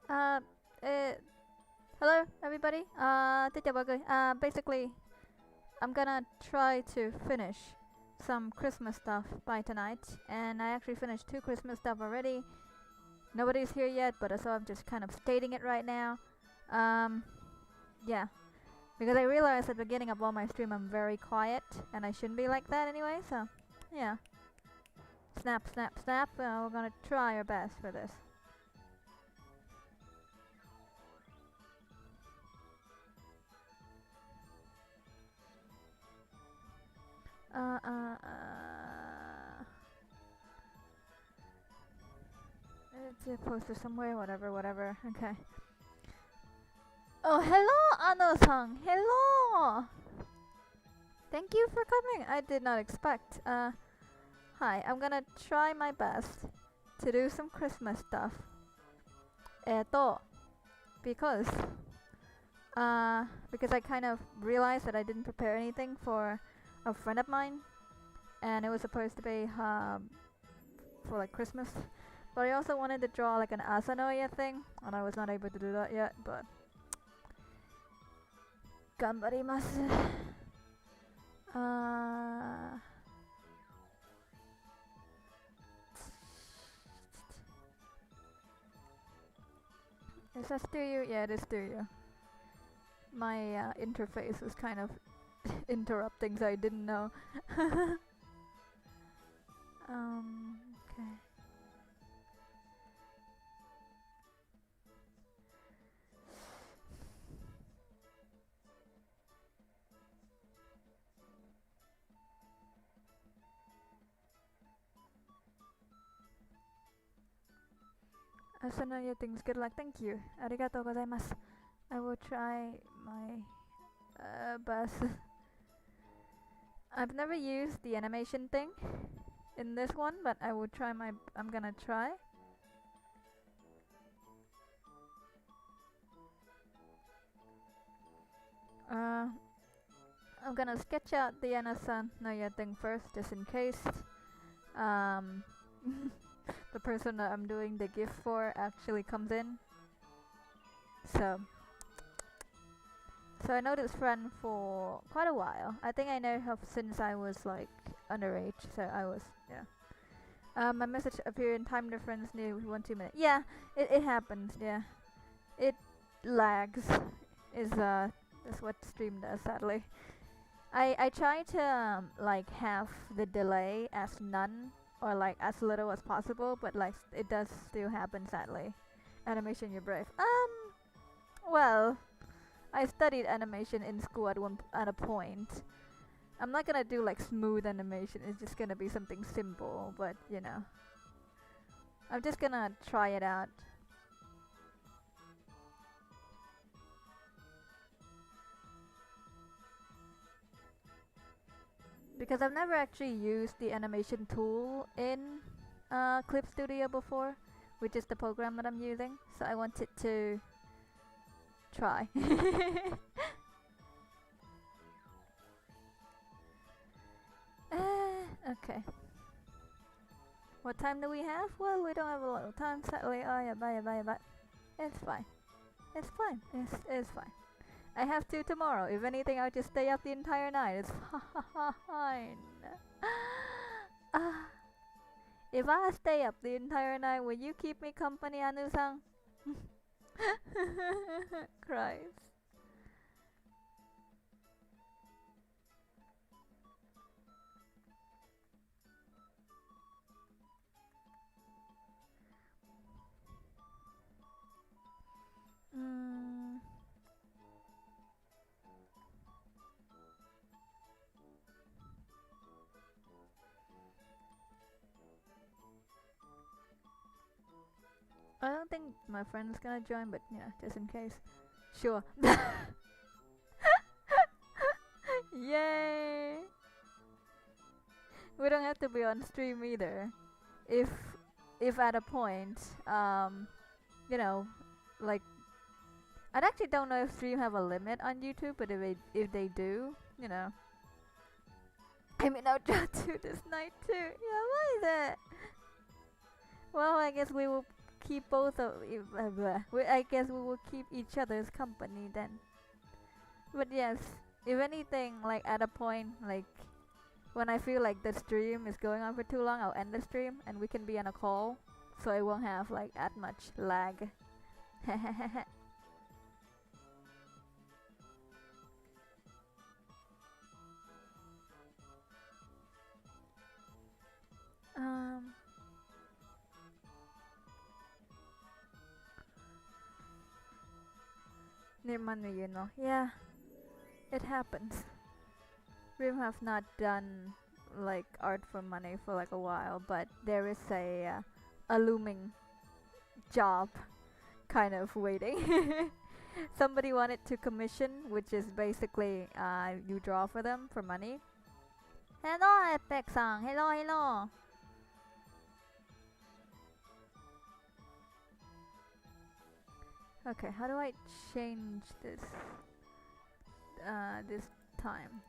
Uh, uh, Hello everybody. Xin chào mọi người. Basically, I'm gonna try to finish some Christmas stuff by tonight, and I actually finished 2 Christmas stuff already. Nobody's here yet, but so I'm just kind of stating it right now. Um, yeah, because I realized at the beginning of all my stream I'm very quiet, and I shouldn't be like that anyway. So, yeah, snap, snap, snap. We're gonna try our best for this. Uh, uh, uh. It's a poster somewhere, whatever. Okay. Oh, hello, Ano-san. Hello. Thank you for coming. I did not expect. Hi. I'm gonna try my best to do some Christmas stuff. Because because I kind of realized that I didn't prepare anything for a friend of mine, and it was supposed to be for like Christmas. But I also wanted to draw like an Asanoya thing, and I was not able to do that yet, but ganbarimasu. Is that studio? Yeah, it is studio. My interface was kind of interrupting, so I didn't know. Okay. Asanoya things, good luck. Thank you. Arigatou gozaimasu. I will try my best. I've never used the animation thing in this one, but I will try my. I'm gonna try. I'm gonna sketch out the Asanoya thing first, just in case. The person that I'm doing the gift for actually comes in. So I know this friend for quite a while. I think I know her since I was like underage. So I was, yeah. My message appeared in time difference near 1-2 minutes. Yeah, it happens. Yeah, it lags. Is what stream does, sadly. I try to like have the delay as none or like as little as possible, but like it does still happen, sadly. Animation, you're brave. Well, I studied animation in school at a point. I'm not gonna do like smooth animation. It's just gonna be something simple, but you know, I'm just gonna try it out. Because I've never actually used the animation tool in Clip Studio before, which is the program that I'm using. So I wanted to try. Okay. What time do we have? Well, we don't have a lot of time, sadly. Oh yeah, bye. It's fine. It's fine. It's fine. I have to tomorrow. If anything, I'll just stay up the entire night. It's fine. If I stay up the entire night, will you keep me company, Anu-san? Cries. I don't think my friend's gonna join, but yeah, just in case. Sure. Yay! We don't have to be on stream either. If at a point, you know, like I actually don't know if stream have a limit on YouTube, but if they do, you know. I mean, I'll try to this night too. Yeah, why is it? Well, I guess we will keep both of I guess we will keep each other's company then. But yes, if anything, like at a point, like when I feel like the stream is going on for too long, I'll end the stream and we can be on a call, so I won't have like that much lag. um. Near money, you know. Yeah, it happens. We have not done like art for money for like a while, but there is a looming job kind of waiting. Somebody wanted to commission, which is basically you draw for them for money. Hello, Epic-san. Hello, hello. Okay, how do I change this? This time.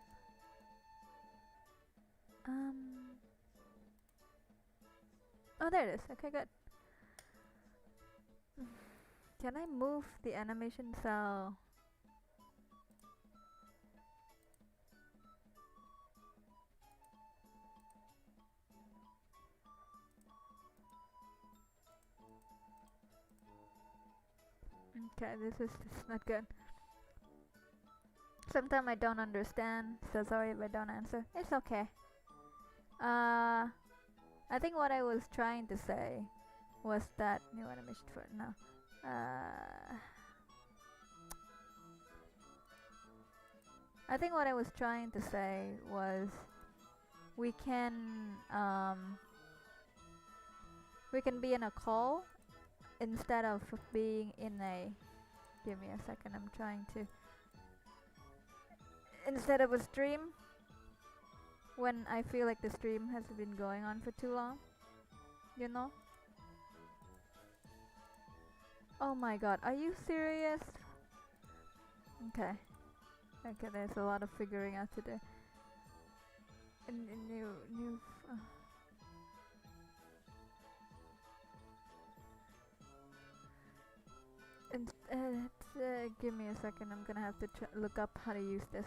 Oh, there it is. Okay, good. Can I move the animation cell? Okay, this is not good. Sometimes I don't understand, so sorry if I don't answer. It's okay. I think what I was trying to say was that new animation for now. I think what I was trying to say was we can be in a call instead of being in a. Give me a second. I'm trying to. Instead of a stream, when I feel like the stream has been going on for too long, you know? Oh my god, are you serious? Okay. Okay, there's a lot of figuring out to do. Give me a second, I'm gonna have to look up how to use this.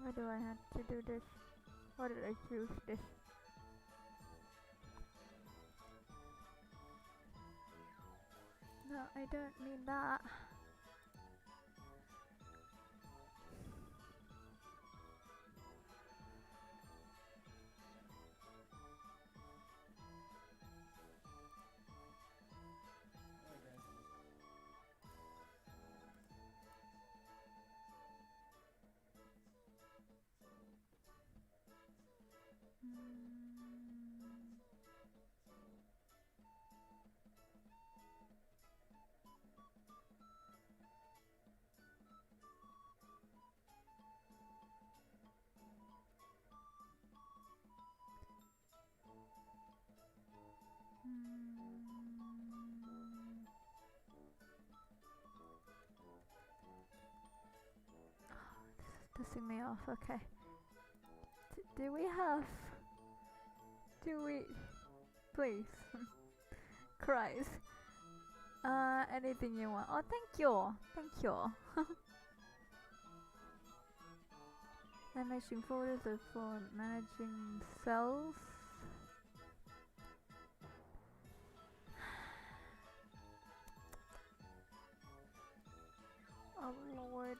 Why do I have to do this? Why did I choose this? No, I don't mean that. This is pissing me off. Okay. Do we have? Do we? Please. Christ. Anything you want. Oh, thank you. Thank you. Managing folders are for managing cells. Oh Lord.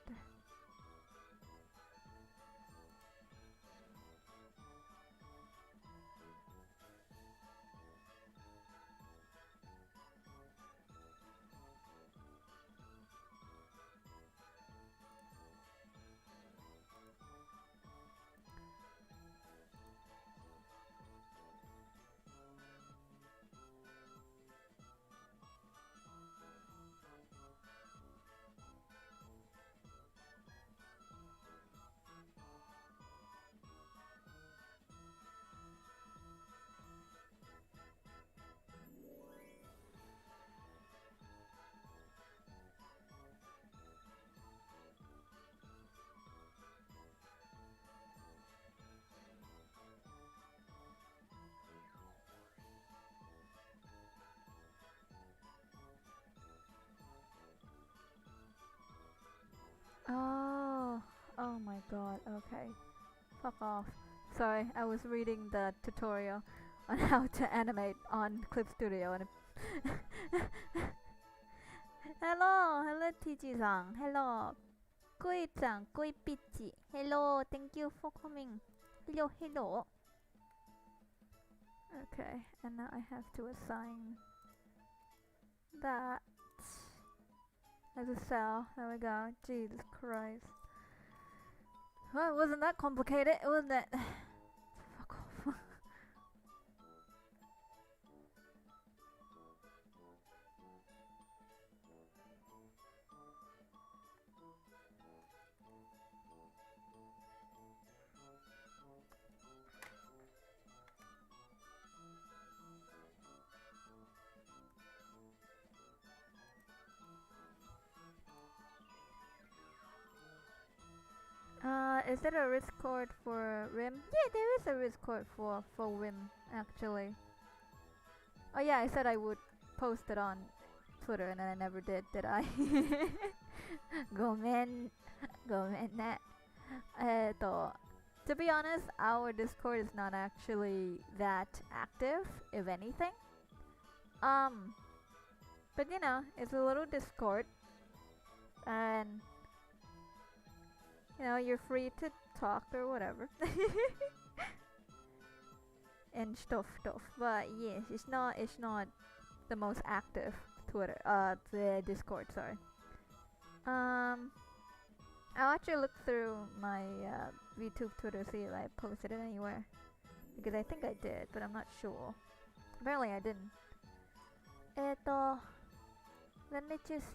Oh, oh my god, okay. Fuck off. Sorry, I was reading the tutorial on how to animate on Clip Studio and hello, hello TG-san, hello. Koi-chan, Koi-pichi, hello, thank you for coming. Hello, hello. Okay, and now I have to assign that as a cell. There we go. Jesus Christ. Well, it wasn't that complicated, wasn't it? Fuck off. Is there a risk cord for Rim? Yeah, there is a risk cord for Rim, actually. Oh yeah, I said I would post it on Twitter and then I never did I? ごめん、ごめんね。To be honest, our Discord is not actually that active, if anything. But you know, it's a little Discord, and you know, you're free to talk or whatever. And stuff. But yes, it's not the most active Twitter, the Discord, sorry. I'll actually look through my VTube Twitter, see if I posted it anywhere. Because I think I did, but I'm not sure. Apparently I didn't. Let me just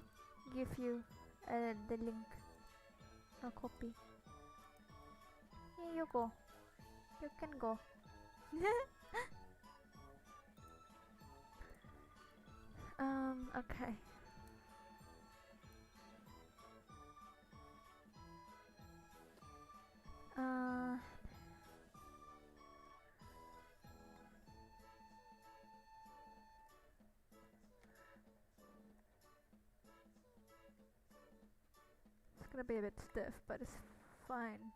give you the link. A copy. Here you go. You can go. Okay. It's gonna be a bit stiff, but it's fine.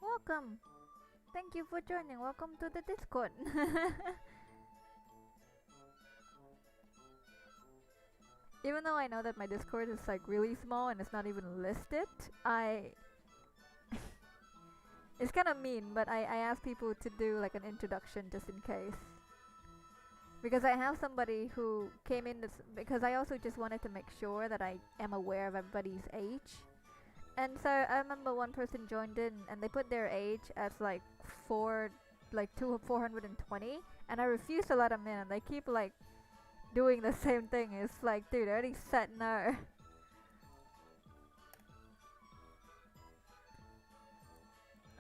Welcome! Thank you for joining. Welcome to the Discord. Even though I know that my Discord is like really small and it's not even listed, it's kind of mean, but I ask people to do like an introduction just in case. Because I have somebody who came in this, because I also just wanted to make sure that I am aware of everybody's age. And so I remember one person joined in and they put their age as like 420, and I refused to let them in, and they keep like doing the same thing. It's like, dude, I already said no.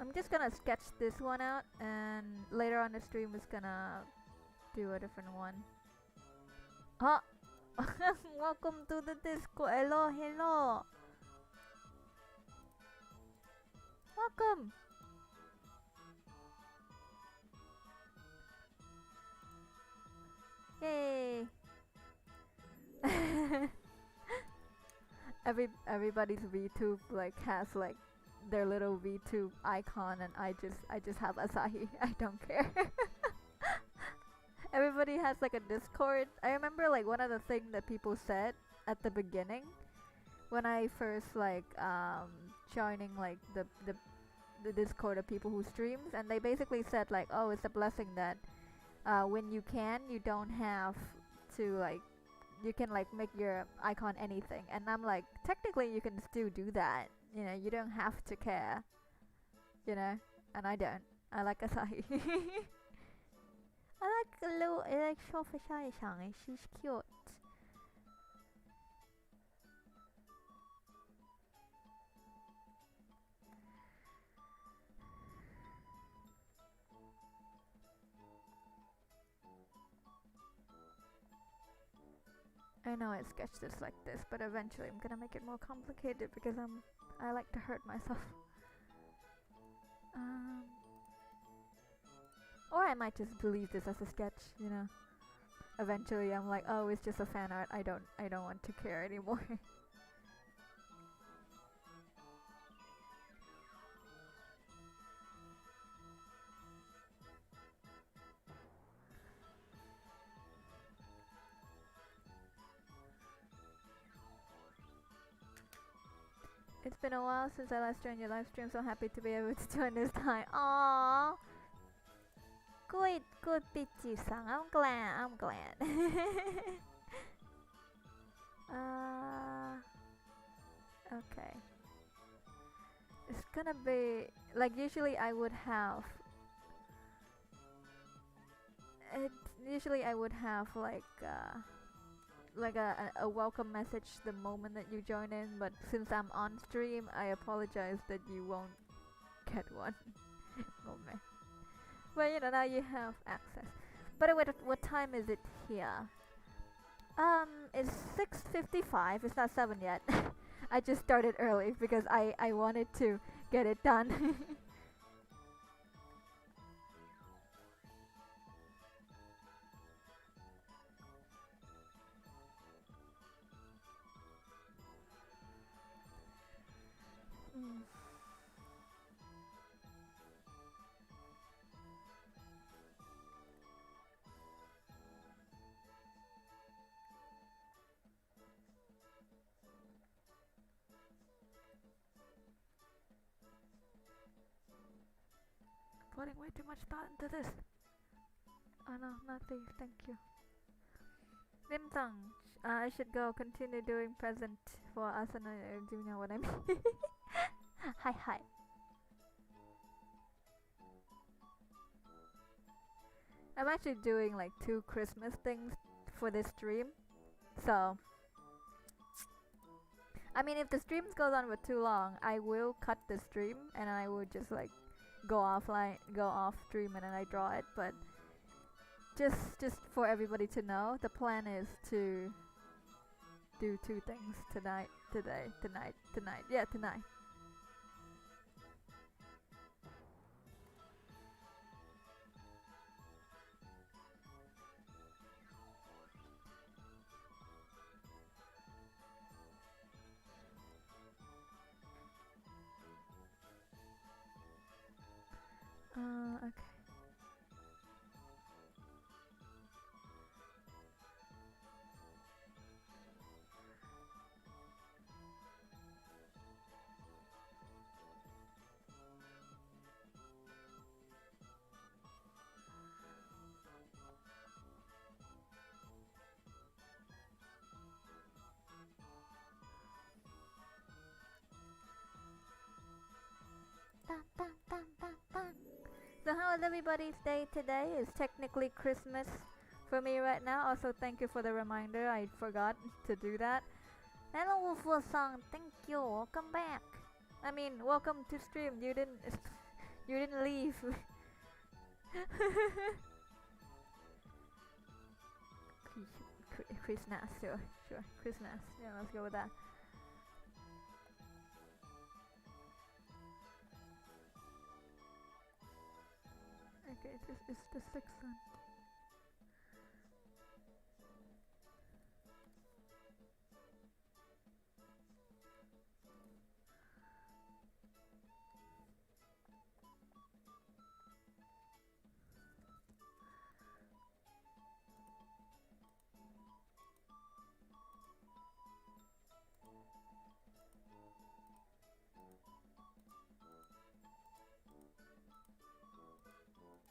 I'm just gonna sketch this one out, and later on the stream is gonna do a different one. Huh? Welcome to the Discord. Hello, hello. Welcome. Yay. Everybody's VTube like has like their little VTube icon, and I just have Asahi. I don't care. Everybody has like a Discord. I remember like one of the things that people said at the beginning when I first like joining like the Discord of people who streams, and they basically said like, oh, it's a blessing that when you don't have to like, you can like make your icon anything. And I'm like, technically you can still do that, you know, you don't have to care, you know. And I don't. I like Asahi. I like Shofashai-san. She's cute. I know I sketched this like this, but eventually I'm gonna make it more complicated because I like to hurt myself. Um, or I might just believe this as a sketch, you know. Eventually I'm like, oh, it's just a fan art. I don't want to care anymore. It's been a while since I last joined your live stream, so happy to be able to join this time. Aww. Good Pichi-san. I'm glad. Okay. It's gonna be like usually I would have it usually I would have like a welcome message the moment that you join in, but since I'm on stream, I apologize that you won't get one. Oh man. But you know, now you have access. By the way, what time is it here? It's 6:55. It's not 7 yet. I just started early because I wanted to get it done. Mm. Putting way too much thought into this. Oh no, nothing. Thank you. Lim-sung, I should go continue doing present for Asana. Do you know what I mean? Hi. I'm actually doing like 2 Christmas things for this stream. So, I mean, if the stream goes on for too long, I will cut the stream and I will just like go off stream, and then I draw it. But just for everybody to know, the plan is to do 2 things tonight. Yeah, tonight. Okay. Dun, dun, dun, dun, dun. So how is everybody's day today? It's technically Christmas for me right now. Also, thank you for the reminder. I forgot to do that. Hello, Wolf-san. Thank you. Welcome back. I mean, welcome to stream. You didn't leave. Chris Nass, sure. Chris Nass. Yeah, let's go with that. Okay, this is the 6th one.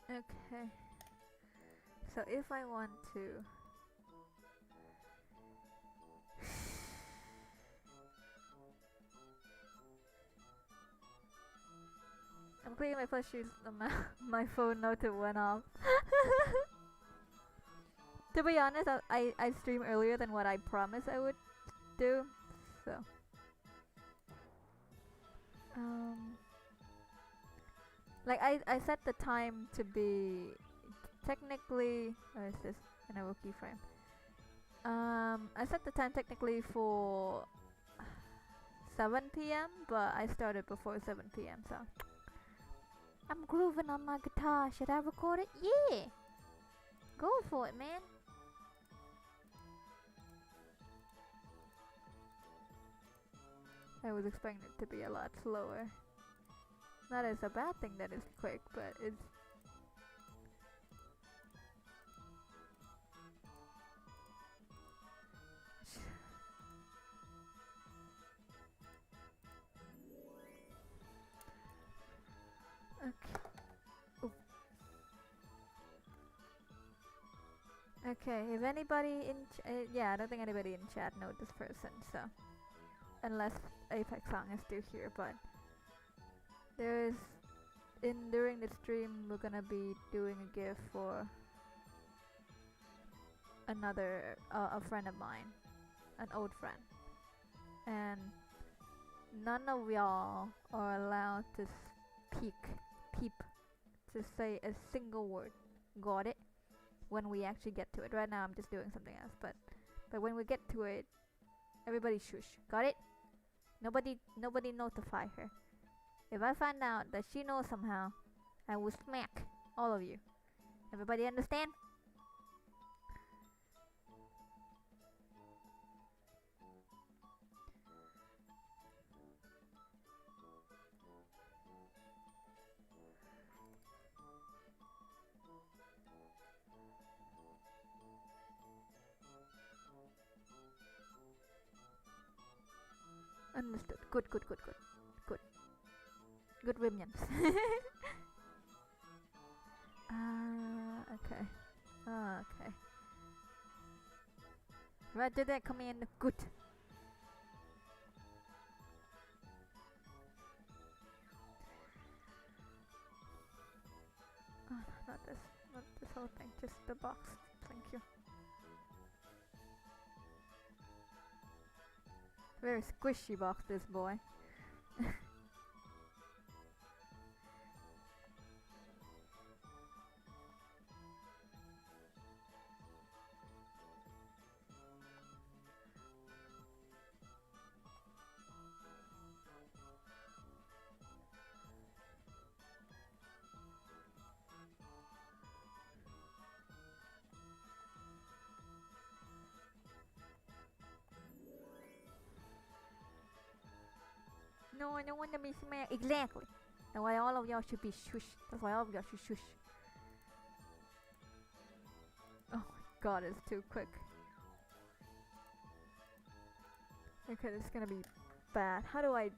Okay. So if I want to I'm cleaning my first shoes. My phone noted went off. To be honest, I streamed earlier than what I promised I would do. So like I set the time to be technically, where is this? And I will keyframe. I set the time technically for 7 p.m., but I started before 7 p.m. So I'm grooving on my guitar. Should I record it? Yeah, go for it, man. I was expecting it to be a lot slower. Not as a bad thing that it's quick, but it's. Okay. Ooh. Okay, if anybody in yeah, I don't think anybody in chat knows this person, so unless Apex Song is still here, but there's during the stream we're gonna be doing a gift for another a friend of mine, an old friend, and none of y'all are allowed to peep to say a single word. Got it? When we actually get to it. Right now I'm just doing something else, but when we get to it, everybody shush. Got it? Nobody notify her. If I find out that she knows somehow, I will smack all of you. Everybody understand? Understood. Good. Good rimions. Okay. Okay. Roger that command. Good. Oh, not this whole thing. Just the box. Thank you. Very squishy box, this boy. No, I don't want to be smacked. Exactly. That's why all of y'all should be shush. That's why all of y'all should shush. Oh my god, it's too quick. Okay, this is gonna be bad. How do I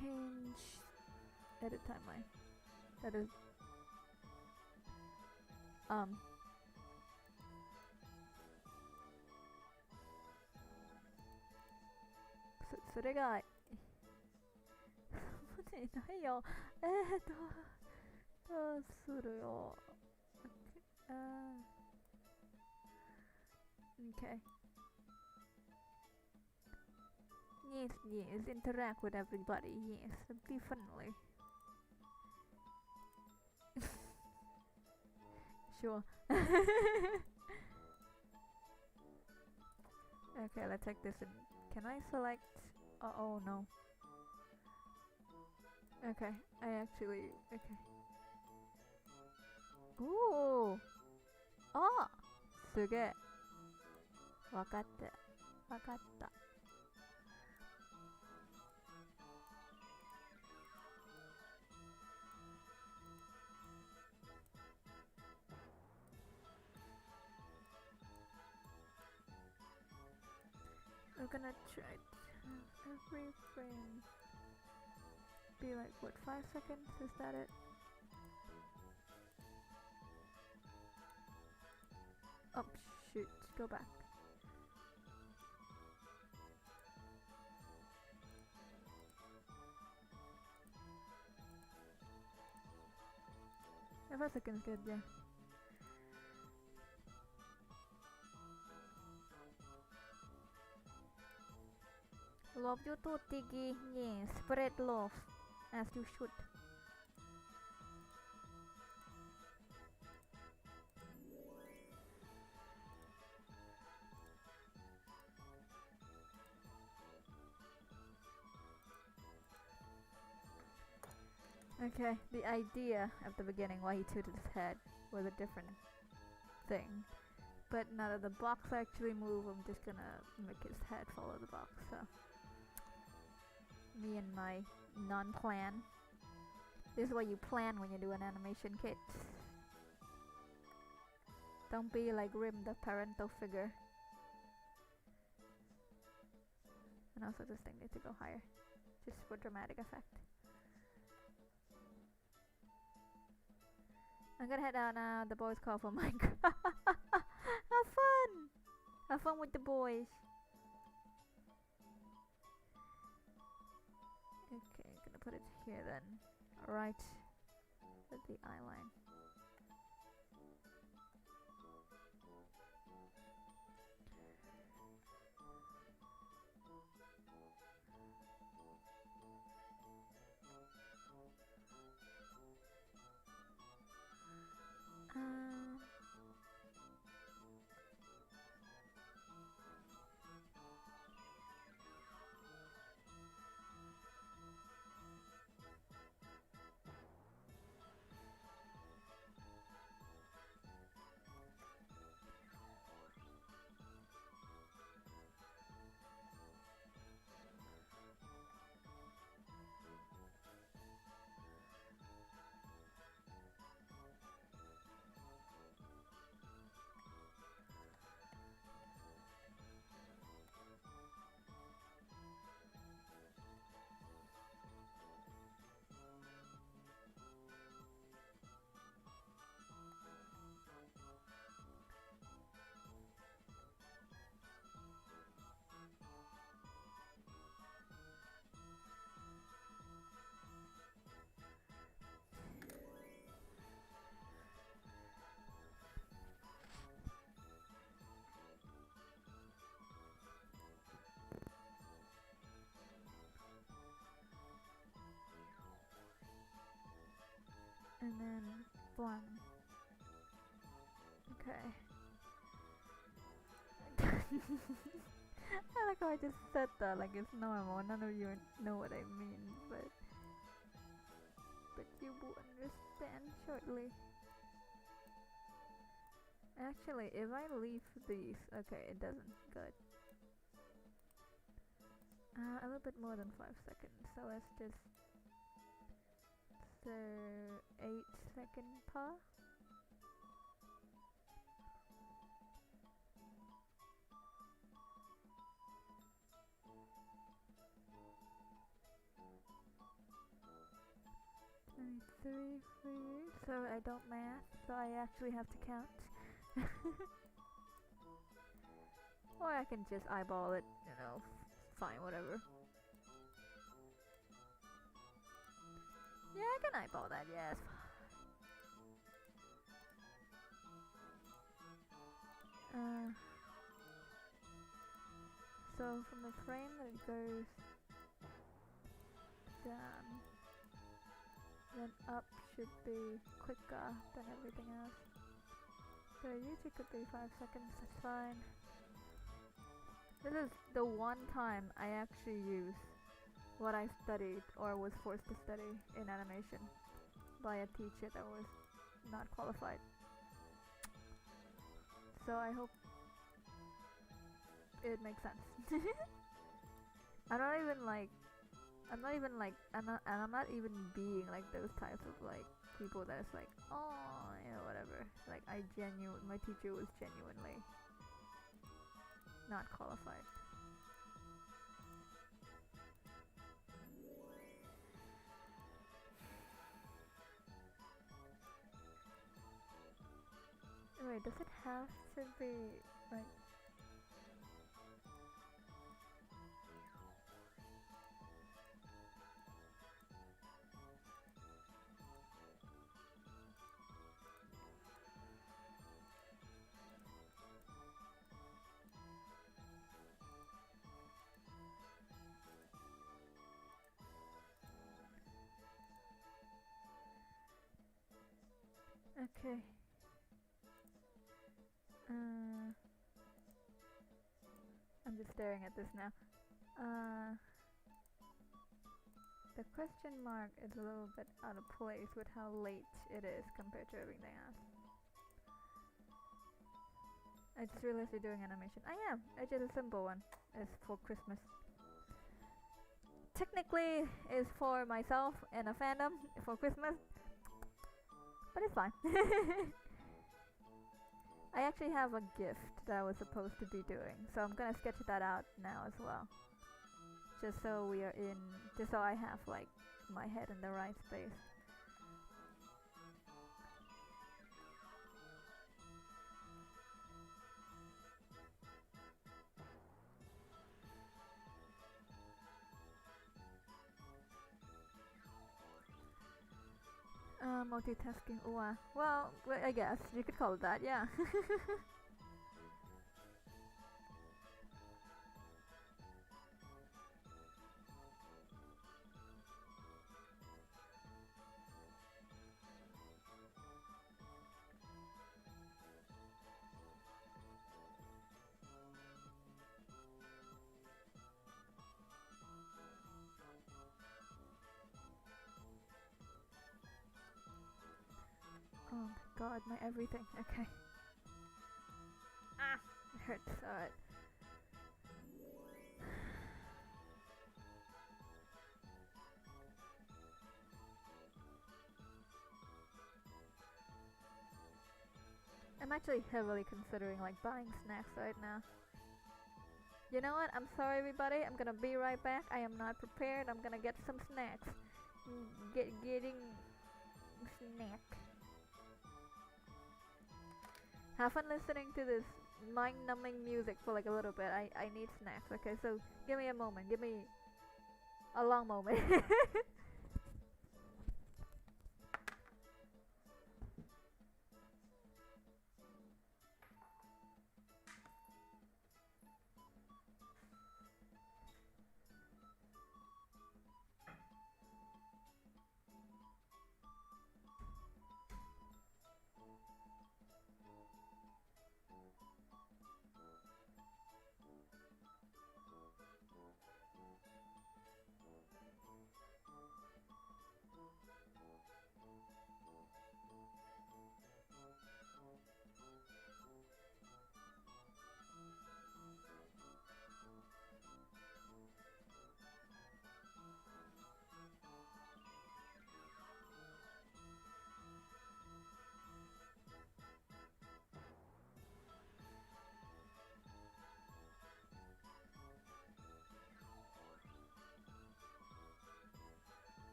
change edit timeline? That isそれがないよ。どうするよ。Okay. Yes, interact with everybody. Yes, be friendly. Sure. Okay, let's take this in. Can I select? Oh no. Okay, I actually. Okay. Ooh! Oh! すげえ。わかった。わかった。I'm gonna try to have every frame be like, what, 5 seconds? Is that it? Oh, shoot. Go back. Yeah, 5 seconds good, yeah. Love you too, Tiggy. Yes, spread love as you should. Okay, the idea at the beginning why he tilted his head was a different thing. But now that the box actually moved, I'm just gonna make his head follow the box, so. Me and my non-plan. This is what you plan when you do an animation kit. Don't be like Rim, the parental figure. And also this thing needs to go higher, just for dramatic effect. I'm gonna head out now. The boys call for Minecraft. Have fun! Have fun with the boys. Okay, gonna put it here then. Right at the eye line. And then one. Okay. I like how I just said that like it's normal. None of you know what I mean, but you will understand shortly. Actually, if I leave these, okay, it doesn't. Good. A little bit more than 5 seconds. So let's just. So 8-second pause. Three, so I don't math, so I actually have to count. Or I can just eyeball it, you know, fine, whatever. Yeah, I can eyeball that, yes. So from the frame that it goes down, then up should be quicker than everything else. So usually could be 5 seconds, that's fine. This is the one time I actually use what I studied or was forced to study in animation by a teacher that was not qualified. So I hope it makes sense. I'm not even being like those types of like people that's like, oh, you know, whatever. Like my teacher was genuinely not qualified. Wait, does it have to be like? Okay. I'm just staring at this now. The question mark is a little bit out of place with how late it is compared to everything else. I just realized you're doing animation. I am. It's just a simple one. It's for Christmas. Technically, it's for myself and a fandom for Christmas, but it's fine. I actually have a gift that I was supposed to be doing, so I'm gonna sketch that out now as well. Just so just so I have like my head in the right space. Multitasking. Well, I guess you could call it that, yeah. Oh my god, my everything. Okay. Ah, it hurts. Alright. I'm actually heavily considering like buying snacks right now. You know what? I'm sorry everybody. I'm gonna be right back. I am not prepared. I'm gonna get some snacks. Getting snack. Have fun listening to this mind-numbing music for like a little bit. I need snacks. Okay, so give me a moment. Give me a long moment.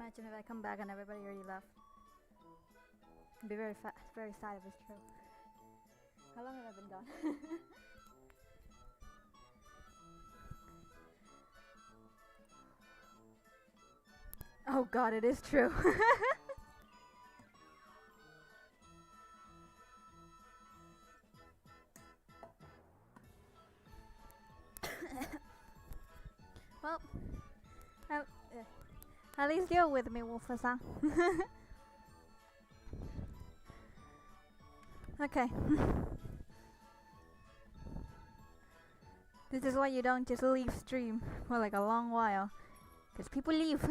Imagine if I come back and everybody already left. It'd be very very sad if it's true. How long have I been gone? Oh god, it is true. Well, at least you're with me, Wolfer-san. Okay. This is why you don't just leave stream for like a long while. Because people leave.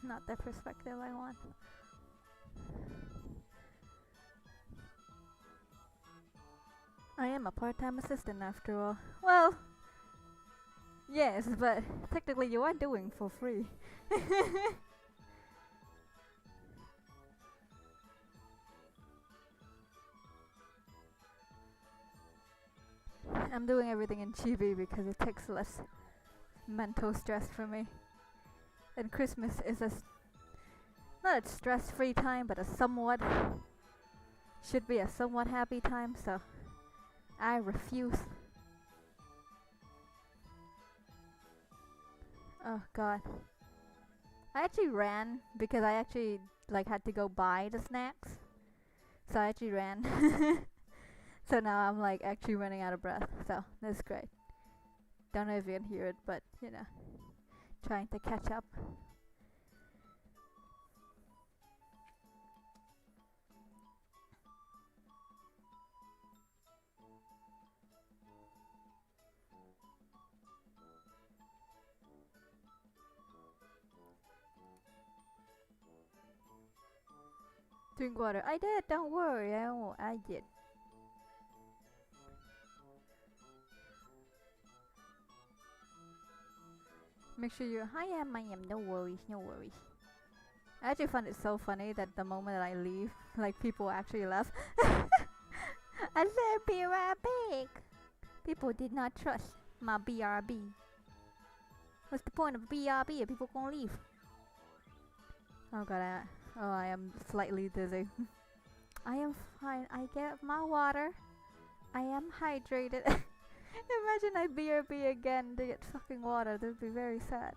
Not the perspective I want. I am a part-time assistant after all. Well, yes, but technically you are doing for free. I'm doing everything in chibi because it takes less mental stress for me. And Christmas is not a stress-free time, but should be a somewhat happy time, so I refuse. Oh god. I actually ran because I actually had to go buy the snacks. So I actually ran. So now I'm actually running out of breath. So that's great. Don't know if you can hear it, but you know, trying to catch up. Drink water. I did, don't worry. I did. Make sure you're I am, no worries, no worries. I actually find it so funny that the moment that I leave, people actually laugh. I said BRB. People did not trust my BRB. What's the point of BRB if people gonna leave? Oh god, I am slightly dizzy. I am fine. I get my water. I am hydrated. Imagine I BRB again to get fucking water. That would be very sad.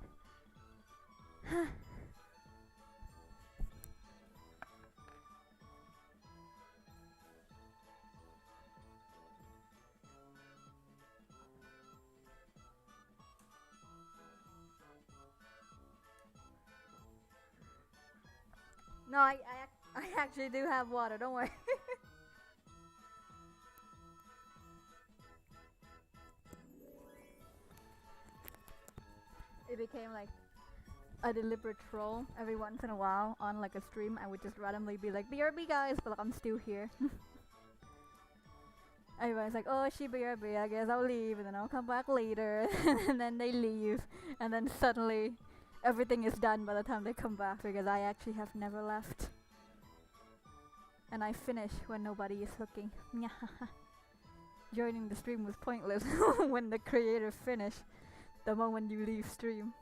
No, I actually do have water. Don't worry. It became a deliberate troll every once in a while on a stream. I would just randomly be like, BRB guys, but I'm still here. Everybody's like, oh, she BRB, I guess I'll leave, and then I'll come back later. And then they leave, and then suddenly everything is done by the time they come back, because I actually have never left. And I finish when nobody is looking. Joining the stream was pointless when the creator finished. The moment you leave stream.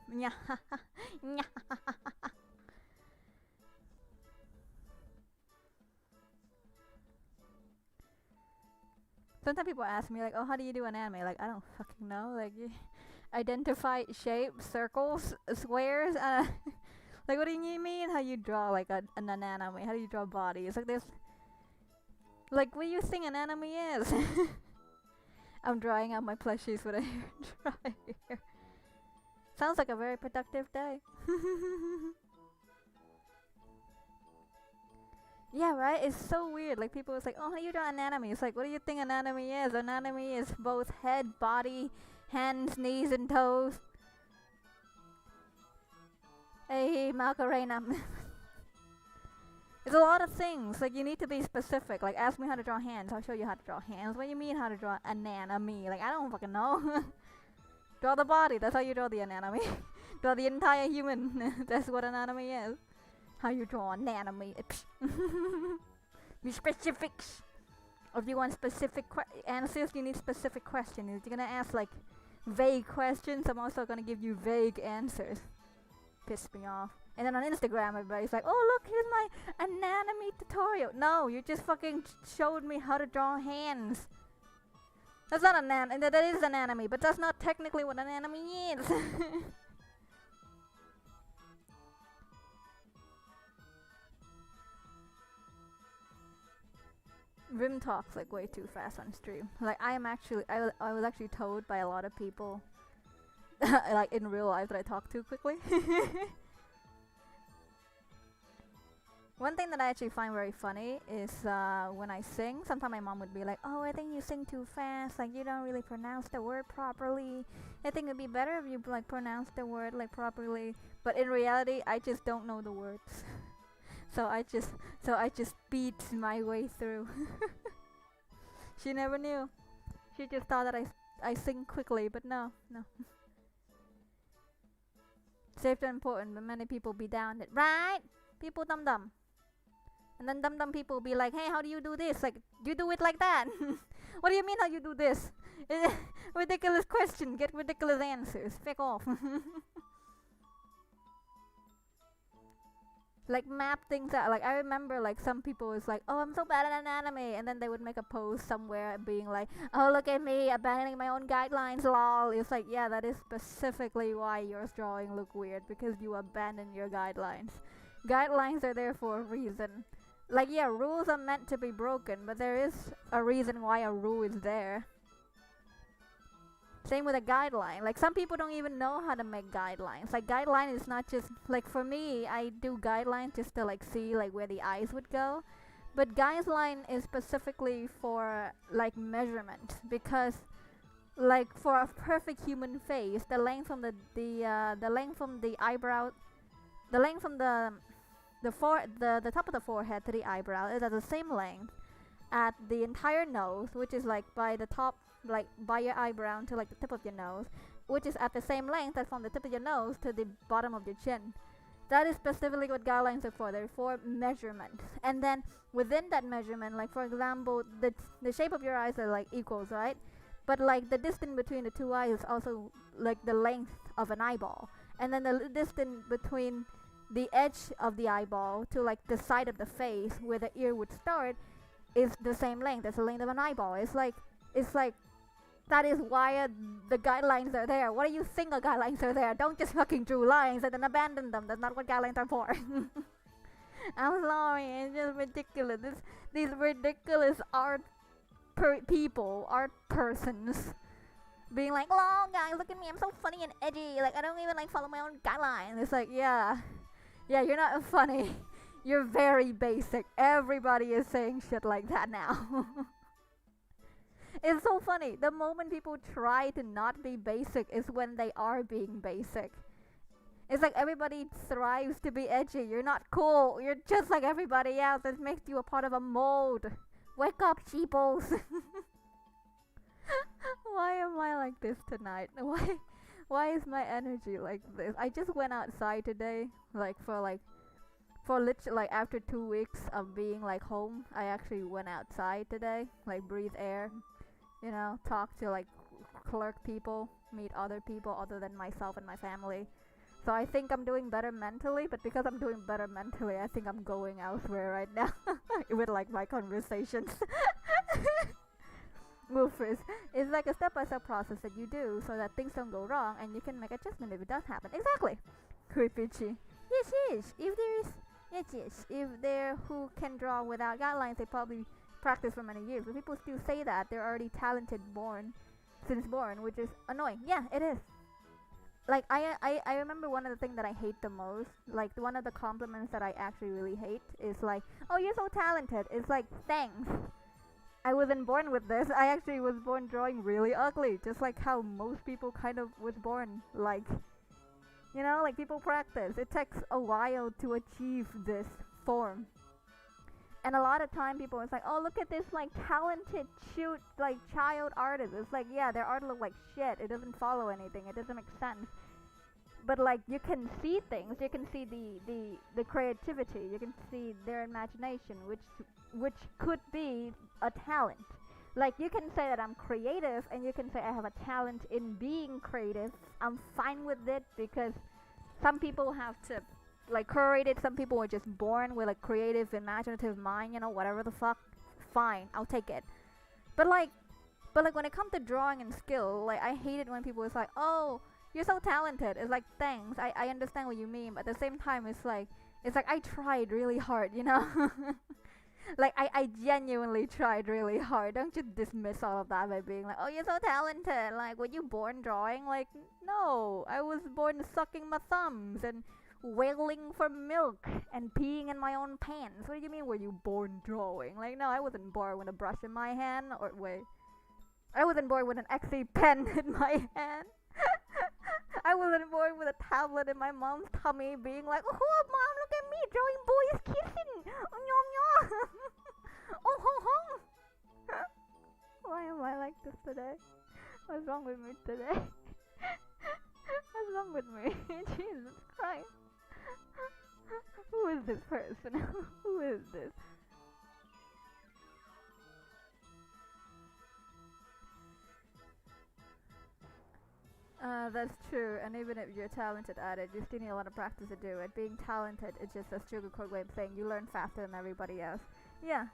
Sometimes people ask me oh, how do you do an anime? I don't fucking know. You identify shapes, circles, squares. What do you mean? How you draw an anime? How do you draw bodies? This. What do you think an anime is? I'm drying out my plushies with a hair dryer. Sounds like a very productive day. Yeah, right? It's so weird. People was oh, how do you draw an anime? It's what do you think an anime is? An anime is both head, body, hands, knees, and toes. Hey, Macarena. It's a lot of things. You need to be specific. Ask me how to draw hands. I'll show you how to draw hands. What do you mean how to draw an anime? I don't fucking know. Draw the body. That's how you draw the anatomy. Draw the entire human. That's what an anime is. How you draw an anime. Be specific. Or if you want specific answers, you need specific questions. If you're gonna ask like vague questions, I'm also gonna give you vague answers. Piss me off. And then on Instagram, everybody's like, "Oh look, here's my anatomy tutorial." No, you just fucking showed me how to draw hands. That's not anatomy. That is anatomy, but that's not technically what anatomy is. Rim talks like way too fast on stream. Like I was actually told by a lot of people, like in real life, that I talk too quickly. One thing that I actually find very funny is when I sing, sometimes my mom would be like, "Oh, I think you sing too fast, like you don't really pronounce the word properly. I think it'd be better if you like pronounce the word like properly." But in reality, I just don't know the words. so I just beat my way through. She never knew. She just thought that I sing quickly, but no. Safe and important, but many people be down it, right? People dumb. And then dumb people be like, "Hey, how do you do this? Like, you do it like that." What do you mean how you do this? Ridiculous question, get ridiculous answers. Fuck off. Like map things out. Like I remember like some people was like, "Oh, I'm so bad at anatomy," and then they would make a post somewhere being like, "Oh, look at me abandoning my own guidelines, lol." It's like, yeah, that is specifically why your drawing look weird, because you abandon your guidelines. Guidelines are there for a reason. Like, yeah, rules are meant to be broken, but there is a reason why a rule is there. Same with a guideline. Like, some people don't even know how to make guidelines. Like, guideline is not just, like, for me, I do guidelines just to, like, see, like, where the eyes would go. But guideline is specifically for, like, measurement. Because, like, for a perfect human face, the length from the length from the eyebrow, the length from the top of the forehead to the eyebrow is at the same length at the entire nose, which is like by the top, like by your eyebrow to like the tip of your nose, which is at the same length as from the tip of your nose to the bottom of your chin. That is specifically what guidelines are for. They're for measurement. And then within that measurement, like for example, the shape of your eyes are like equals, right? But like the distance between the two eyes is also like the length of an eyeball. And then the distance between the edge of the eyeball to like the side of the face where the ear would start is the same length as the length of an eyeball. It's like that is why the guidelines are there. What do you think the guidelines are there? Don't just fucking draw lines and then abandon them. That's not what guidelines are for. I'm sorry, it's just ridiculous. These ridiculous art persons being like, "Oh guys, look at me, I'm so funny and edgy. Like I don't even like follow my own guidelines." It's like, yeah, you're not funny. You're very basic. Everybody is saying shit like that now. It's so funny. The moment people try to not be basic is when they are being basic. It's like everybody thrives to be edgy. You're not cool. You're just like everybody else. It makes you a part of a mold. Wake up, sheeples. Why am I like this tonight? Why is my energy like this? I just went outside today, for literally like after 2 weeks of being like home. I actually went outside today, like breathe air, you know, talk to like clerk people, meet other people other than myself and my family. So I think I'm doing better mentally, but because I'm doing better mentally, I think I'm going elsewhere right now with like my conversations. Woofers. It's like a step-by-step process that you do so that things don't go wrong and you can make adjustment if it does happen. Exactly. Creepy. Yes. If they're who can draw without guidelines, they probably practice for many years. But people still say that they're already talented since born, which is annoying. Yeah, it is. Like I remember one of the things that I hate the most, like one of the compliments that I actually really hate is like, "Oh, you're so talented." It's like, thanks. I wasn't born with this. I actually was born drawing really ugly, just like how most people kind of was born. Like, you know, like people practice. It takes a while to achieve this form. And a lot of time people is like, "Oh, look at this like talented cute like child artist." It's like, yeah, their art look like shit. It doesn't follow anything. It doesn't make sense. but like you can see things, you can see the creativity, you can see their imagination, which could be a talent. Like you can say that I'm creative, and you can say I have a talent in being creative. I'm fine with it because some people have to like curate it. Some people are just born with a creative, imaginative mind. You know, whatever the fuck. Fine, I'll take it. But like, when it comes to drawing and skill, like I hate it when people is like, oh, you're so talented. It's like thanks. I understand what you mean, but at the same time, it's like I tried really hard. You know. Like I genuinely tried really hard. Don't you dismiss all of that by being like, oh, you're so talented. Like, were you born drawing? Like, no, I was born sucking my thumbs and wailing for milk and peeing in my own pants. What do you mean, were you born drawing? Like, no, I wasn't born with a brush in my hand. Or wait, I wasn't born with an XA pen in my hand. I wasn't born with a tablet in my mom's tummy being like, oh, mom, look at me drawing boys kissing. Oh, yum, yum. Oh, ho, ho. Why am I like this today? What's wrong with me today? What's wrong with me? Jesus Christ. Who is this person? Who is this? That's true, and even if you're talented at it, you still need a lot of practice to do it. Being talented is just a sugarcoat way of saying you learn faster than everybody else. Yeah.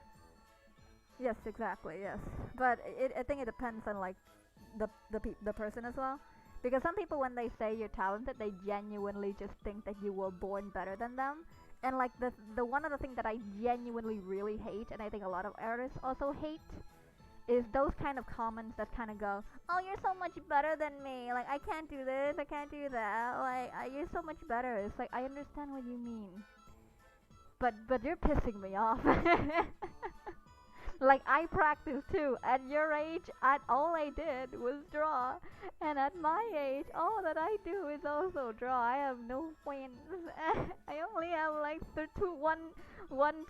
Yes, exactly. Yes, but I think it depends on like the person as well. Because some people, when they say you're talented, they genuinely just think that you were born better than them. And like the one other thing that I genuinely really hate, and I think a lot of artists also hate, is those kind of comments that kind of go, "Oh, you're so much better than me. Like I can't do this, I can't do that. Like you're so much better." It's like I understand what you mean, but you're pissing me off. Like I practice too. At your age, at all I did was draw, and at my age, all that I do is also draw. I have no friends. I only have like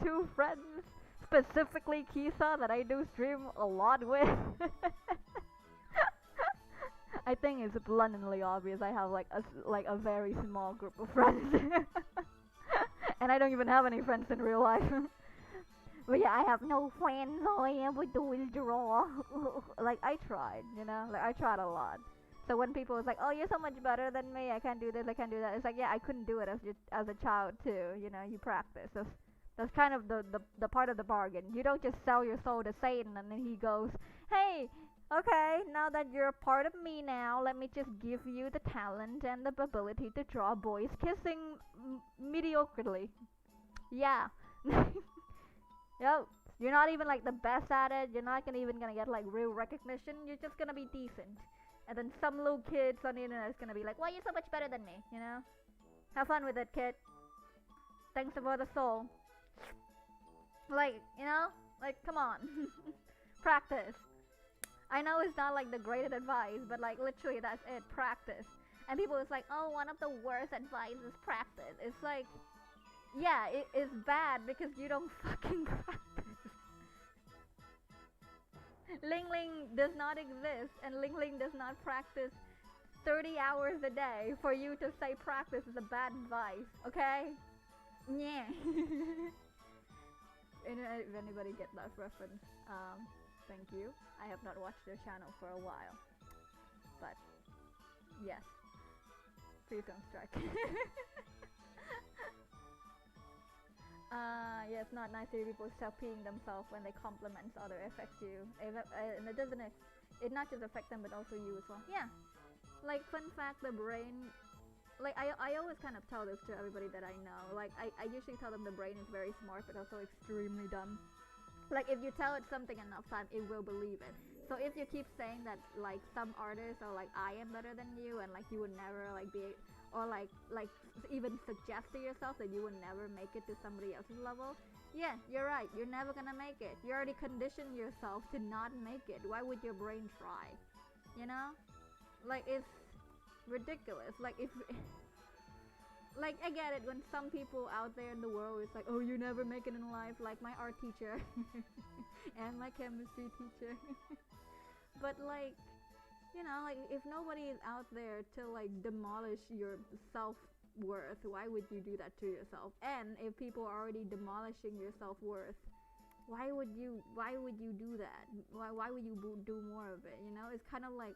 two friends, specifically Kisa, that I do stream a lot with. I think it's bluntly obvious. I have like a very small group of friends, and I don't even have any friends in real life. But yeah, I have no friends. All I ever do is draw. Like I tried, you know, like I tried a lot. So when people was like, "Oh, you're so much better than me. I can't do this. I can't do that." It's like, yeah, I couldn't do it as a child too. You know, you practice. That's kind of the part of the bargain. You don't just sell your soul to Satan and then he goes, "Hey, okay, now that you're a part of me now, let me just give you the talent and the ability to draw boys kissing mediocrely." Yeah. Yo, you're not even like the best at it. You're not even gonna get like real recognition. You're just gonna be decent. And then some little kids on the internet is gonna be like, "Why are you so much better than me?" You know? Have fun with it, kid. Thanks for the soul. Like, you know? Like, come on. Practice. I know it's not like the greatest advice, but like literally that's it. Practice. And people is like, "Oh, one of the worst advice is practice." It's like, yeah, it is bad because you don't fucking practice. Ling Ling does not exist, and Ling Ling does not practice 30 hours a day for you to say practice is a bad advice, okay? Yeah. If anybody get that reference, thank you. I have not watched their channel for a while, but yes, please don't strike. Yeah, it's not nice to hear people stop peeing themselves when they compliment other affects you. And it doesn't, it not just affect them but also you as well. Yeah, like fun fact, the brain, like I always kind of tell this to everybody that I know. Like I usually tell them the brain is very smart but also extremely dumb. Like if you tell it something enough time, it will believe it. So if you keep saying that like some artists are like, I am better than you, and like you would never like be, or like even suggest to yourself that you would never make it to somebody else's level, yeah, you're right, you're never gonna make it. You already conditioned yourself to not make it. Why would your brain try? You know, like it's ridiculous. Like if like I get it when some people out there in the world is like, "Oh, you never make it in life," like my art teacher and my chemistry teacher. But like You know, like if nobody is out there to like demolish your self-worth, why would you do that to yourself? And if people are already demolishing your self-worth, why would you do that? Why would you do more of it? You know, it's kind of like,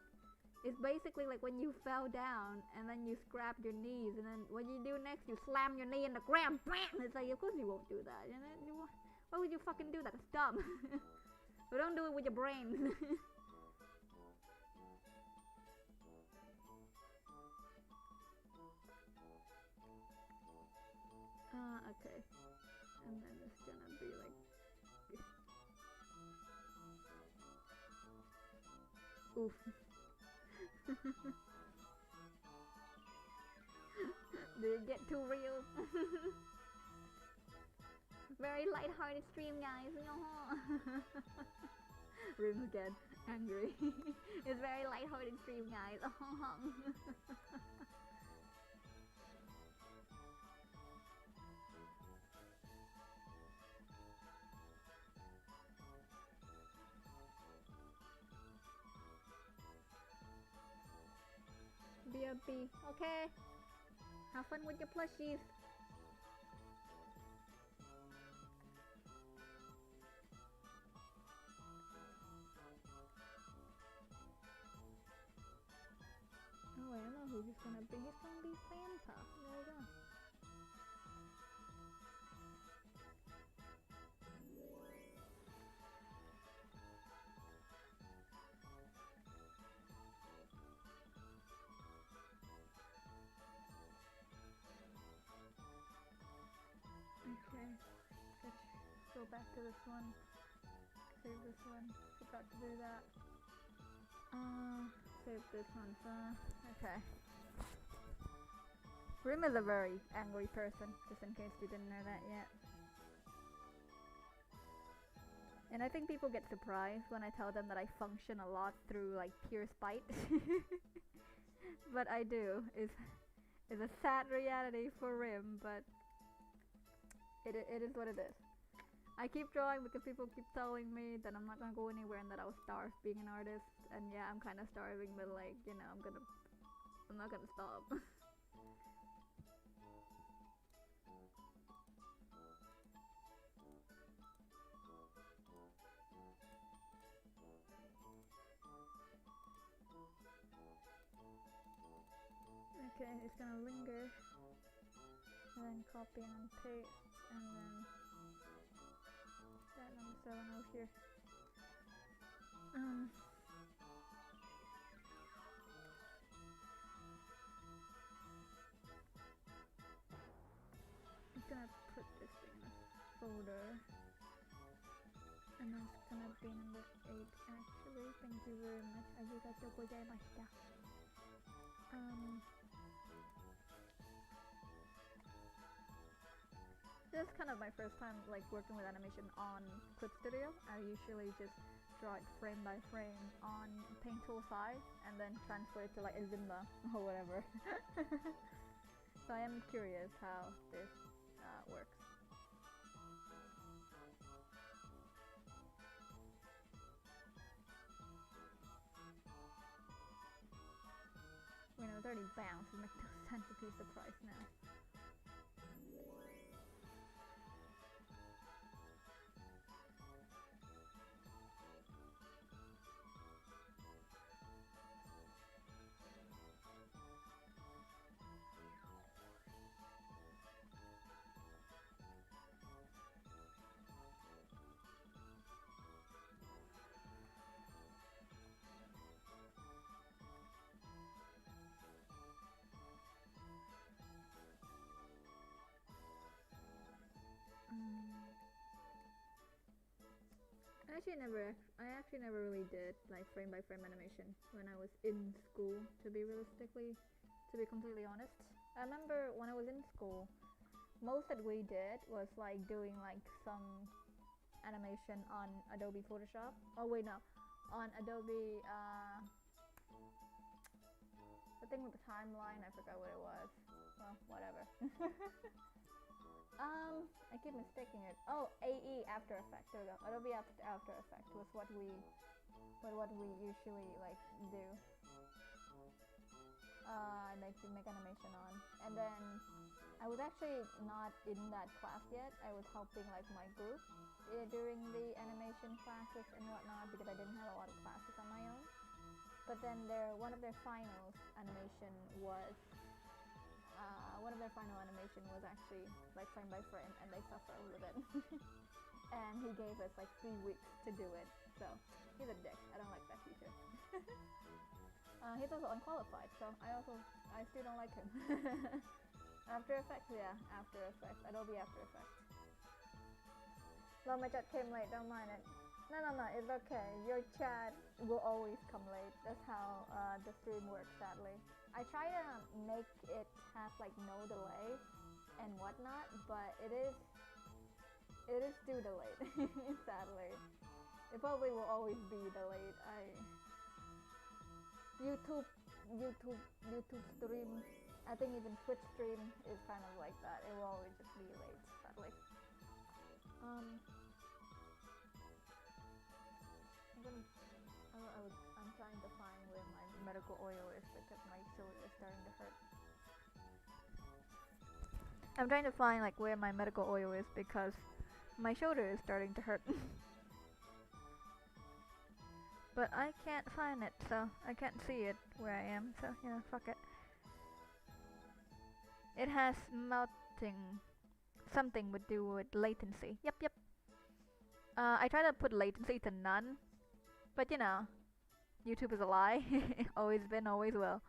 it's basically like when you fell down and then you scrapped your knees, and then what you do next, you slam your knee in the ground, bam! It's like, of course you won't do that. You know, why would you fucking do that? It's dumb. But don't do it with your brains. Okay. And then it's gonna be like, oof. Did it get too real? Very light-hearted stream, guys. Rims get angry. It's very light-hearted stream, guys. BRB. Okay. Have fun with your plushies. Oh, I don't know who he's gonna be. He's gonna be Santa. There you go. Okay, let's go back to this one. Save this one. Forgot to do that. Save this one. Okay. Rim is a very angry person, just in case you didn't know that yet. And I think people get surprised when I tell them that I function a lot through like pure spite. But I do. It's a sad reality for Rim, but it is what it is. I keep drawing because people keep telling me that I'm not gonna go anywhere and that I'll starve being an artist. And yeah, I'm kind of starving, but like, you know, I'm not gonna stop. Okay, it's gonna linger, and then copy and paste, and then that number 7 over here. I'm gonna put this thing in a folder, and then it's gonna be number 8 actually. Thank you very much. Arigatou gozaimashita. This is kind of my first time like working with animation on Clip Studio. I usually just draw it frame by frame on Paint Tool side and then transfer it to like a Zimba or whatever. So I am curious how this works. When it was already bounced, it makes no sense to be surprised now. I actually never really did like frame by frame animation when I was in school, to be completely honest. I remember when I was in school, most that we did was like doing like some animation on Adobe Photoshop. Oh wait, no, on Adobe, the thing with the timeline, I forgot what it was. Well, whatever. I keep mistaking it. Oh, AE, After Effects. There we go. Adobe After Effects was what we usually like do. to make animation on. And then I was actually not in that class yet. I was helping like my group during the animation classes and whatnot because I didn't have a lot of classes on my own. But then one of their finals animation was actually like frame by frame, and they suffered with it. And he gave us like 3 weeks to do it. So he's a dick. I don't like that teacher. He's also unqualified, so I still don't like him. After Effects, yeah, After Effects, Adobe After Effects. Well, my chat came late, don't mind it. No, it's okay. Your chat will always come late. That's how the stream works, sadly. I try to make it have like no delay and whatnot, but it is still delayed, sadly. It probably will always be delayed. YouTube stream, I think even Twitch stream is kind of like that. It will always just be late, sadly. I'm trying to find where my medical oil is because my shoulder is starting to hurt. I'm trying to find like where my medical oil is because my shoulder is starting to hurt. But I can't find it, so I can't see it where I am, so fuck it. It has melting, something would do with latency. Yep. I try to put latency to none, but YouTube is a lie. Always been, always will.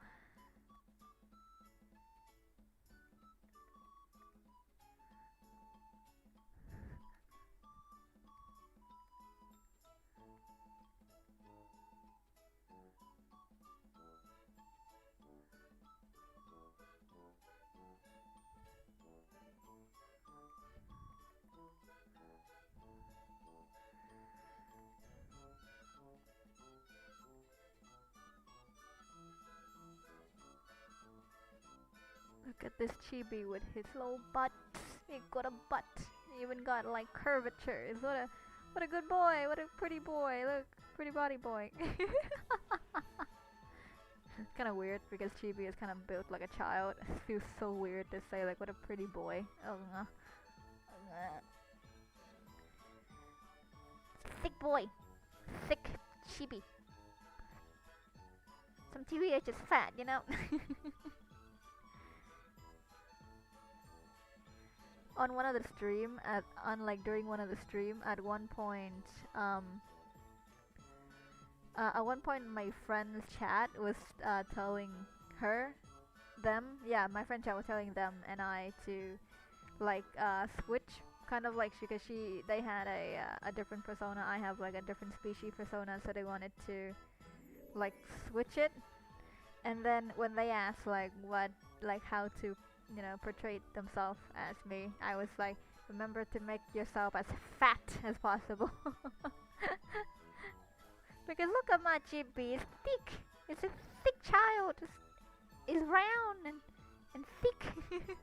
Look at this chibi with his little butt. He got a butt. He even got like curvatures. What a good boy. What a pretty boy. Look, pretty body boy. It's kind of weird because chibi is kind of built like a child. It feels so weird to say like what a pretty boy. Thick boy. Thick chibi. Some chibi are just fat, On one of the stream during one of the stream at one point my friend's chat was telling my friend chat was telling them and I to like switch kind of like because they had a different persona. I have like a different species persona, so they wanted to like switch it. And then when they asked like how to portray themselves as me, I was like, remember to make yourself as fat as possible. Because look at my chibi, it's thick. It's a thick child. It's round and thick.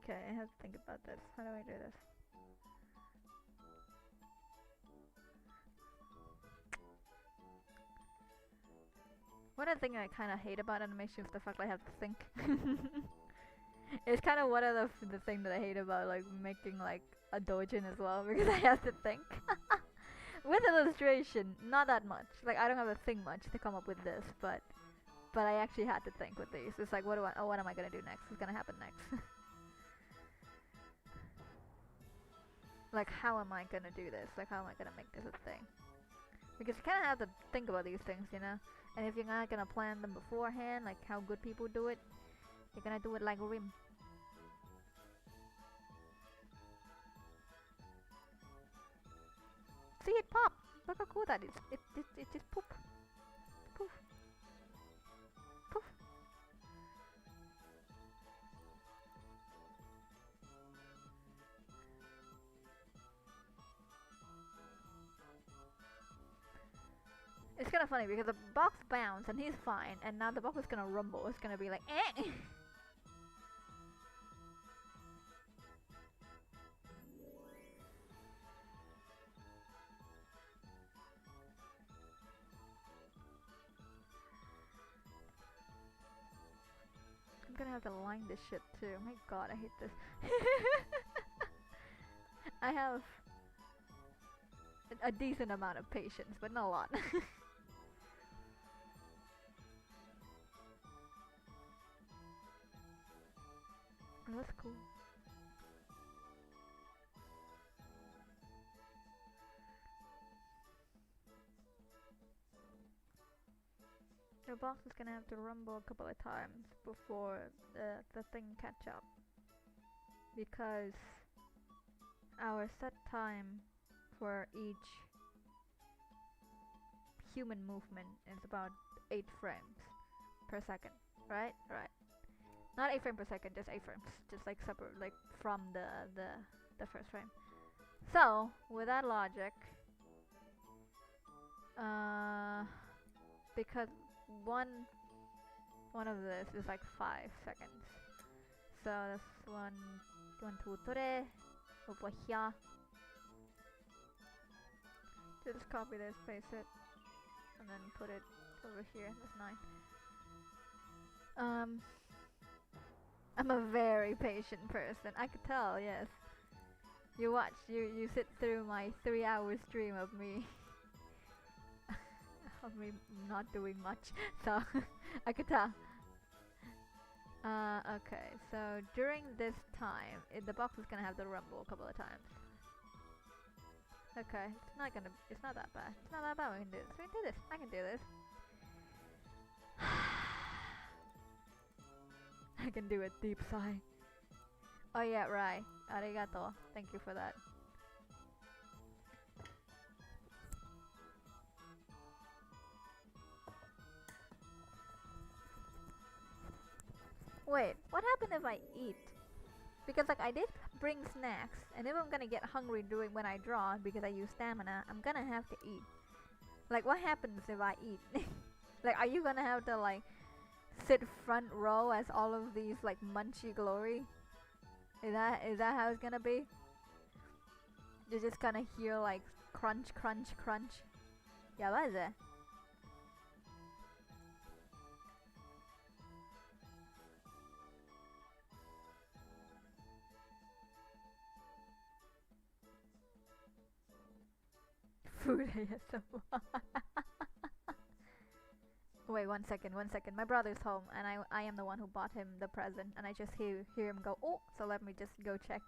Okay, I have to think about this. How do I do this? One thing I kind of hate about animation is the fact I have to think. It's kind of one of the thing that I hate about like making like a doujin as well because I have to think. With illustration, not that much. Like I don't have to think much to come up with this, but I actually had to think with these. It's like what am I gonna do next? What's gonna happen next? Like how am I gonna do this? Like how am I gonna make this a thing? Because you kind of have to think about these things, And if you're not gonna plan them beforehand, like how good people do it, you're gonna do it like Rim. See it pop! Look how cool that is. It just poof. Poof. kind of funny because the box bounced and he's fine, and now the box is gonna rumble. It's gonna be like, eh. I'm gonna have to line this shit too. My god, I hate this. I have a decent amount of patience, but not a lot. Oh, that's cool. The box is gonna have to rumble a couple of times before the thing catch up, because our set time for each human movement is about 8 frames per second, right? Right. Not 8 frames per second, just 8 frames, just like separate, like from the first frame. So with that logic, because one of this is like 5 seconds, so that's one, two, three, over here. Just copy this, paste it, and then put it over here. That's 9. I'm a very patient person. I could tell, yes. You watch, you sit through my 3-hour stream of me of me not doing much, so I could tell. Okay, so during this time, the box is gonna have to rumble a couple of times. Okay, it's not that bad. It's not that bad, we can do this. We can do this. I can do this. I can do a deep sigh. Oh yeah, right. Arigato. Thank you for that. Wait, what happened if I eat? Because like I did bring snacks, and if I'm gonna get hungry doing when I draw because I use stamina, I'm gonna have to eat. Like what happens if I eat? Like are you gonna have to like sit front row as all of these like munchy glory? Is that how it's gonna be? You're just gonna hear like crunch, crunch, crunch. Yeah, what is it? Food ASMR. Wait, 1 second, 1 second. My brother's home, and I am the one who bought him the present, and I just hear him go, oh, so let me just go check.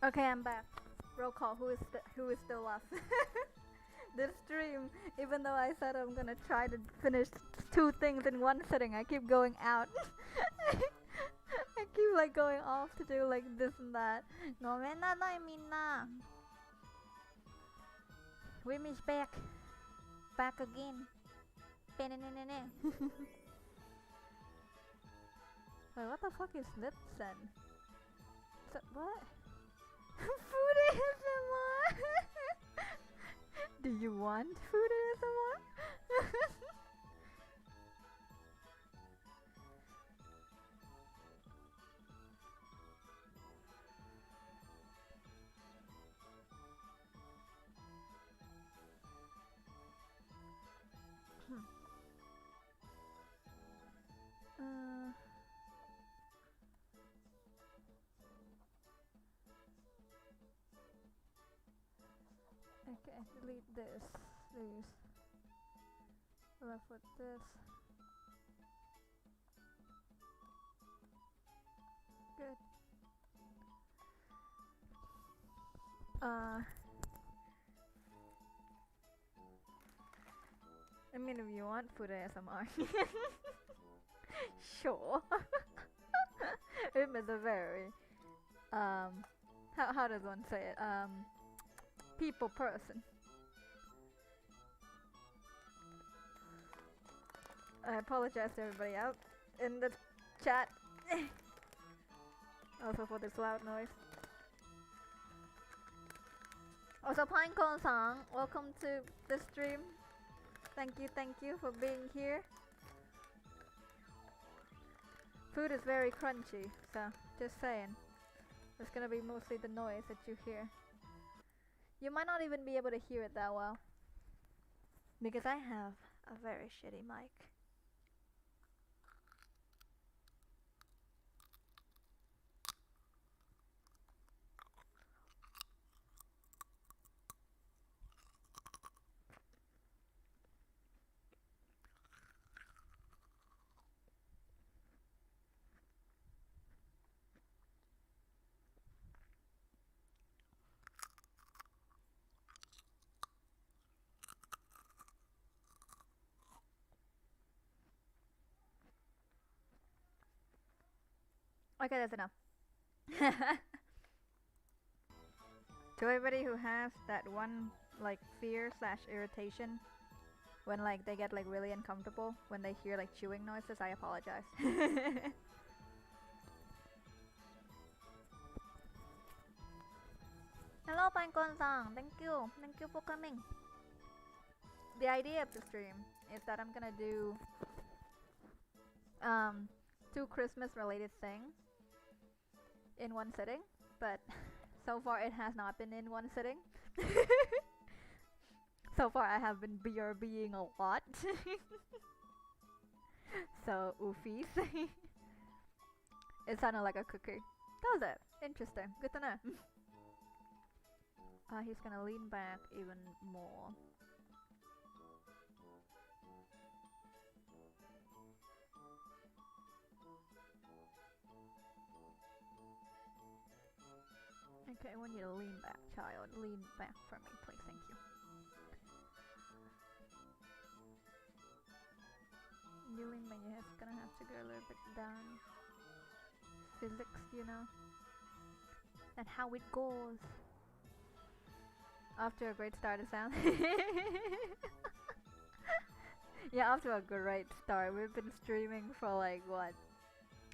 Okay, I'm back. Roll call. Who is still left? This stream, even though I said I'm gonna try to finish two things in one sitting, I keep going out. I keep like going off to do like this and that. ごめんなさいみんな. Rim is back. Back again. Wait, what the fuck is this then? So, what? Food ASMR? Do you want food ASMR? Okay, delete this, please. Left with this. Good. I mean, if you want food ASMR, sure. Rim is a very how does one say it? People person. I apologize to everybody out in the chat. Also for this loud noise. Also, Pinecone-san, welcome to the stream. Thank you for being here. Food is very crunchy, so just saying. It's gonna be mostly the noise that you hear. You might not even be able to hear it that well, because I have a very shitty mic. Okay, that's enough. To everybody who has that one like fear slash irritation when like they get like really uncomfortable when they hear like chewing noises, I apologize. Hello, Pinecone-san. Thank you for coming. The idea of the stream is that I'm gonna do two Christmas related things in one sitting, but so far it has not been in one sitting. So far I have been BRBing a lot. So oofies. It sounded like a cookie. Does it? Interesting. Good to know. He's gonna lean back even more. Okay, I want you to lean back, child. Lean back for me, please. Thank you. Kneeling, my head's gonna have to go a little bit down. Physics, you know. And how it goes. Off to a great start, it sounds. Yeah, off to a great start. We've been streaming for like, what?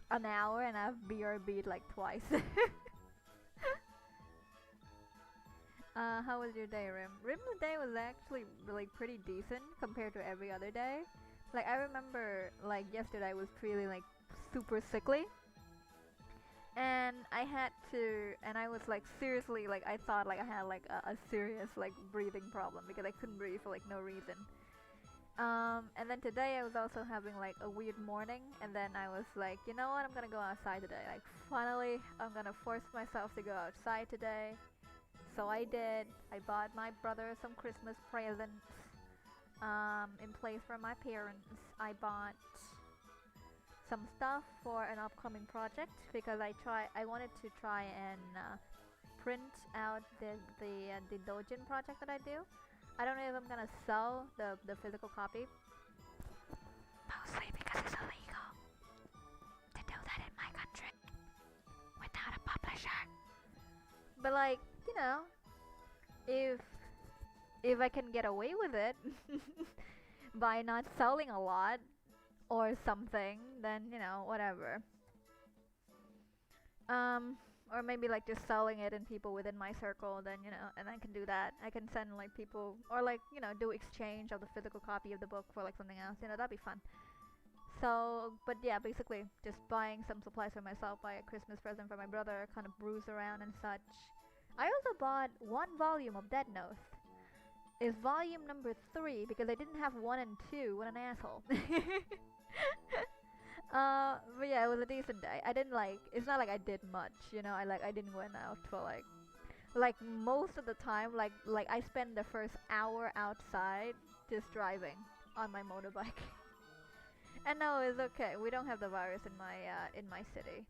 An hour, and I've BRB'd like twice. How was your day, Rim? Rim's day was actually really pretty decent compared to every other day. Like, I remember, like, yesterday I was feeling, like, super sickly. And I was, like, seriously, like, I thought, like, I had, like, a serious, like, breathing problem because I couldn't breathe for, like, no reason. And then today I was also having, like, a weird morning, and then I was like, you know what, I'm gonna go outside today. Like, finally, I'm gonna force myself to go outside today. So I did. I bought my brother some Christmas presents in place for my parents. I bought some stuff for an upcoming project because I wanted to try and print out the Dojin project that I do. I don't know if I'm gonna sell the physical copy. Mostly because it's illegal to do that in my country without a publisher. But like, you know, if I can get away with it by not selling a lot or something, then you know, whatever. Or maybe like just selling it and people within my circle, then you know, and I can do that. I can send like people, or like, you know, do exchange of the physical copy of the book for like something else. You know, that'd be fun. So, but yeah, basically just buying some supplies for myself, buy a Christmas present for my brother, kind of bruise around and such. I also bought one volume of Dead Note. It's volume number 3 because I didn't have 1 and 2. What an asshole. But yeah, it was a decent day. I didn't like. It's not like I did much, you know. I didn't went out for like most of the time. Like I spent the first hour outside just driving on my motorbike. And no, it's okay. We don't have the virus in my city,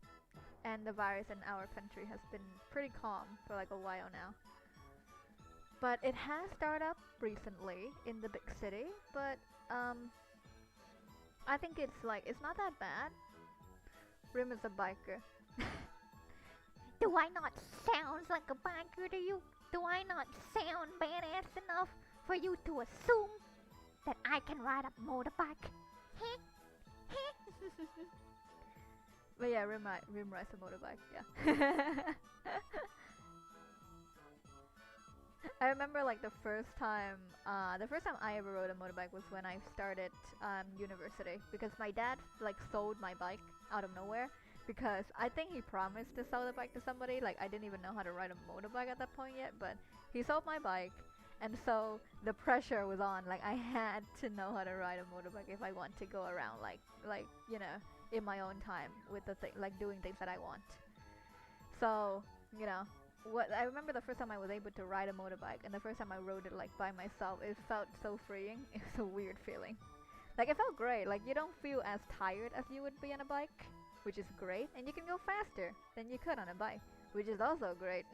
and the virus in our country has been pretty calm for like a while now. But it has started up recently in the big city. But I think it's not that bad. Rim is a biker. Do I not sound like a biker to you? Do I not sound badass enough for you to assume that I can ride a motorbike? But yeah, Rim rides a motorbike, yeah. I remember like the first time I ever rode a motorbike was when I started university, because my dad like sold my bike out of nowhere, because I think he promised to sell the bike to somebody. Like I didn't even know how to ride a motorbike at that point yet, but he sold my bike, and so the pressure was on. Like I had to know how to ride a motorbike if I want to go around like you know, in my own time with the thing, like doing things that I want. So you know, what I remember the first time I was able to ride a motorbike, and the first time I rode it like by myself, it felt so freeing. It was a weird feeling. Like it felt great. Like you don't feel as tired as you would be on a bike, which is great, and you can go faster than you could on a bike, which is also great.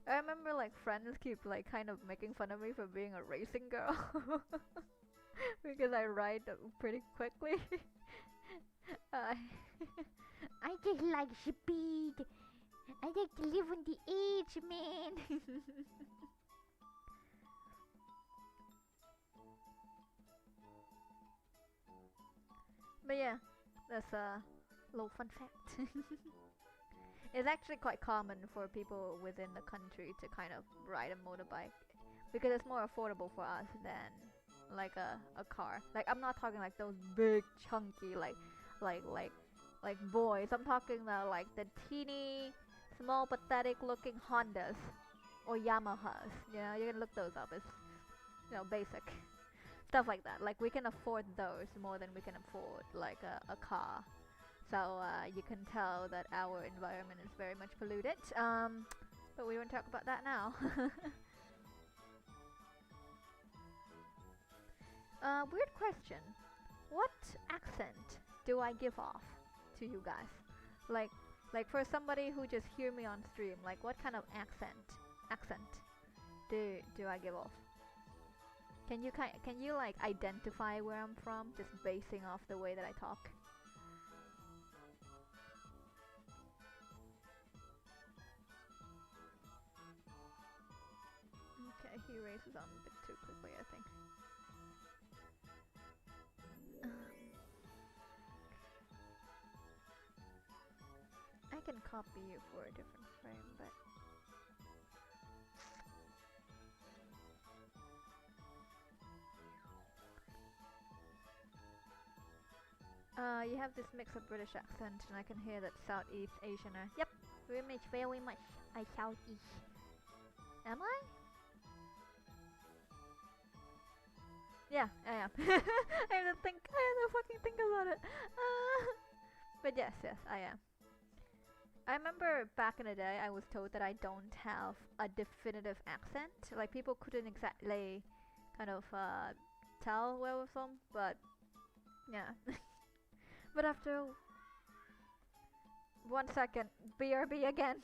I remember like friends keep like kind of making fun of me for being a racing girl because I ride pretty quickly. uh, I just like speed. I like to live on the edge, man. But yeah, that's a little fun fact. It's actually quite common for people within the country to kind of ride a motorbike because it's more affordable for us than like a car. Like I'm not talking like those big chunky like like boys. I'm talking about like the teeny small pathetic looking Hondas or Yamahas. You know, you can look those up. It's, you know, basic stuff like that. Like we can afford those more than we can afford like a car. So you can tell that our environment is very much polluted. But we won't talk about that now. Weird question. What accent do I give off to you guys? Like, for somebody who just hear me on stream, like what kind of accent do I give off? Can you like identify where I'm from just basing off the way that I talk? Okay, he races on a bit too quickly, I think. I can copy you for a different frame, but you have this mix of British accent, and I can hear that Southeast Asian. Yep, very much. I Southeast. Am I? Yeah, I am. I have to think. I have to fucking think about it. But yes, I am. I remember back in the day, I was told that I don't have a definitive accent. Like people couldn't exactly kind of tell where I was from, but yeah. But 1 second. BRB again.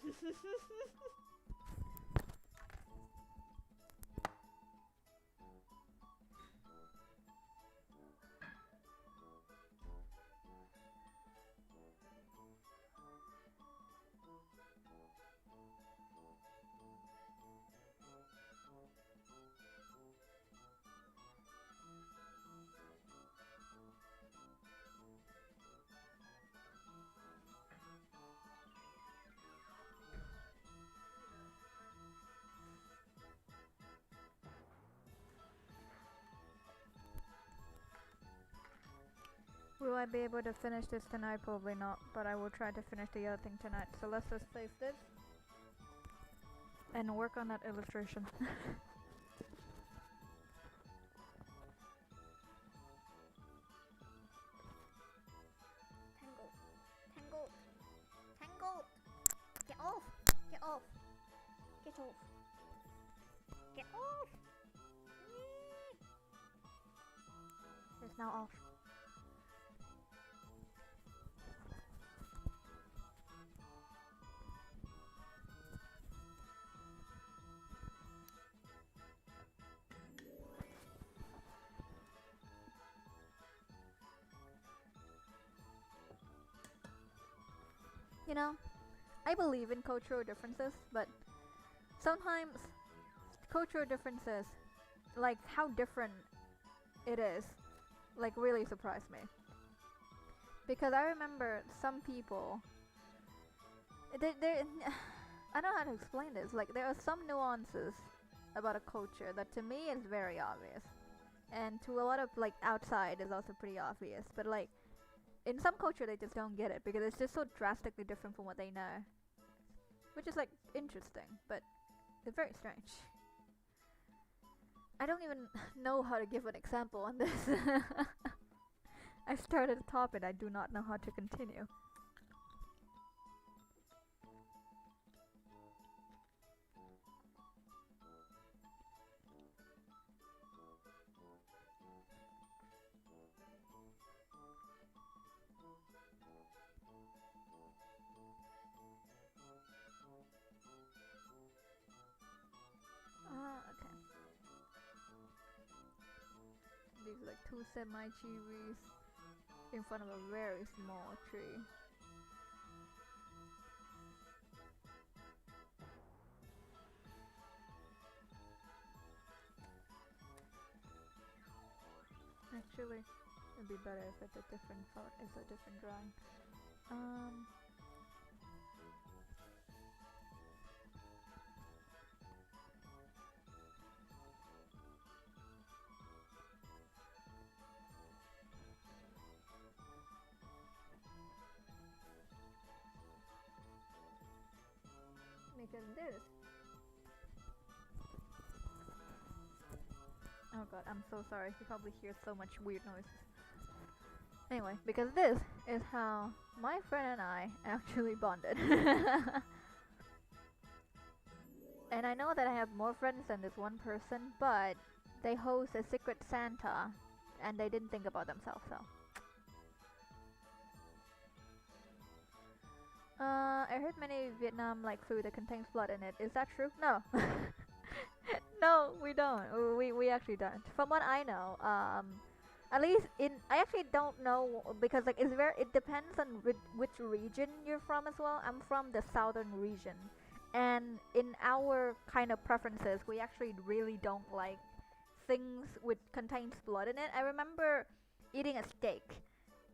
Will I be able to finish this tonight? Probably not, but I will try to finish the other thing tonight. So let's just save this and work on that illustration. Tangled. Tangled. Tangled. Get off. Get off. Get off. Get off. It's now off. You know, I believe in cultural differences, but sometimes cultural differences, like how different it is, like really surprise me. Because I remember some people, they I don't know how to explain this. Like there are some nuances about a culture that to me is very obvious, and to a lot of like outside is also pretty obvious. But like in some culture they just don't get it because it's just so drastically different from what they know, which is like interesting, but it's very strange. I don't even know how to give an example on this. I started a topic, I do not know how to continue. Okay. These are like two semi-chiwis in front of a very small tree. Actually, it'd be better if it's a different photo, it's a different drawing. Because this. Oh god, I'm so sorry. You probably hear so much weird noises. Anyway, because this is how my friend and I actually bonded. And I know that I have more friends than this one person, but they host a secret Santa and they didn't think about themselves, so. I heard many Vietnam like food that contains blood in it. Is that true? No. No, we don't. We actually don't. From what I know, at least in I actually don't know because like it depends on which region you're from as well. I'm from the southern region, and in our kind of preferences, we actually really don't like things with contains blood in it. I remember eating a steak,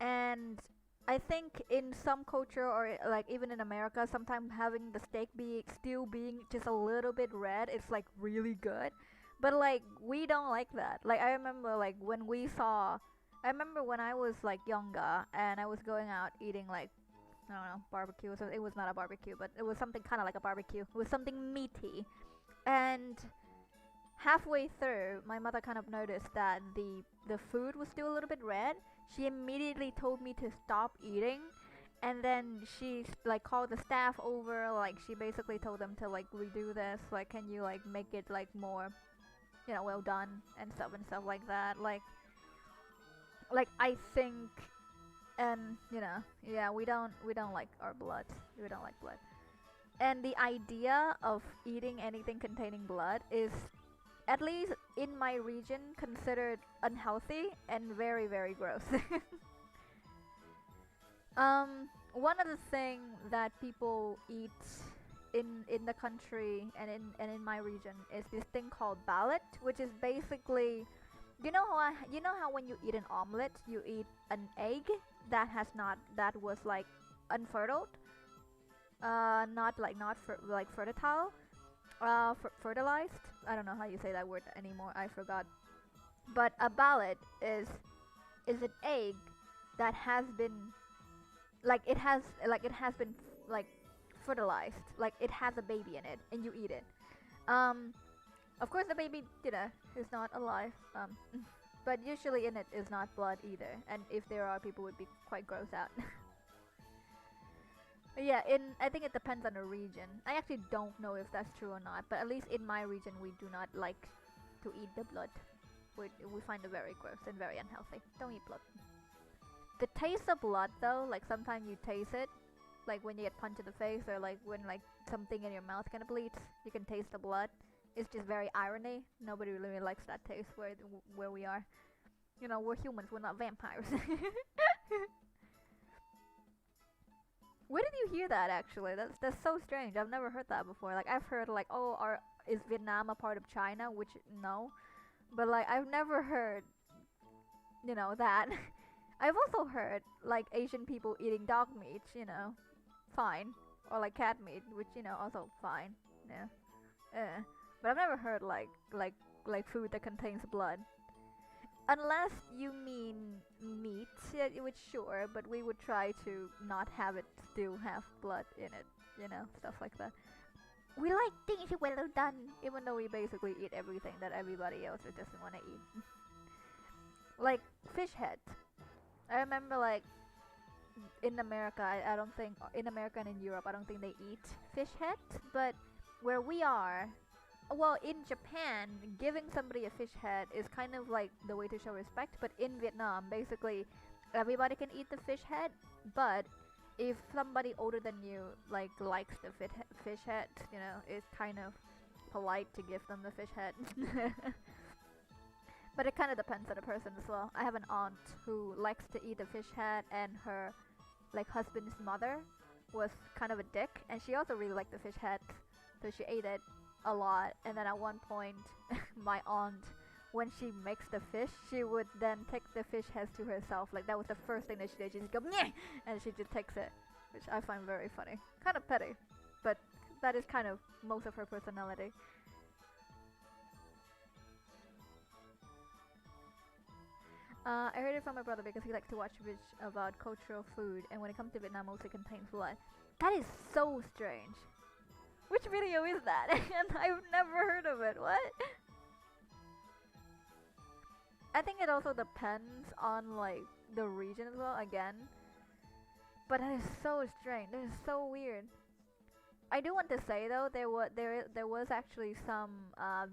and I think in some culture or like even in America, sometimes having the steak be still being just a little bit red, it's like really good. But like we don't like that. Like I remember like when we saw, I remember when I was like younger and I was going out eating like I don't know barbecue. So it was not a barbecue, but it was something kind of like a barbecue. It was something meaty, and halfway through, my mother kind of noticed that the food was still a little bit red. She immediately told me to stop eating, and then she like called the staff over. Like she basically told them to like redo this. Like, can you like make it like more, well done and stuff like that. Like I think And yeah, we don't like our blood. We don't like blood. And the idea of eating anything containing blood is, at least in my region, considered unhealthy and very, very gross. One of the thing that people eat in the country and in my region is this thing called ballot, which is basically, you know how when you eat an omelet, you eat an egg that was like unfertile, not fertile, fertilized. I don't know how you say that word anymore. I forgot. But a ballot is an egg that has been it has been like fertilized, like it has a baby in it, and you eat it. Um, of course, the baby, is not alive. But usually in it is not blood either, and if there are, people would be quite grossed out. But yeah, I think it depends on the region. I actually don't know if that's true or not, but at least in my region, we do not like to eat the blood. We find it very gross and very unhealthy. Don't eat blood. The taste of blood, though, like sometimes you taste it, like when you get punched in the face, or like when like something in your mouth kind of bleeds, you can taste the blood. It's just very irony. Nobody really likes that taste where we are. We're humans. We're not vampires. Where did you hear that? Actually, that's so strange. I've never heard that before. Like I've heard like, oh, is Vietnam a part of China? Which no, but like I've never heard, that. I've also heard like Asian people eating dog meat, fine, or like cat meat, which also fine, yeah. But I've never heard like food that contains blood. Unless you mean meat, yeah, which sure, but we would try to not have it still have blood in it, stuff like that. We like things well done, even though we basically eat everything that everybody else doesn't want to eat. Like fish head. I remember like in America, I don't think in America and in Europe, I don't think they eat fish head, but where we are, well, in Japan, giving somebody a fish head is kind of like the way to show respect. But in Vietnam, basically, everybody can eat the fish head. But if somebody older than you likes the fish head, it's kind of polite to give them the fish head. But it kind of depends on the person as well. I have an aunt who likes to eat the fish head, and her husband's mother was kind of a dick, and she also really liked the fish head, so she ate it a lot. And then at one point, my aunt, when she makes the fish, she would then take the fish heads to herself. Like that was the first thing that she did. She just go Nyeh! And she just takes it, which I find very funny. Kind of petty, but that is kind of most of her personality. I heard it from my brother because he likes to watch videos about cultural food, and when it comes to Vietnam, mostly contains blood. That is so strange. Which video is that? And I've never heard of it. What? I think it also depends on like the region as well. Again, but that is so strange. That is so weird. I do want to say though, there was actually some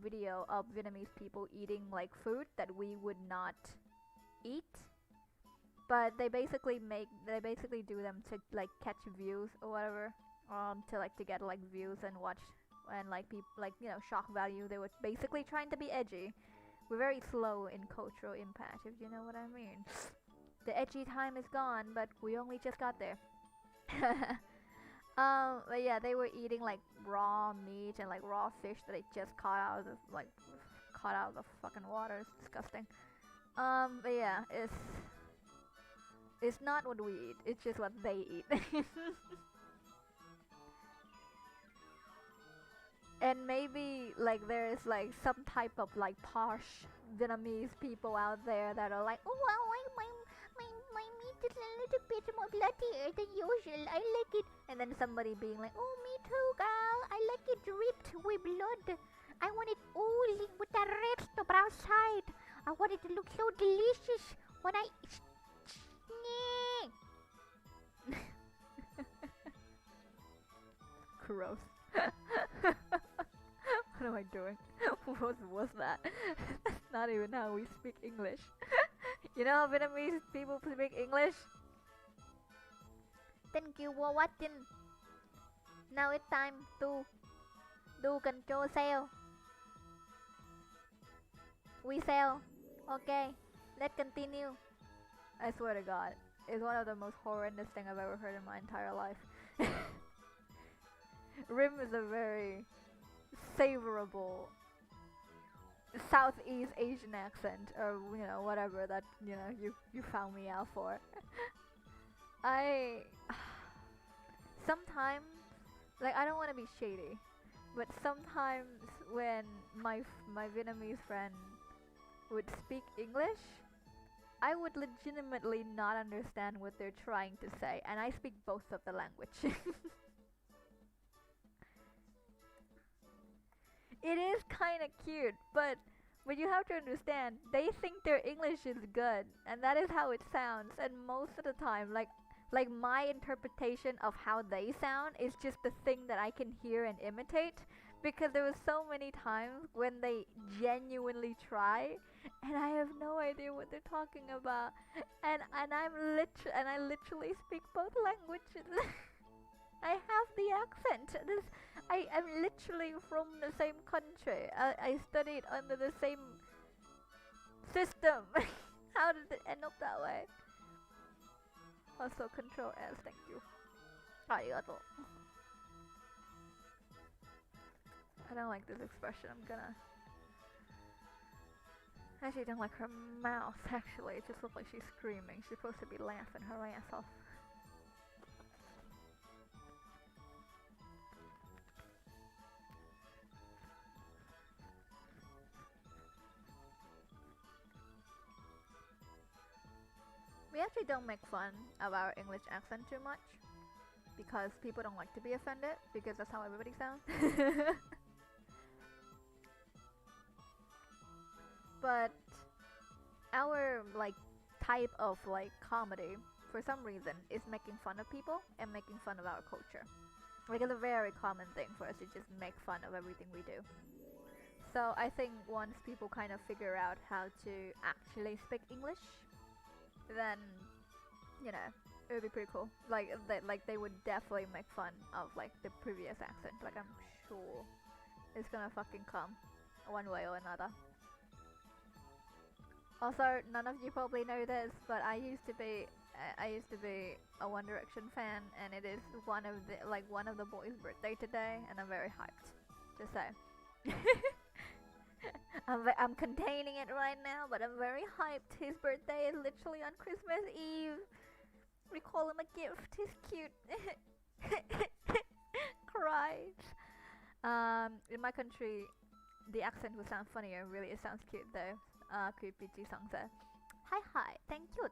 video of Vietnamese people eating like food that we would not eat, but they basically do them to like catch views or whatever, to get like views and watch, and like people shock value. They were basically trying to be edgy. We're very slow in cultural impact, if you know what I mean. The edgy time is gone, but we only just got there. But yeah, they were eating like raw meat and like raw fish that they just caught out of the fucking water. It's disgusting. But yeah, it's not what we eat. It's just what they eat. And maybe like there's like some type of like posh Vietnamese people out there that are like, oh well, my meat is a little bit more bloodier than usual. I like it. And then somebody being like, oh, me too, girl. I like it dripped with blood. I want it oozing with the red stuff outside. I want it to look so delicious when I. Gross. What am I doing? What was that? That's not even how we speak English. You know how Vietnamese people speak English? Thank you for watching. Now it's time to do control sale. We sell. Okay, let's continue. I swear to God, it's one of the most horrendous thing I've ever heard in my entire life. Rim is a very savorable Southeast Asian accent, or whatever that you found me out for. I sometimes, like, I don't want to be shady, but sometimes when my Vietnamese friend would speak English, I would legitimately not understand what they're trying to say, and I speak both of the language. It is kind of cute, but you have to understand, they think their English is good, and that is how it sounds. And most of the time, like my interpretation of how they sound is just the thing that I can hear and imitate, because there was so many times when they genuinely try, and I have no idea what they're talking about, and I literally speak both languages. I have the accent. I'm literally from the same country. I studied under the same system. How did it end up that way? Also, control S, thank you. Arigato. I don't like this expression. I'm gonna. I actually don't like her mouth, actually. It just looks like she's screaming. She's supposed to be laughing her ass off. We actually don't make fun of our English accent too much, because people don't like to be offended, because that's how everybody sounds. But our type of comedy, for some reason, is making fun of people and making fun of our culture. Like, it's a very common thing for us to just make fun of everything we do. So I think once people kind of figure out how to actually speak English, then it would be pretty cool. Like they would definitely make fun of the previous accent. Like, I'm sure it's gonna fucking come one way or another. Also, none of you probably know this, but I used to be a One Direction fan, and it is one of the boys' birthday today, and I'm very hyped. Just say. I'm containing it right now, but I'm very hyped. His birthday is literally on Christmas Eve. We call him a gift. He's cute. Cries. In my country, the accent will sound funnier. Really, it sounds cute though. Creepy G Song said, hi. Thank you.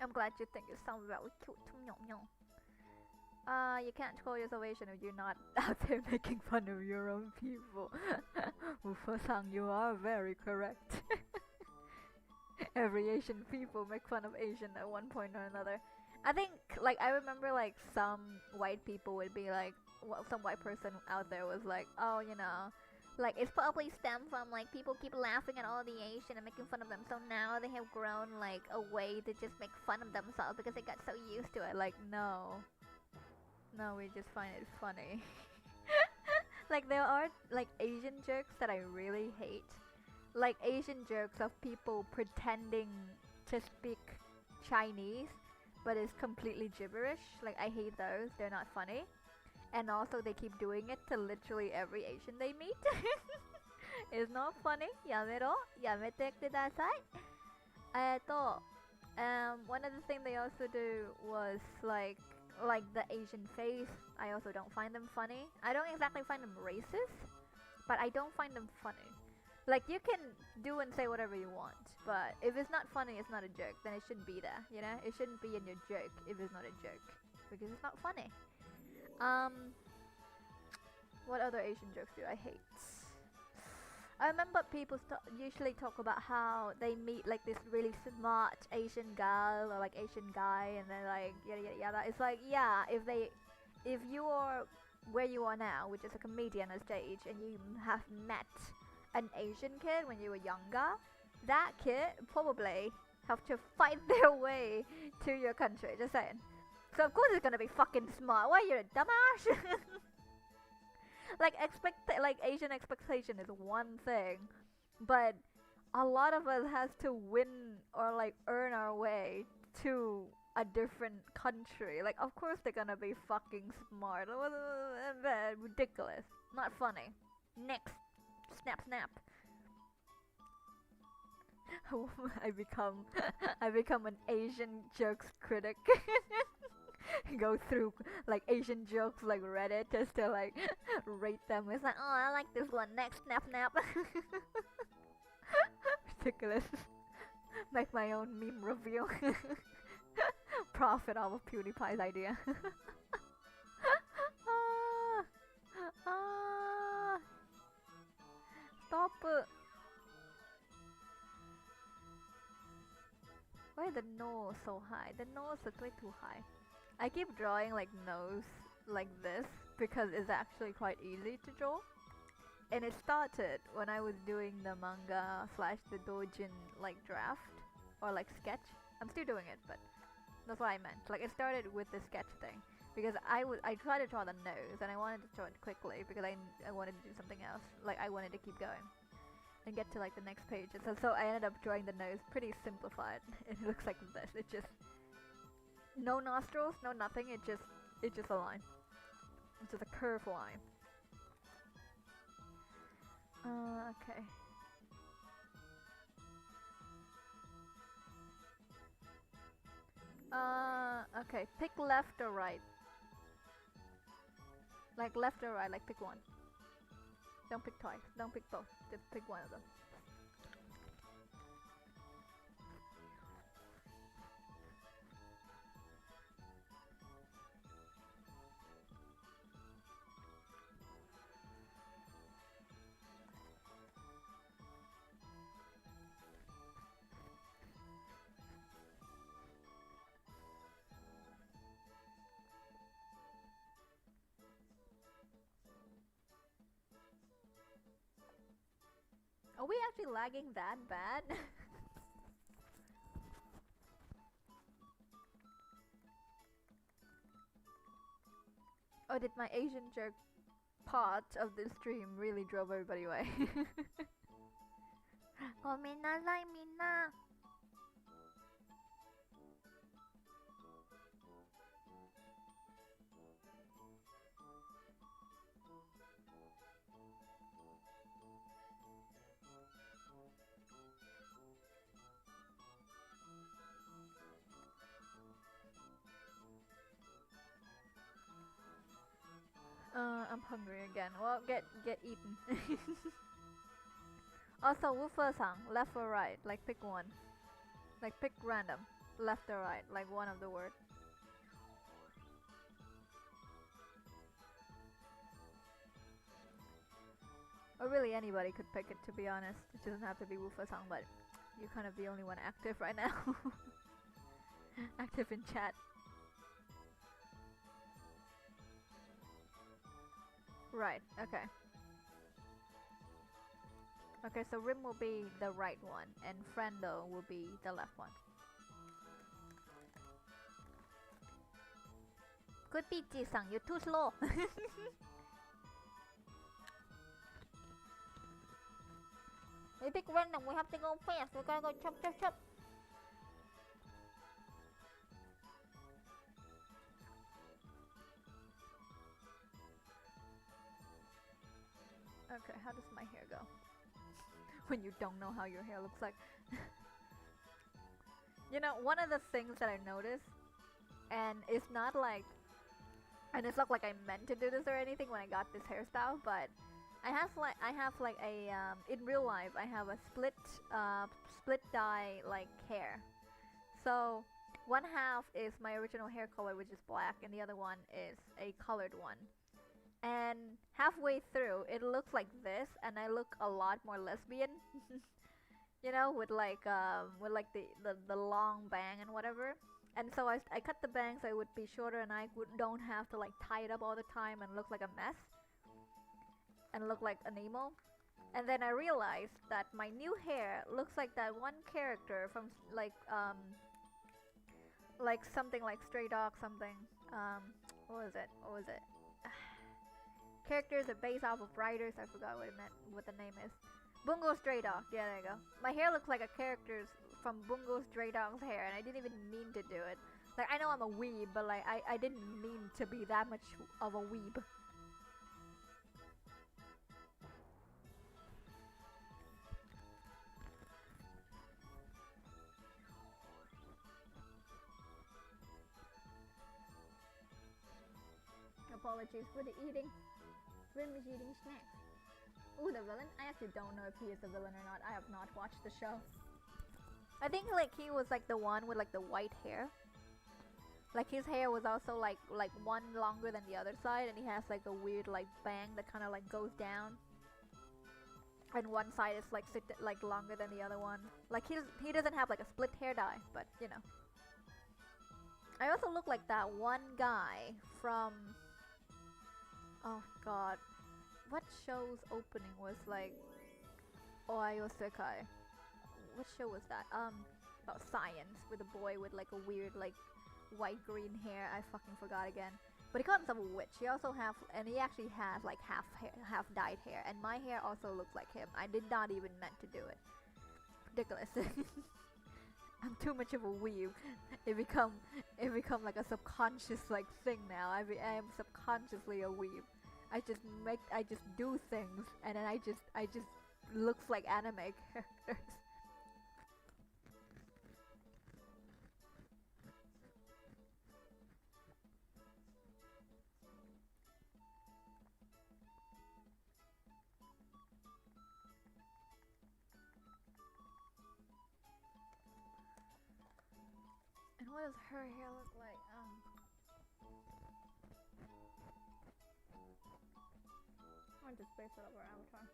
I'm glad you think it sounds very cute. You can't call yourself Asian if you're not out there making fun of your own people. Ufo-san, you are very correct. Every Asian people make fun of Asian at one point or another. I think, I remember, some white people would be some white person out there was oh, it's probably stemmed from, people keep laughing at all the Asian and making fun of them, so now they have grown, a way to just make fun of themselves because they got so used to it. No, we just find it funny. There are, Asian jokes that I really hate. Asian jokes of people pretending to speak Chinese, but it's completely gibberish. I hate those. They're not funny. And also, they keep doing it to literally every Asian they meet. It's not funny. Yamero. Yamete kudasai. One of the things they also do was, the Asian face. I also don't find them funny. I don't exactly find them racist, but I don't find them funny. You can do and say whatever you want, but if it's not funny, it's not a joke, then it shouldn't be there, It shouldn't be in your joke if it's not a joke, because it's not funny. What other Asian jokes do I hate? I remember people usually talk about how they meet this really smart Asian girl or Asian guy, and then yada yada yada. It's yeah, if you are where you are now, which is a comedian on stage, and you have met an Asian kid when you were younger, that kid probably have to fight their way to your country. Just saying. So of course it's gonna be fucking smart. Why you're a dumbass? Like Asian expectation is one thing, but a lot of us has to win or like earn our way to a different country. Like of course they're gonna be fucking smart. Ridiculous. Not funny. Next. Snap snap. I become I become an Asian jokes critic. Go through like Asian jokes like Reddit just to like rate them. It's like, oh, I like this one. Next, snap, snap. Ridiculous. Make my own meme review. Profit off of PewDiePie's idea. Ah, ah, stop it. Why the nose so high? The nose is way too high. I keep drawing like nose like this because it's actually quite easy to draw. And it started when I was doing the manga slash the doujin like draft or like sketch. I'm still doing it, but that's what I meant. Like it started with the sketch thing because I tried to draw the nose and I wanted to draw it quickly because I wanted to do something else. Like I wanted to keep going and get to like the next page. And so I ended up drawing the nose pretty simplified. It looks like this. It just no nostrils, no nothing. It's just a line. It's just a curved line. Okay. Okay. Pick left or right. Like left or right. Like pick one. Don't pick twice. Don't pick both. Just pick one of them. Are we actually lagging that bad? Or did my Asian jerk part of the stream really drove everybody away? ごめんなさいみんな. I'm hungry again. Well, get eaten. Also, Woofer-san, left or right? Like pick one. Like pick random. Left or right? Like one of the words. Or really anybody could pick it, to be honest. It doesn't have to be Woofer-san, but you're kind of the only one active right now. Active in chat. Right, okay. Okay, so Rim will be the right one, and Friendo will be the left one. Could be Ji-san, you're too slow. We pick random, we have to go fast, we gotta go chop chop chop. Okay, how does my hair go? When you don't know how your hair looks like. You know, one of the things that I noticed, and it's not like I meant to do this or anything when I got this hairstyle, but I have like a in real life I have a split dye like hair. So one half is my original hair color, which is black, and the other one is a colored one. And halfway through it looks like this, and I look a lot more lesbian. You know, with like the long bang and whatever. And so I cut the bang so it would be shorter, and I don't have to like tie it up all the time and look like a mess and look like an emo. And then I realized that my new hair looks like that one character from like something like Stray Dog something. What was it? What was it? Characters are based off of writers. I forgot what it meant. What the name is. Bungo Stray Dog. Yeah, there you go. My hair looks like a character's from Bungo Stray Dog's hair, and I didn't even mean to do it. Like, I know I'm a weeb, but like, I didn't mean to be that much of a weeb. Apologies for the eating. Rim is eating snacks. Ooh, the villain? I actually don't know if he is the villain or not. I have not watched the show. I think like he was like the one with like the white hair. Like his hair was also like one longer than the other side, and he has like a weird like bang that kind of like goes down. And one side is like longer than the other one. Like he doesn't have like a split hair dye, but you know. I also look like that one guy from. Oh god, what show's opening was like Oayo Sekai? What show was that? About science with a boy with like a weird like white green hair. I fucking forgot again. But he calls himself a witch. He also and he actually has like half hair, half dyed hair, and my hair also looks like him. I did not even meant to do it. Ridiculous. I'm too much of a weeb. It become like a subconscious like thing now. I am subconsciously a weeb. I just do things, and then I just looks like anime characters. And what does her hair look like? I want to space it over avatar.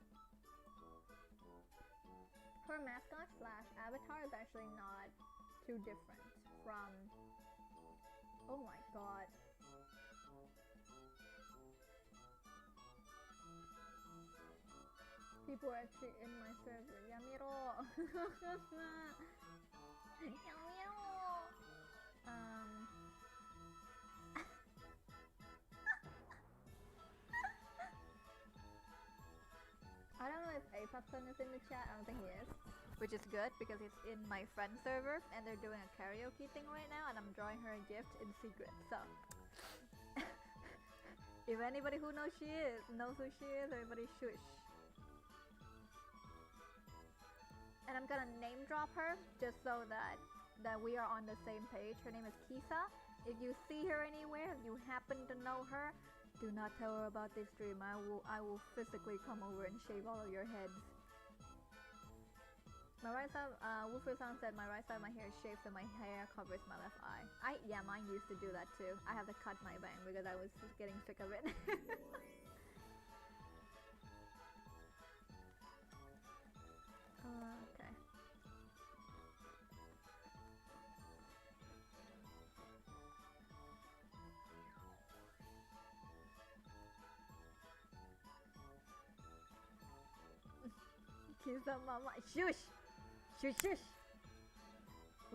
Her mascot slash avatar is actually not too different from. Oh my god. People are actually in my server. Yamiro. Yamiro. I don't know if Apapson is in the chat. I don't think he is, which is good because he's in my friend server and they're doing a karaoke thing right now, and I'm drawing her a gift in secret. So, if anybody who knows who she is, everybody shush. And I'm gonna name drop her just so that we are on the same page. Her name is Kisa. If you see her anywhere, if you happen to know her, do not tell her about this dream. I will physically come over and shave all of your heads. My right side, Woofer-san said my right side of my hair is shaved so my hair covers my left eye. Yeah, mine used to do that too. I have to cut my bang because I was just getting sick of it. Okay. Kisa mama, shush! Shush shush!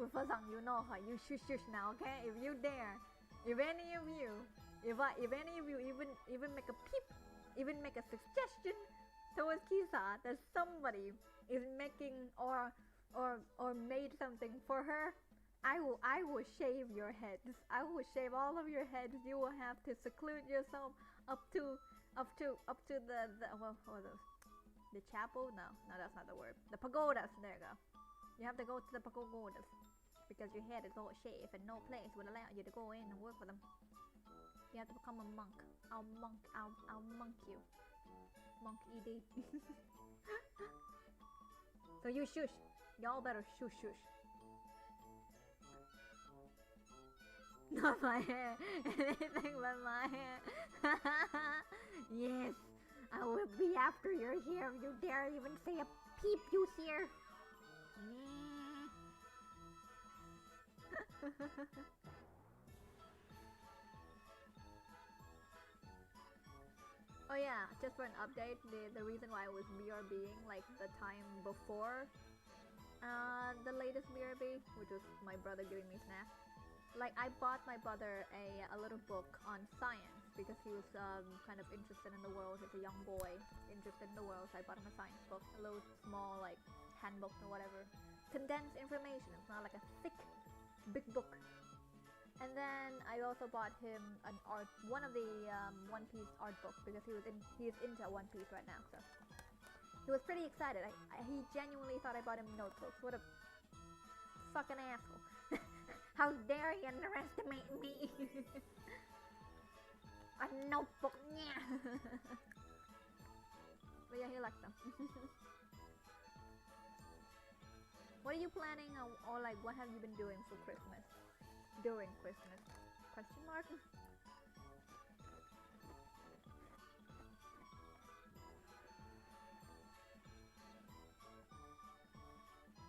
Woofer-san, you know her. You shush shush now, okay? If you dare, if any of you even make a peep, even make a suggestion towards Kisa that somebody is making or made something for her, I will shave your heads. I will shave all of your heads. You will have to seclude yourself up to the what are those? The chapel? No, that's not the word. The pagodas. There you go. You have to go to the pagodas because your head is all shaved and no place would allow you to go in and work with them. You have to become a monk. I'll monk you. Monk ED. So you shush. Y'all better shush shush. Not my hair. Anything but my hair. Yes. I will be after your hair if you dare even say a peep, you hear. Oh yeah, just for an update, the reason why I was BRBing like the time before the latest BRB, which was my brother giving me snacks, Like I bought my brother a little book on science because he was kind of interested in the world. He's a young boy interested in the world, so I bought him a science book, a little small like handbook or whatever, condensed information. It's not like a thick, big book. And then I also bought him one of the One Piece art book because he's into One Piece right now. So he was pretty excited. He genuinely thought I bought him notebooks. What a fucking asshole! How dare you underestimate me? A notebook, yeah. But yeah, he likes them. What are you planning, or like, what have you been doing for Christmas? During Christmas? Question mark?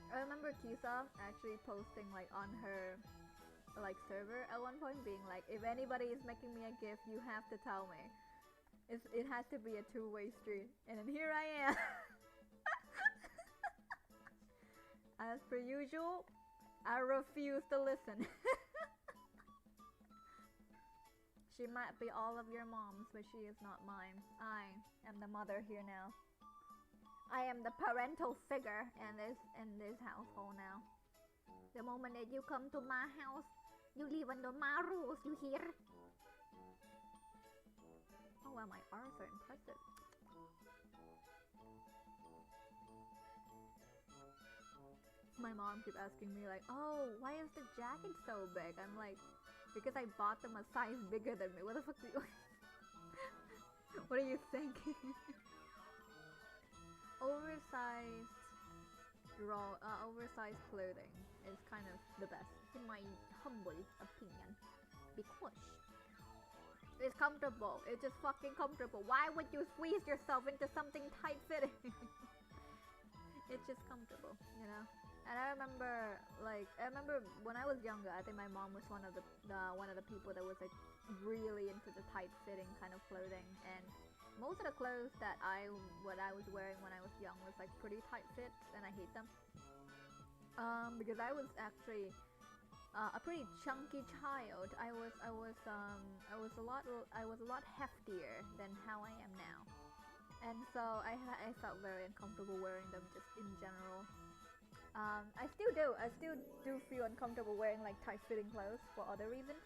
I remember Kisa actually posting like on her like server at one point, being like, if anybody is making me a gift, you have to tell me. It has to be a two-way street. And then here I am. As per usual, I refuse to listen. She might be all of your moms, but she is not mine. I am the mother here now. I am the parental figure in this household now. The moment that you come to my house, you live under my rules, you hear? Oh wow, my arms are impressive. My mom keeps asking me like, oh, why is the jacket so big? I'm like, because I bought them a size bigger than me. What the fuck do you what do you think? Oversized oversized clothing is kind of the best, in my humble opinion, because it's comfortable. It's just fucking comfortable. Why would you squeeze yourself into something tight-fitting? It's just comfortable, you know. And I remember when I was younger, I think my mom was one of the people that was like really into the tight-fitting kind of clothing, and most of the clothes that I was wearing when I was young was like pretty tight fits, and I hate them. Because I was actually a pretty chunky child. I was a lot heftier than how I am now, and so I felt very uncomfortable wearing them just in general. I still do feel uncomfortable wearing like tight-fitting clothes for other reasons.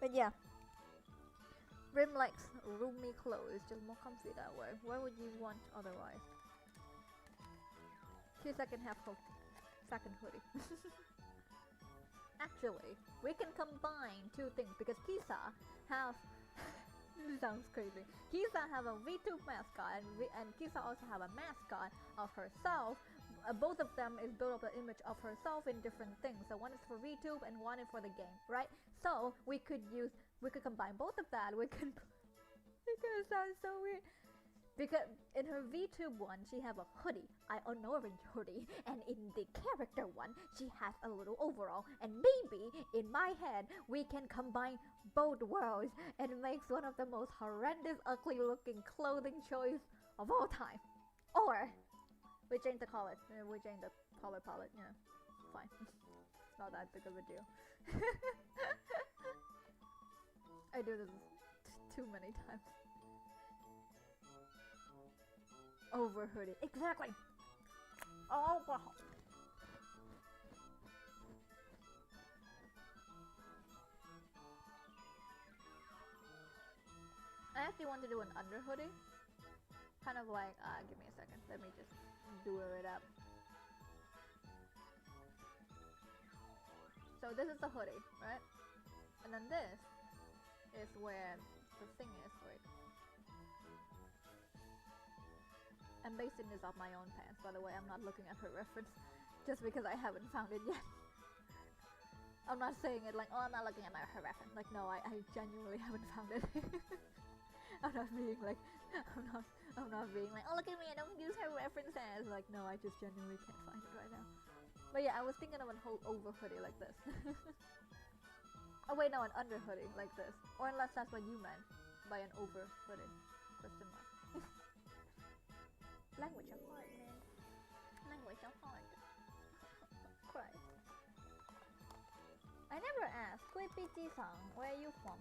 But yeah, Rim likes roomy clothes, just more comfy that way. Why would you want otherwise? Kisa can have her second hoodie. Actually, we can combine two things because Kisa have this sounds crazy. Kisa have a VTube mascot, and Kisa also have a mascot of herself. Both of them is built up an image of herself in different things. So one is for VTube and one is for the game, right? So we could combine both of that. It's gonna sound so weird. Because in her VTube one, she have a hoodie, an orange hoodie, and in the character one, she has a little overall. And maybe in my head, we can combine both worlds and makes one of the most horrendous, ugly-looking clothing choice of all time. Or we change the color. We change the color palette. Yeah, fine. It's not that big of a deal. I do this too many times. Over hoodie. Exactly. Oh wow. I actually want to do an under hoodie. Kind of like, give me a second. Let me just do it up. So this is the hoodie, right? And then this is where the thing is. Wait. I'm basing this off my own pants, by the way. I'm not looking at her reference just because I haven't found it yet. I'm not saying it like, oh, I'm not looking at her reference. Like, no, I genuinely haven't found it. I'm not being like, oh, look at me, I don't use her references. Like, no, I just genuinely can't find it right now. But yeah, I was thinking of a whole over hoodie like this. Oh wait, no, an under hoodie like this. Or unless that's what you meant by an over hoodie. Question mark. Language of heart, man. Language of heart. Christ. I Squeepy Ji-san, where are you from?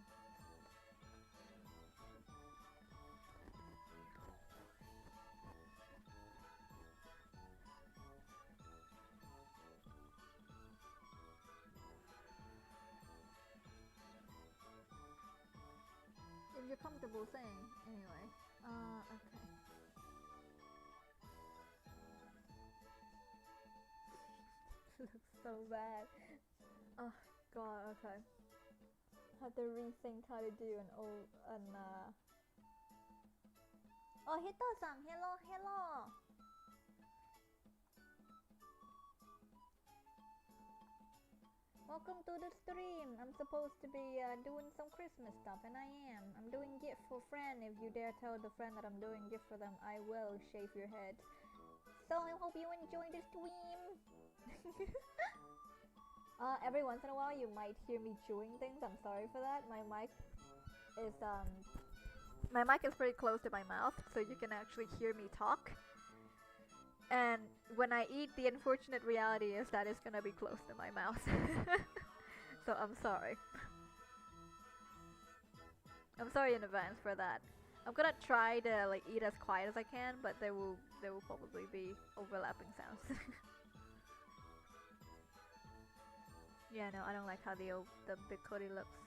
If you're comfortable saying, anyway. Okay. Looks so bad. Oh god, okay. Had to rethink how to do Oh, Hito-san, hello, hello! Welcome to the stream. I'm supposed to be doing some Christmas stuff, and I am. I'm doing gift for friend. If you dare tell the friend that I'm doing gift for them, I will shave your head. So I hope you enjoy the stream. Every once in a while, you might hear me chewing things. I'm sorry for that. My mic is pretty close to my mouth, so you can actually hear me talk. And when I eat, the unfortunate reality is that it's gonna be close to my mouth. So I'm sorry. I'm sorry in advance for that. I'm gonna try to like eat as quiet as I can, but there will probably be overlapping sounds. Yeah, no, I don't like how the big hoodie looks.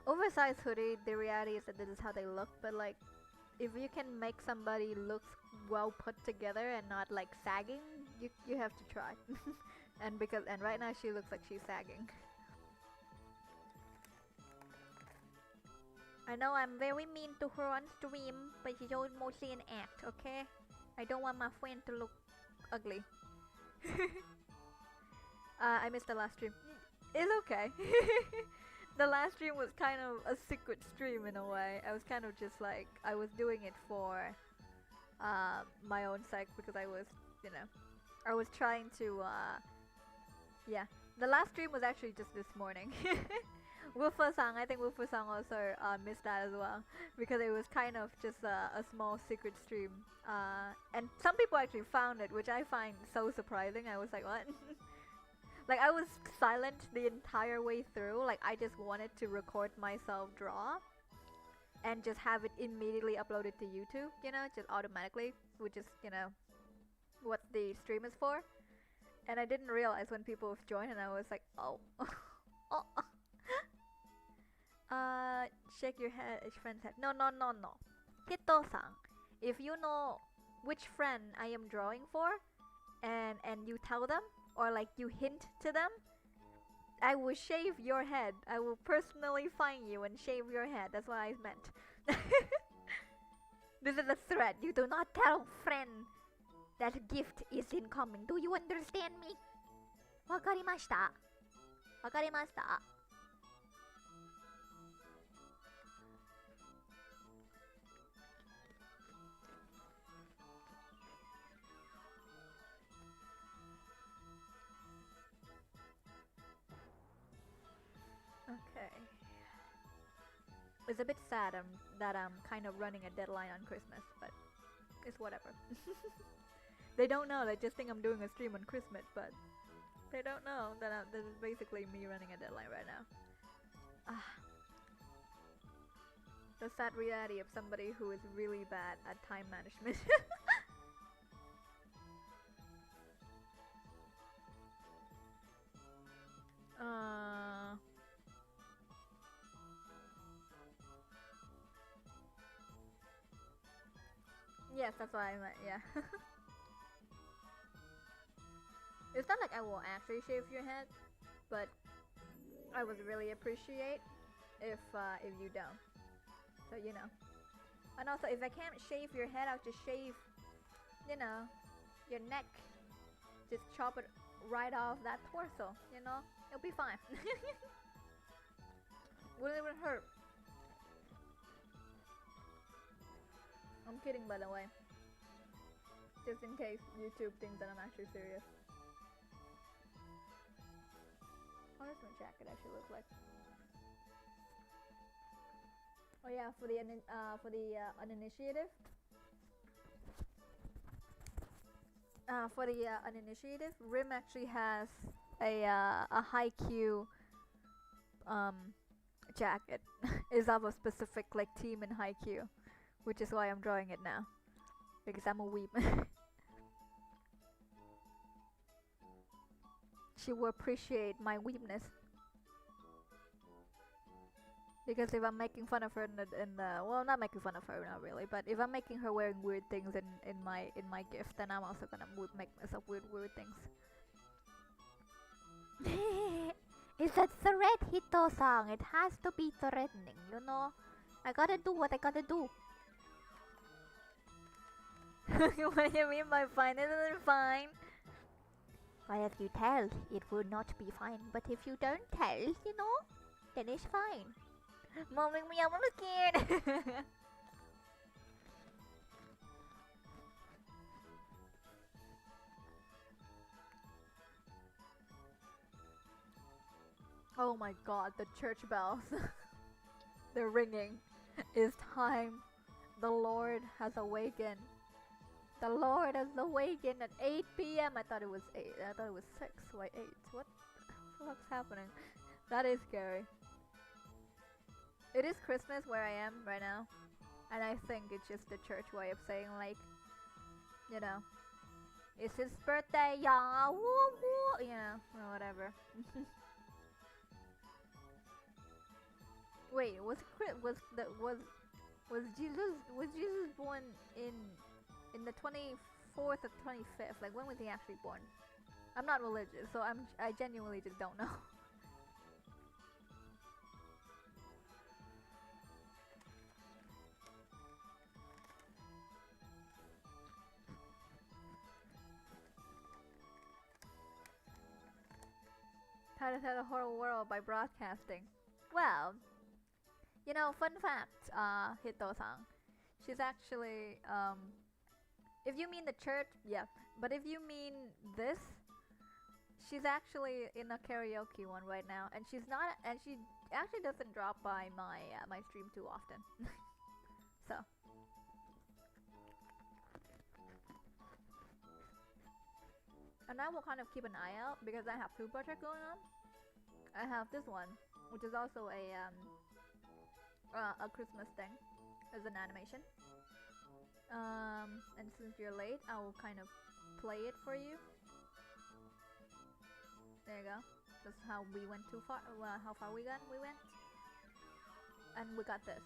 Oversized hoodie, the reality is that this is how they look, but like if you can make somebody look well put together and not like sagging, you have to try. and right now she looks like she's sagging. I know I'm very mean to her on stream, but she's mostly an act, okay? I don't want my friend to look ugly. I missed the last stream. It's okay. The last stream was kind of a secret stream in a way. I was kind of just like, I was doing it for my own sake because I was, you know, I was trying to, yeah. The last stream was actually just this morning. Wolfer-sang, I think Wolfer-sang also missed that as well because it was kind of just a small secret stream. And some people actually found it, which I find so surprising. I was like, what? Like, I was silent the entire way through. Like, I just wanted to record myself draw and just have it immediately uploaded to YouTube, you know, just automatically, which is, you know, what the stream is for. And I didn't realize when people joined, and I was like, oh. Oh. Shake your head, each friend's head. No. Hito-san, if you know which friend I am drawing for, and you tell them, or like you hint to them, I will shave your head. I will personally find you and shave your head. That's what I meant. This is a threat. You do not tell friend that gift is incoming. Do you understand me? Wakarimashita. Wakarimashita. Okay. It's a bit sad that I'm kind of running a deadline on Christmas, but it's whatever. They don't know, they just think I'm doing a stream on Christmas, but they don't know that this is basically me running a deadline right now. The sad reality of somebody who is really bad at time management. Yes, that's what I meant, yeah. It's not like I will actually shave your head, but I would really appreciate if you don't. So, you know. And also, if I can't shave your head, I'll just shave, you know, your neck. Just chop it right off that torso, you know? It'll be fine. Wouldn't even hurt. I'm kidding, by the way. Just in case YouTube thinks that I'm actually serious. How does my jacket actually look like? Oh yeah, for the uninitiative. For the uninitiative, Rim actually has a high Q um jacket is of a specific like team in high Q, which is why I'm drawing it now because I'm a weeb. She will appreciate my weebness. Because if I'm making fun of her in the well, not making fun of her, not really, but if I'm making her wearing weird things in my gift, then I'm also gonna make myself weird things. Is that threat, Hito-san? It has to be threatening, you know. I gotta do what I gotta do. What do you mean by fine? Isn't it fine? Well, if you tell, it would not be fine. But if you don't tell, you know, then it's fine. Mommy, me, I'm scared. Oh my god, the church bells. They're ringing. It's time. The Lord has awakened. The Lord has awakened at 8 p.m. I thought it was 8. I thought it was 6. Why 8? What the fuck's happening? That is scary. It is Christmas where I am right now. And I think it's just the church way of saying, like, you know, it's his birthday, y'all. Woo woo. Yeah, or whatever. Wait, was Jesus born in the 24th or 25th? Like, when was he actually born? I'm not religious, so I genuinely just don't know. How to tell the whole world by broadcasting. Well, you know, fun fact, Hito-san. She's actually, if you mean the church, yeah. But if you mean this, she's actually in a karaoke one right now, and she actually doesn't drop by my my stream too often. So. And I will kind of keep an eye out because I have two projects going on. I have this one, which is also a Christmas thing, as an animation. And since you're late, I will kind of play it for you. There you go. That's how we went too far. Well, how far we went. And we got this.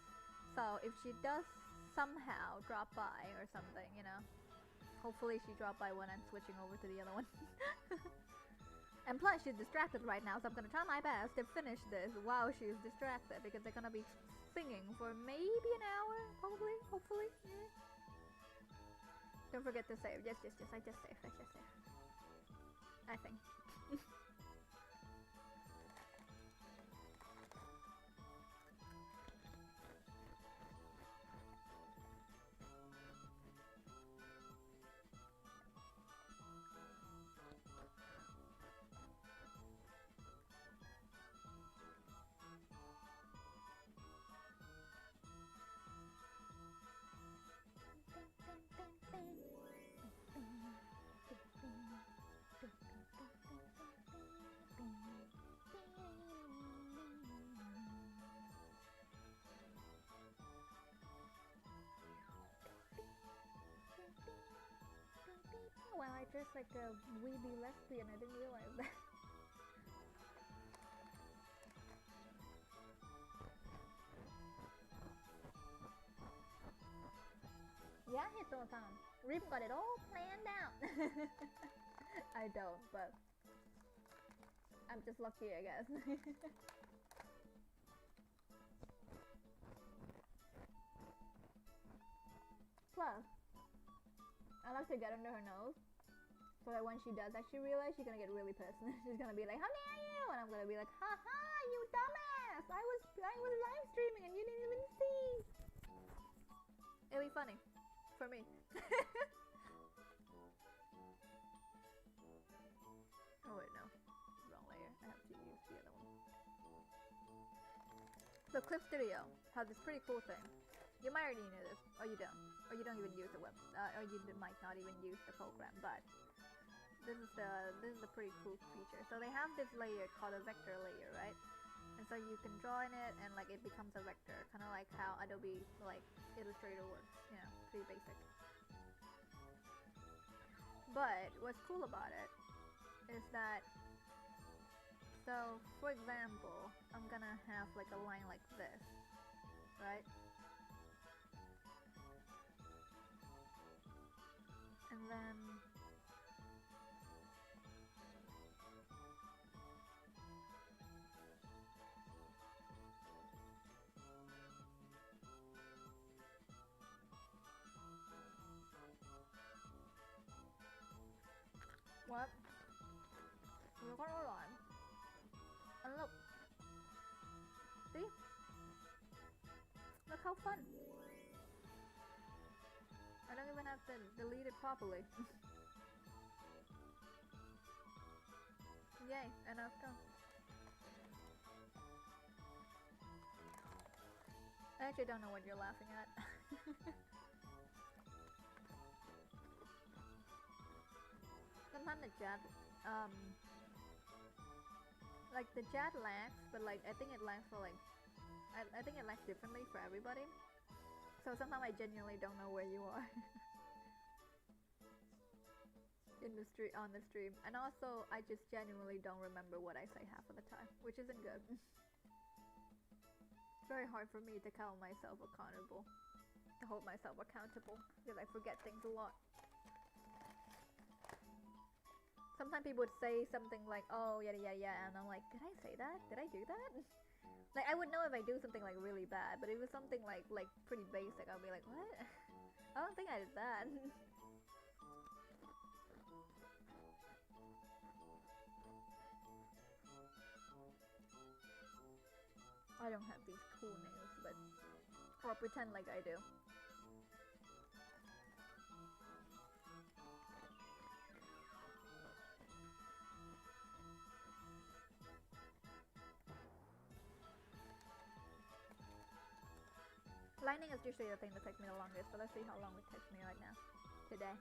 So if she does somehow drop by or something, you know. Hopefully she dropped by when I'm switching over to the other one. And plus she's distracted right now, so I'm gonna try my best to finish this while she's distracted, because they're gonna be singing for maybe an hour, probably, hopefully. Yeah. Don't forget to save. Yes, I just saved. I think. Wow, I dressed like a weeby lesbian. I didn't realize that. Yeah, Hito-san. Rip got it all planned out. I don't, but I'm just lucky, I guess. Plus, I like to get under her nose, so that when she does actually realize, she's gonna get really pissed. She's gonna be like, "How dare you?" And I'm gonna be like, "Ha ha, you dumbass! I was live streaming and you didn't even see." It'll be funny for me. Oh wait, no, wrong layer. I have to use the other one. So Clip Studio has this pretty cool thing. You might already know this, or you don't even use the web, or you might not even use the program. But this is the pretty cool feature. So they have this layer called a vector layer, right? And so you can draw in it and like it becomes a vector, kind of like how Adobe like Illustrator works. You know, pretty basic. But what's cool about it is that, so for example, I'm gonna have like a line like this, right? And then what? Look at our line. And look. See? Look how fun. I don't even have to delete it properly. Yay, and I've done. I actually don't know what you're laughing at. Sometimes the chat, like the chat lags, but like I think it lags for like, I think it lags differently for everybody. So sometimes I genuinely don't know where you are in the stream, on the stream, and also I just genuinely don't remember what I say half of the time, which isn't good. It's very hard for me to hold myself accountable, because I forget things a lot. Sometimes people would say something like, oh, yada yada yada, and I'm like, did I say that? Did I do that? Like, I would know if I do something like really bad, but if it was something like pretty basic, I'll be like, what? I don't think I did that. I don't have these cool nails, but I'll pretend like I do. Lining is usually the thing that takes me the longest, but let's see how long it takes me right now, today.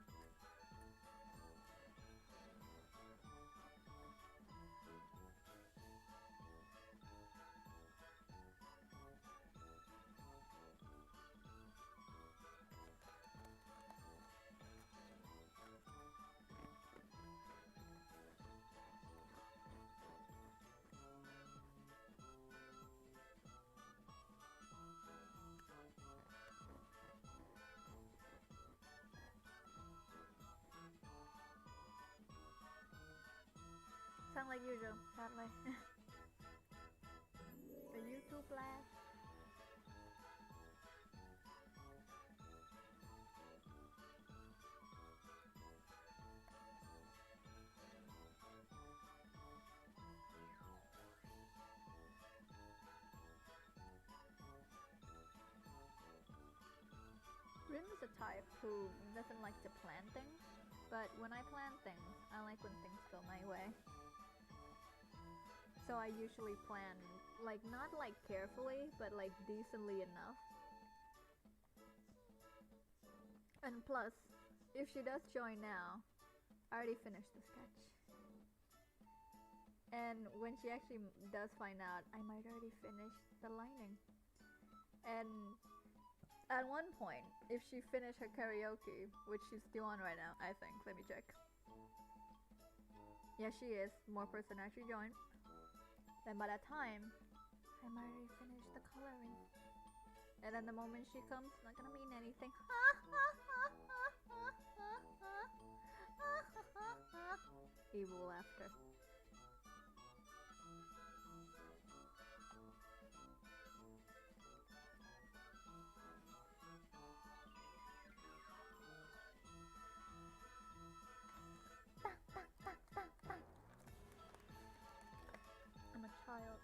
Sound like usual, sadly. The YouTube lag. Rim is a type who doesn't like to plan things, but when I plan things, I like when things go my way. So I usually plan, like, not like carefully, but like decently enough. And plus, if she does join now, I already finished the sketch. And when she actually does find out, I might already finish the lining. And at one point, if she finished her karaoke, which she's still on right now, I think, let me check. Yeah, she is. More person actually joined. Then by that time, I might already finish the coloring. And then the moment she comes, it's not gonna mean anything. Evil laughter. I'm a child.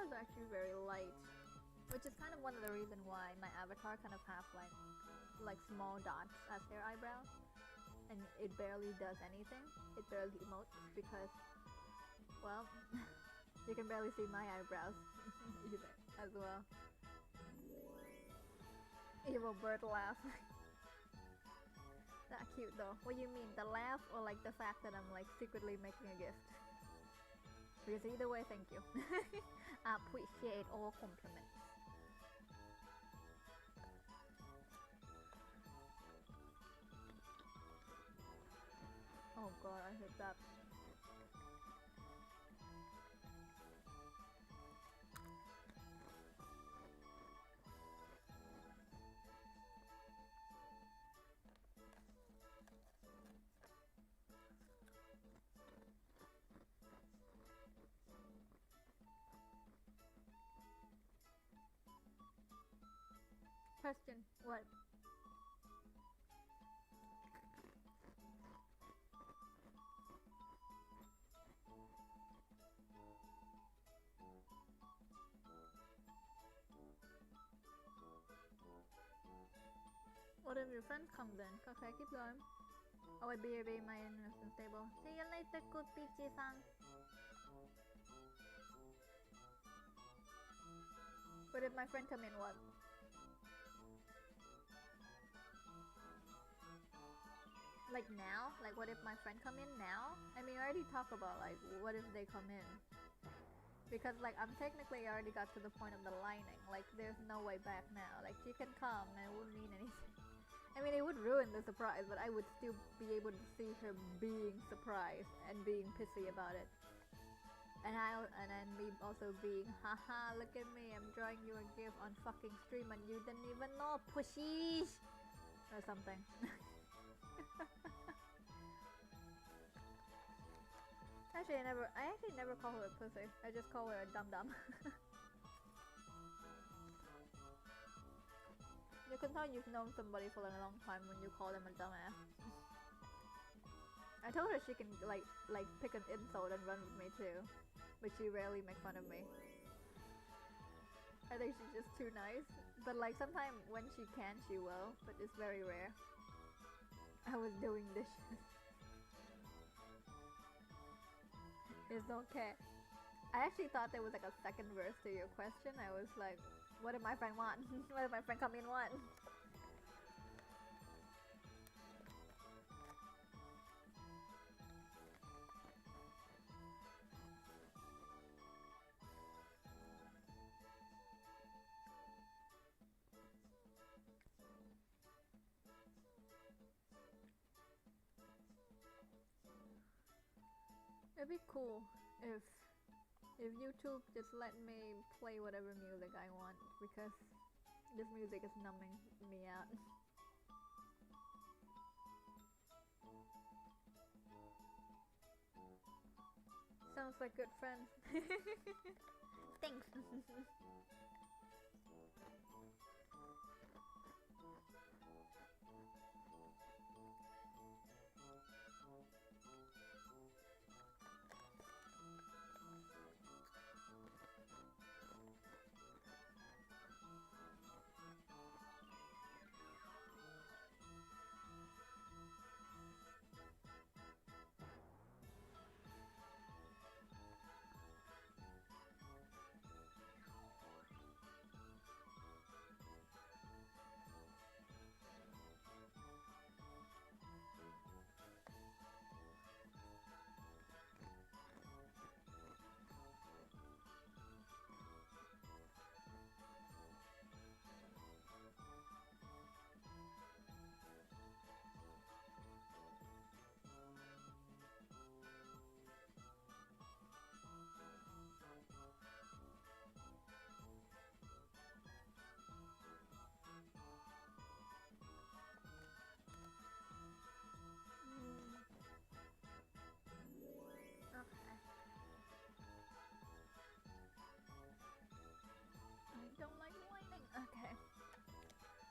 is actually very light, which is kind of one of the reasons why my avatar kind of have like small dots as their eyebrows, and it barely does anything. It barely emotes because, well, you can barely see my eyebrows either as well. Evil bird laugh. That cute though. What do you mean, the laugh or like the fact that I'm like secretly making a gift? Because either way, thank you. I appreciate all compliments. Oh god, I hate that. Question, what? What if your friend comes in? Okay, keep going. Oh wait, BRB, my innocent stable. See you later, good Peachy-san. What if my friend come in, what? Like now? Like what if my friend come in now? I mean, I already talked about like, what if they come in? Because like, I'm technically already got to the point of the lining. Like, there's no way back now. Like, she can come and it wouldn't mean anything. I mean, it would ruin the surprise, but I would still be able to see her being surprised and being pissy about it. And then me also being, haha, look at me, I'm drawing you a gift on fucking stream and you didn't even know, pushies! Or something. I actually never call her a pussy. I just call her a dum-dum. You can tell you've known somebody for a long time when you call them a dumbass. I told her she can like pick an insult and run with me too, but she rarely makes fun of me. I think she's just too nice. But like sometimes when she can, she will, but it's very rare. I was doing dishes. It's okay. I actually thought there was like a second verse to your question. I was like, what did my friend want? What did my friend come in want? It'd be cool if YouTube just let me play whatever music I want, because this music is numbing me out. Sounds like good friends. Thanks. Don't like lining. Okay.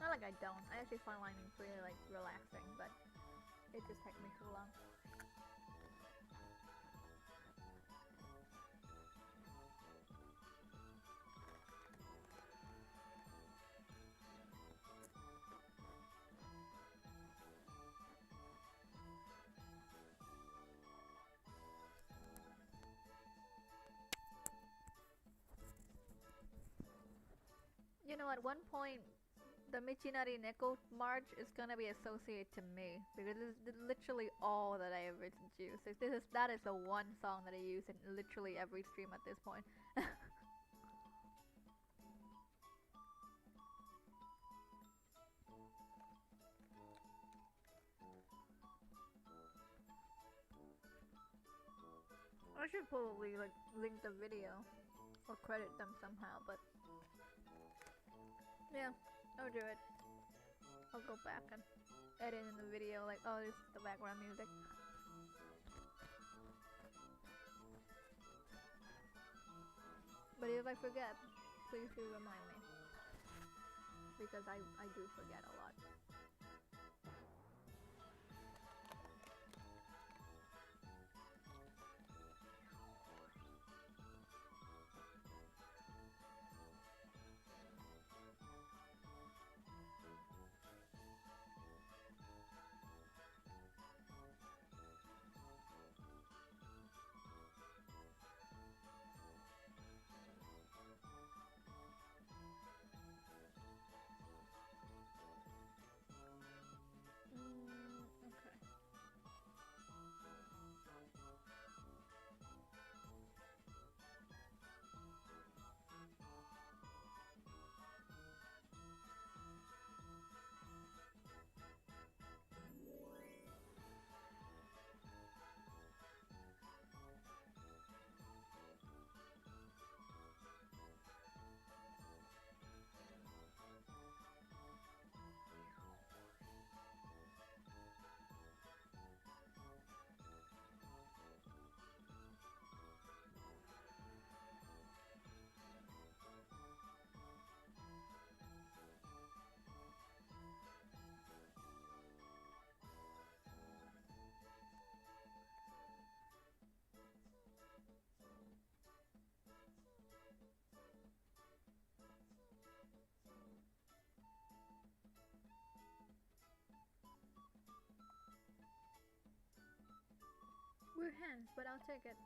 Not like I don't. I actually find lining pretty like relaxing, but it just takes me too long. know, at one point, the Michinari Neko March is gonna be associated to me because it's literally all that I ever use. Like, that is the one song that I use in literally every stream at this point. I should probably like link the video or credit them somehow, but yeah, I'll do it. I'll go back and edit in the video like, oh, this is the background music. But if I forget, please do remind me, because I do forget a lot. Okay. We're hands, but I'll take it.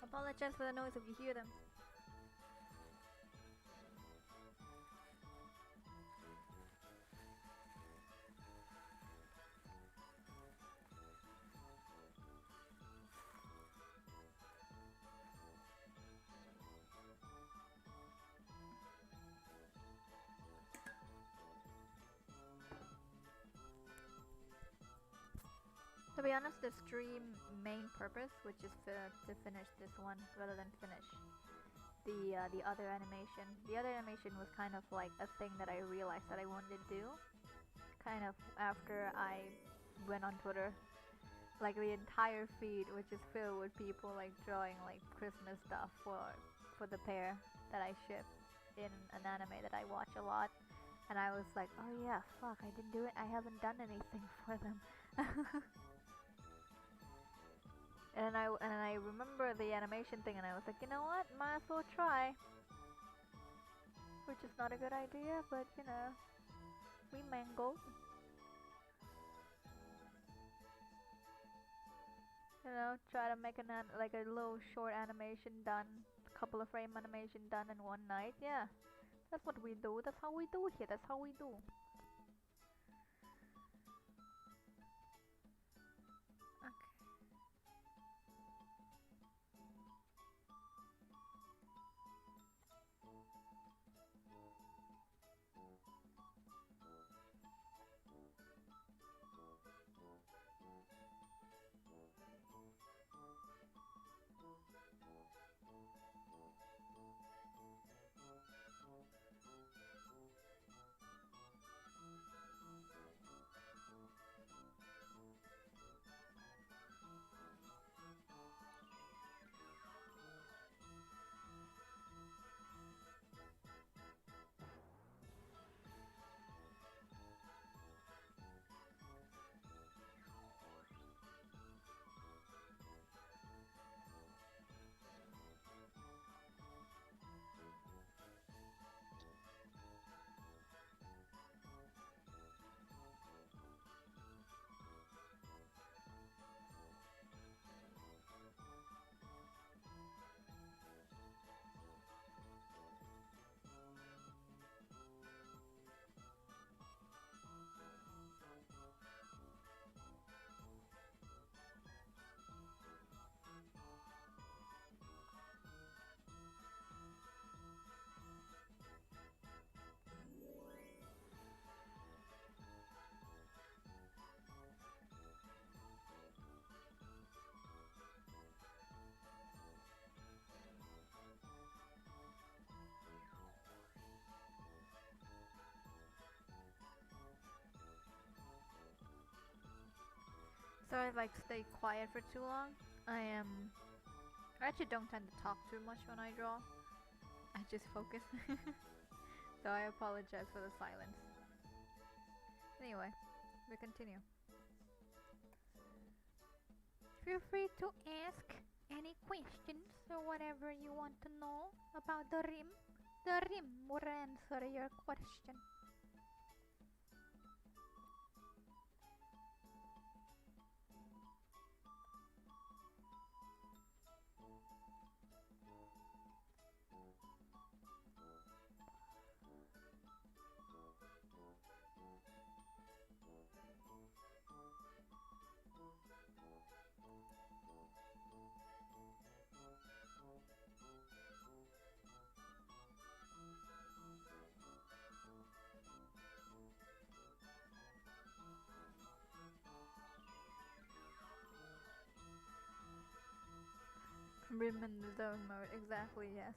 Apologize for the noise if you hear them. To be honest, the stream main purpose, which is to finish this one rather than finish the other animation. The other animation was kind of like a thing that I realized that I wanted to do, kind of after I went on Twitter. Like the entire feed, which is filled with people like drawing like Christmas stuff for the pair that I ship in an anime that I watch a lot, and I was like, oh yeah, fuck, I didn't do it. I haven't done anything for them. And I remember the animation thing, and I was like, you know what, might as well try. Which is not a good idea, but you know, we mangled. You know, try to make like a little short animation done, a couple of frame animation done in one night. Yeah, that's what we do. That's how we do here. That's how we do. So I like stay quiet for too long. I actually don't tend to talk too much when I draw. I just focus. So I apologize for the silence. Anyway, we continue. Feel free to ask any questions or whatever you want to know about the rim. The rim will answer your question. Rim in the zone mode, exactly, yes.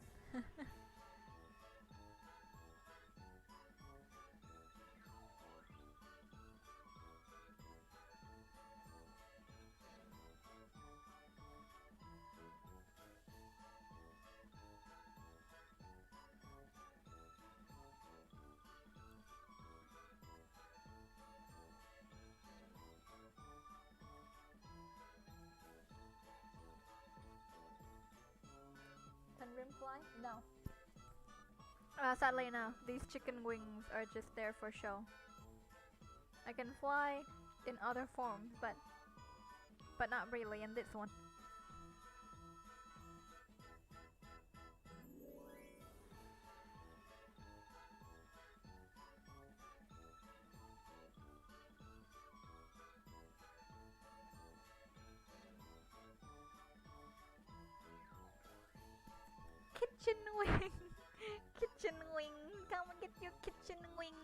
Can rim fly? No. Sadly no, these chicken wings are just there for show. I can fly in other forms, but not really in this one. Kitchen wing! Kitchen wing! Come and get your kitchen wing!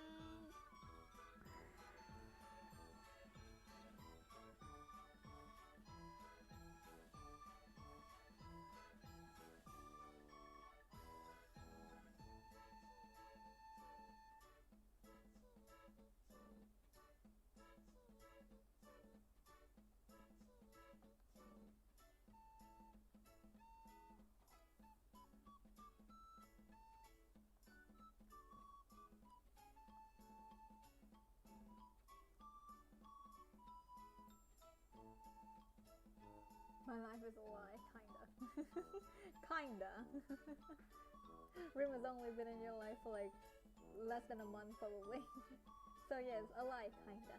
My life is a lie, kinda. Kinda. Rim has only been in your life for like less than a month, probably. So yes, a lie, kinda.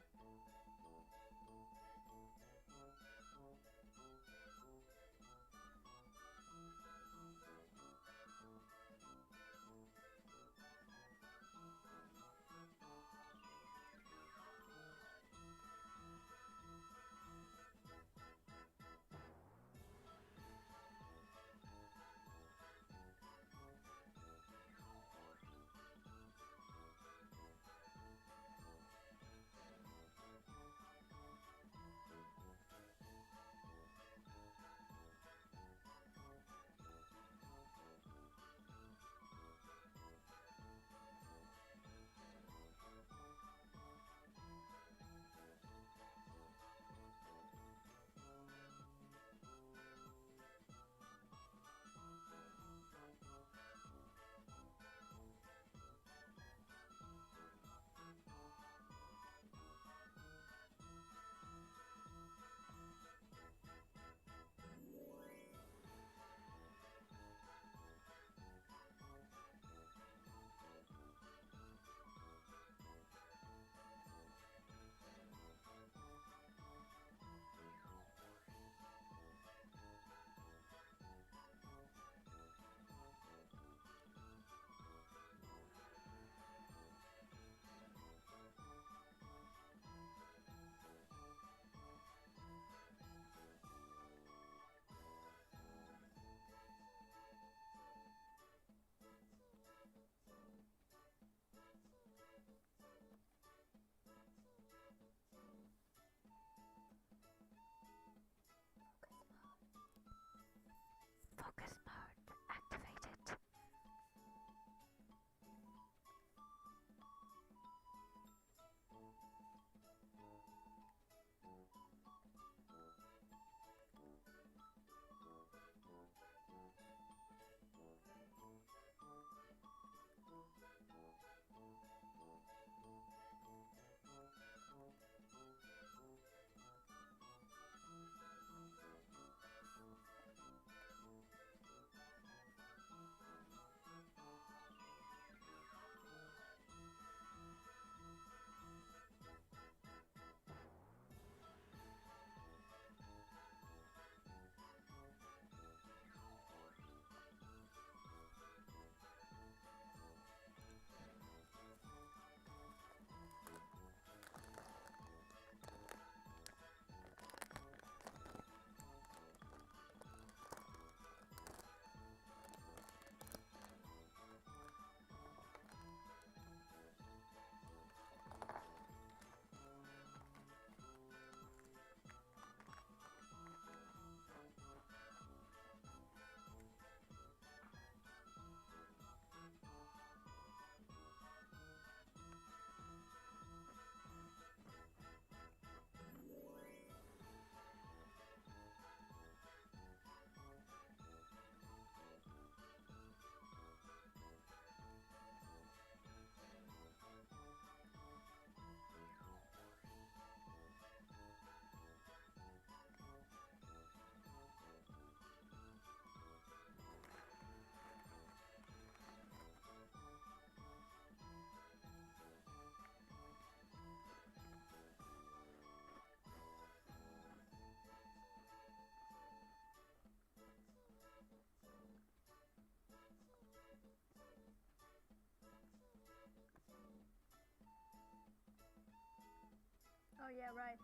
Oh yeah, right.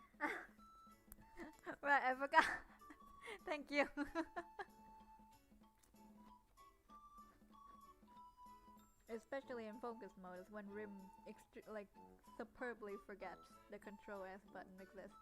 Right, I forgot. Thank you. Especially in focus mode is when Rim like superbly forgets the control S button exists.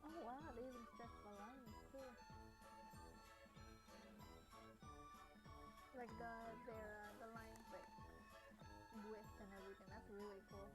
Oh wow, they even stretch the lines too. Like the lines like width and everything. That's really cool.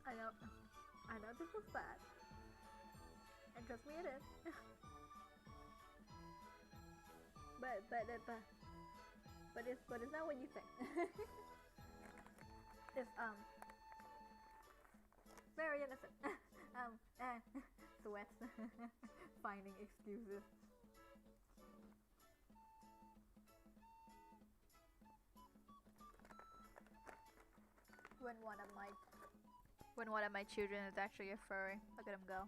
I know this is bad. And trust me it is. but it's not what you think. It's very innocent. Sweats. Finding excuses. When one of my children is actually a furry. Look at him go.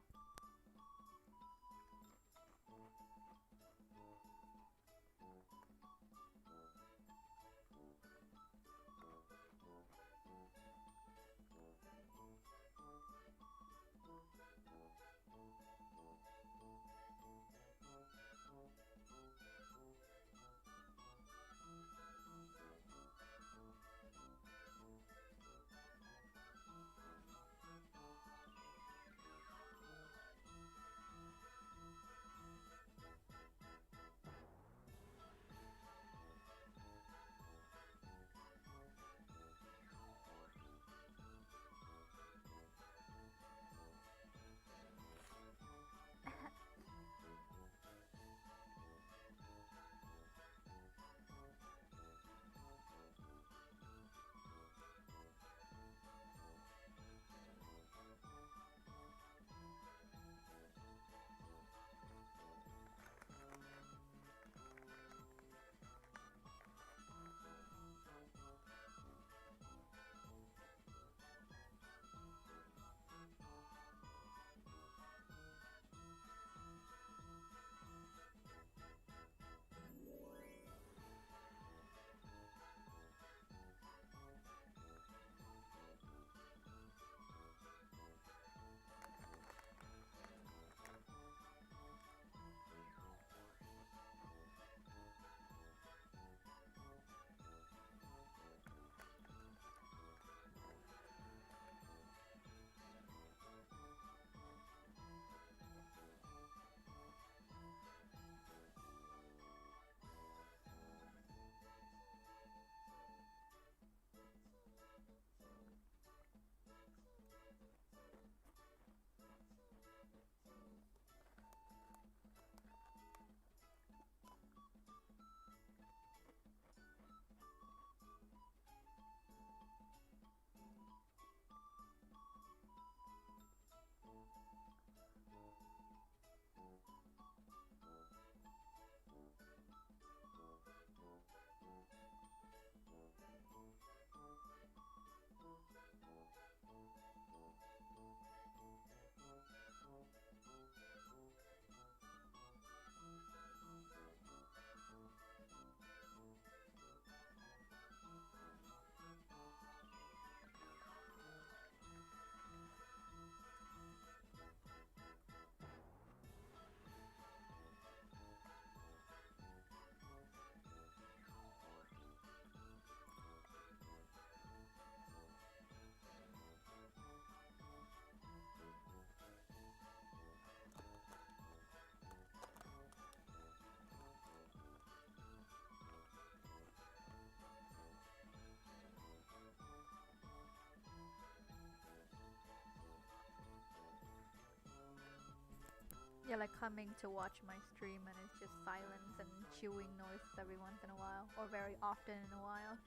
they're like coming to watch my stream and it's just silence and chewing noises every once in a while, or very often in a while.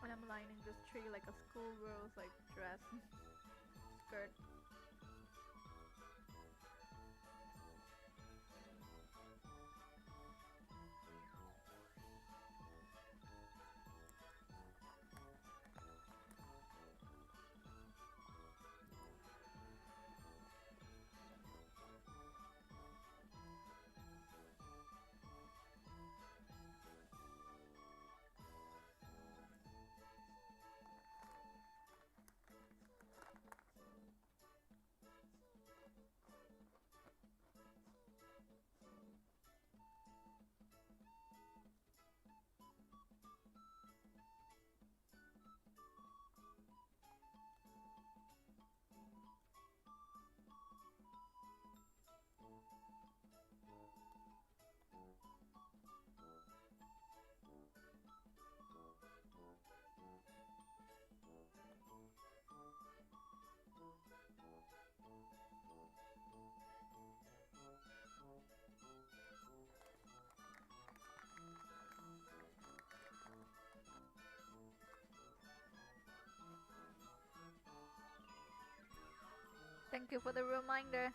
And I'm lining this tree like a schoolgirl's like dress skirt. Thank you for the reminder.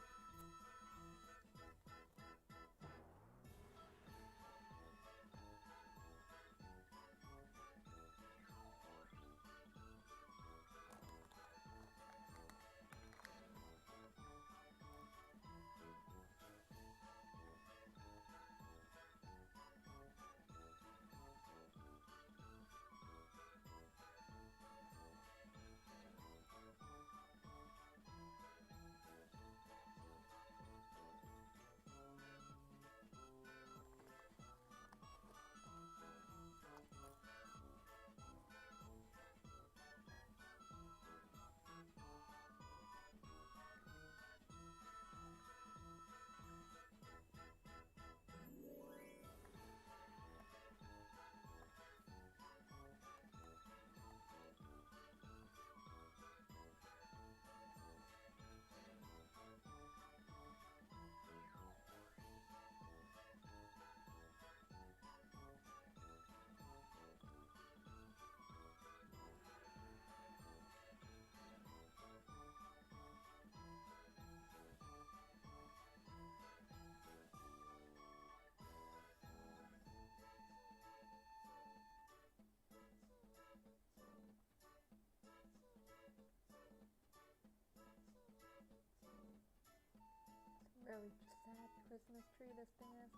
Really sad Christmas tree this thing is.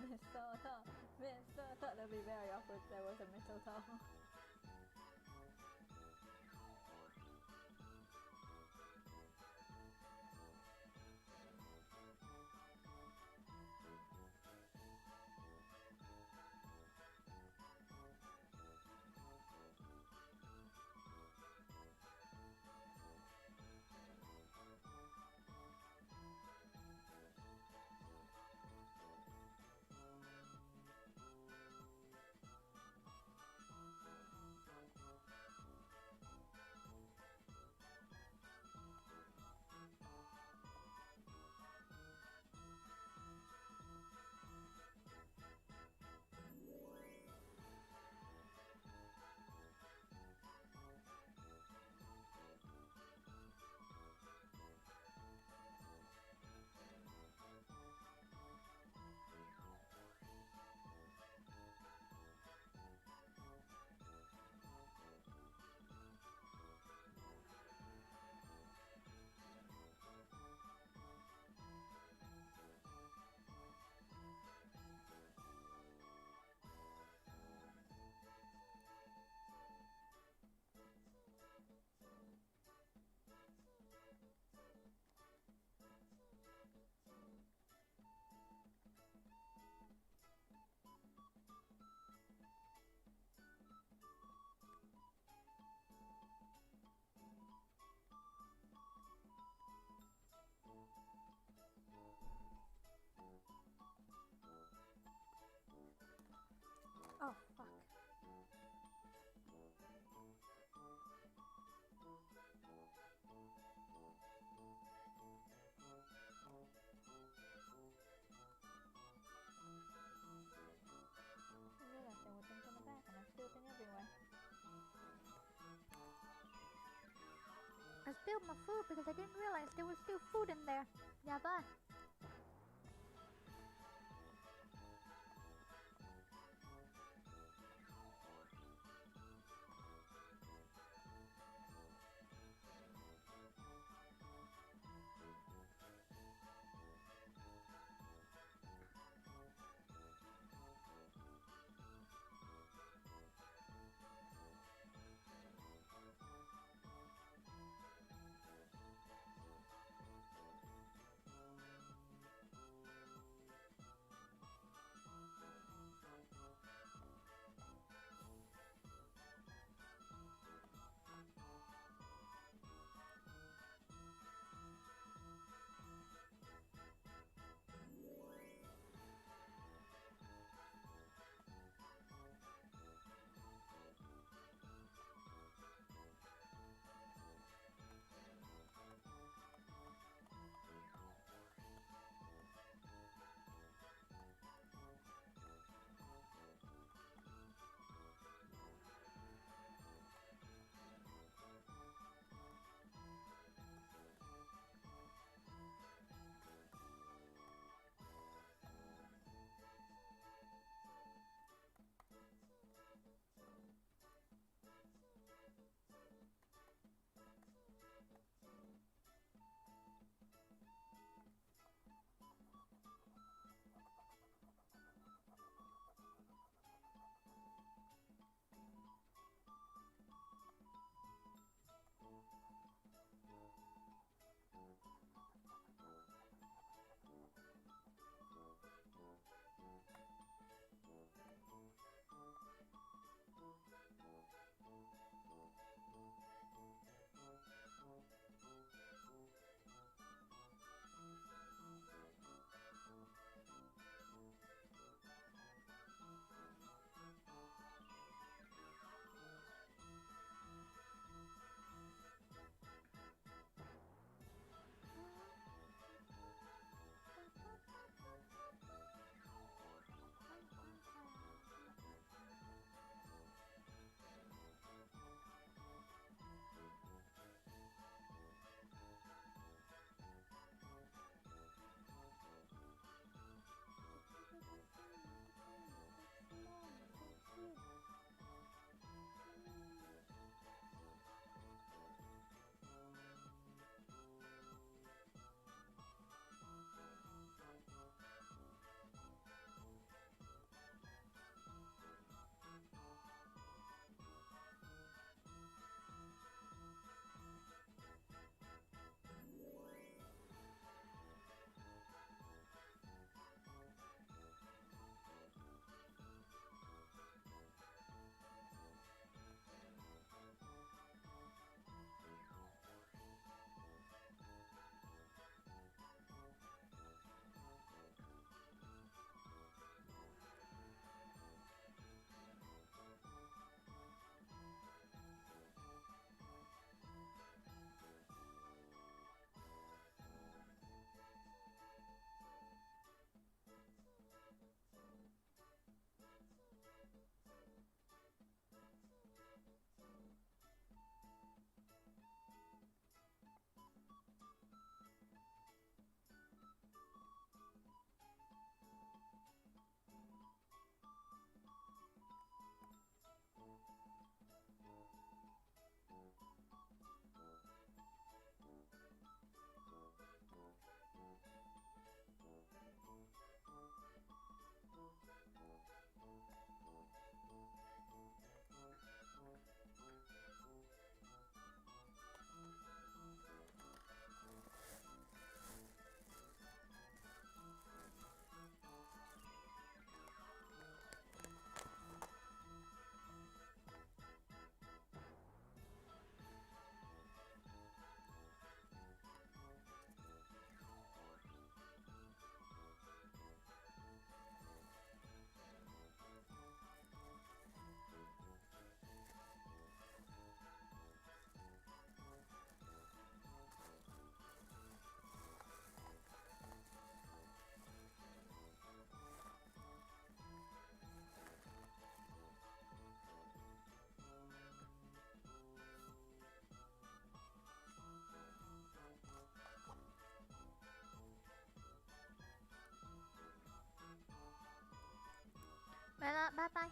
Mistletoe, mistletoe. That'd be very awkward if there was a mistletoe. I spilled my food because I didn't realize there was still food in there. Yeah, bye.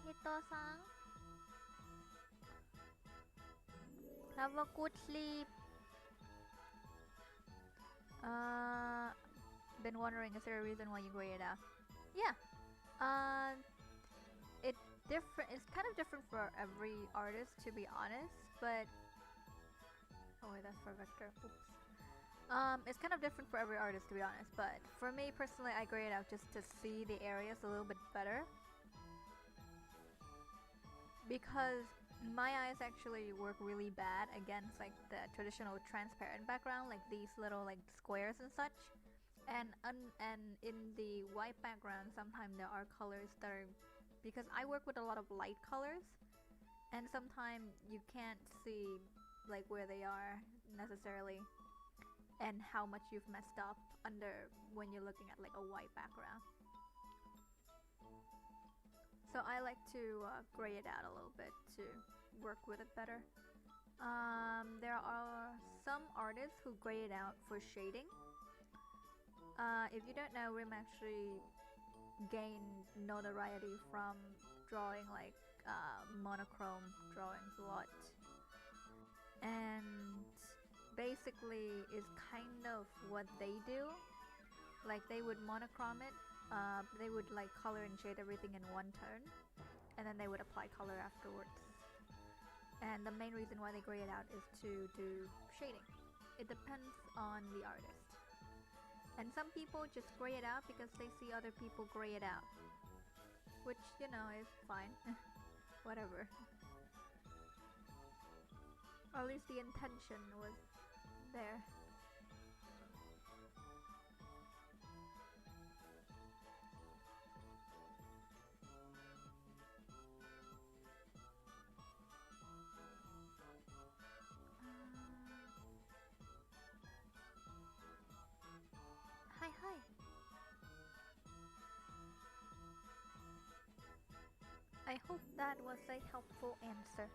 Hito-san. Have a good sleep. Been wondering, is there a reason why you gray it out? Yeah. It different. It's kind of different for every artist, to be honest. But oh wait, that's for vector. Oops. It's kind of different for every artist, to be honest. But for me personally, I gray it out just to see the areas a little bit better. Because my eyes actually work really bad against like the traditional transparent background, like these little like squares and such. And in the white background, sometimes there are colors that are, because I work with a lot of light colors, and sometimes you can't see like where they are necessarily, and how much you've messed up under when you're looking at like a white background. So I like to gray it out a little bit to work with it better. There are some artists who gray it out for shading. If you don't know, Rim actually gained notoriety from drawing like monochrome drawings a lot. And basically is kind of what they do. Like they would monochrome it, they would like color and shade everything in one tone, and then they would apply color afterwards. And the main reason why they gray it out is to do shading. It depends on the artist. And some people just gray it out because they see other people gray it out, which, you know, is fine. Whatever. Or at least the intention was there. Hi, hi. I hope that was a helpful answer.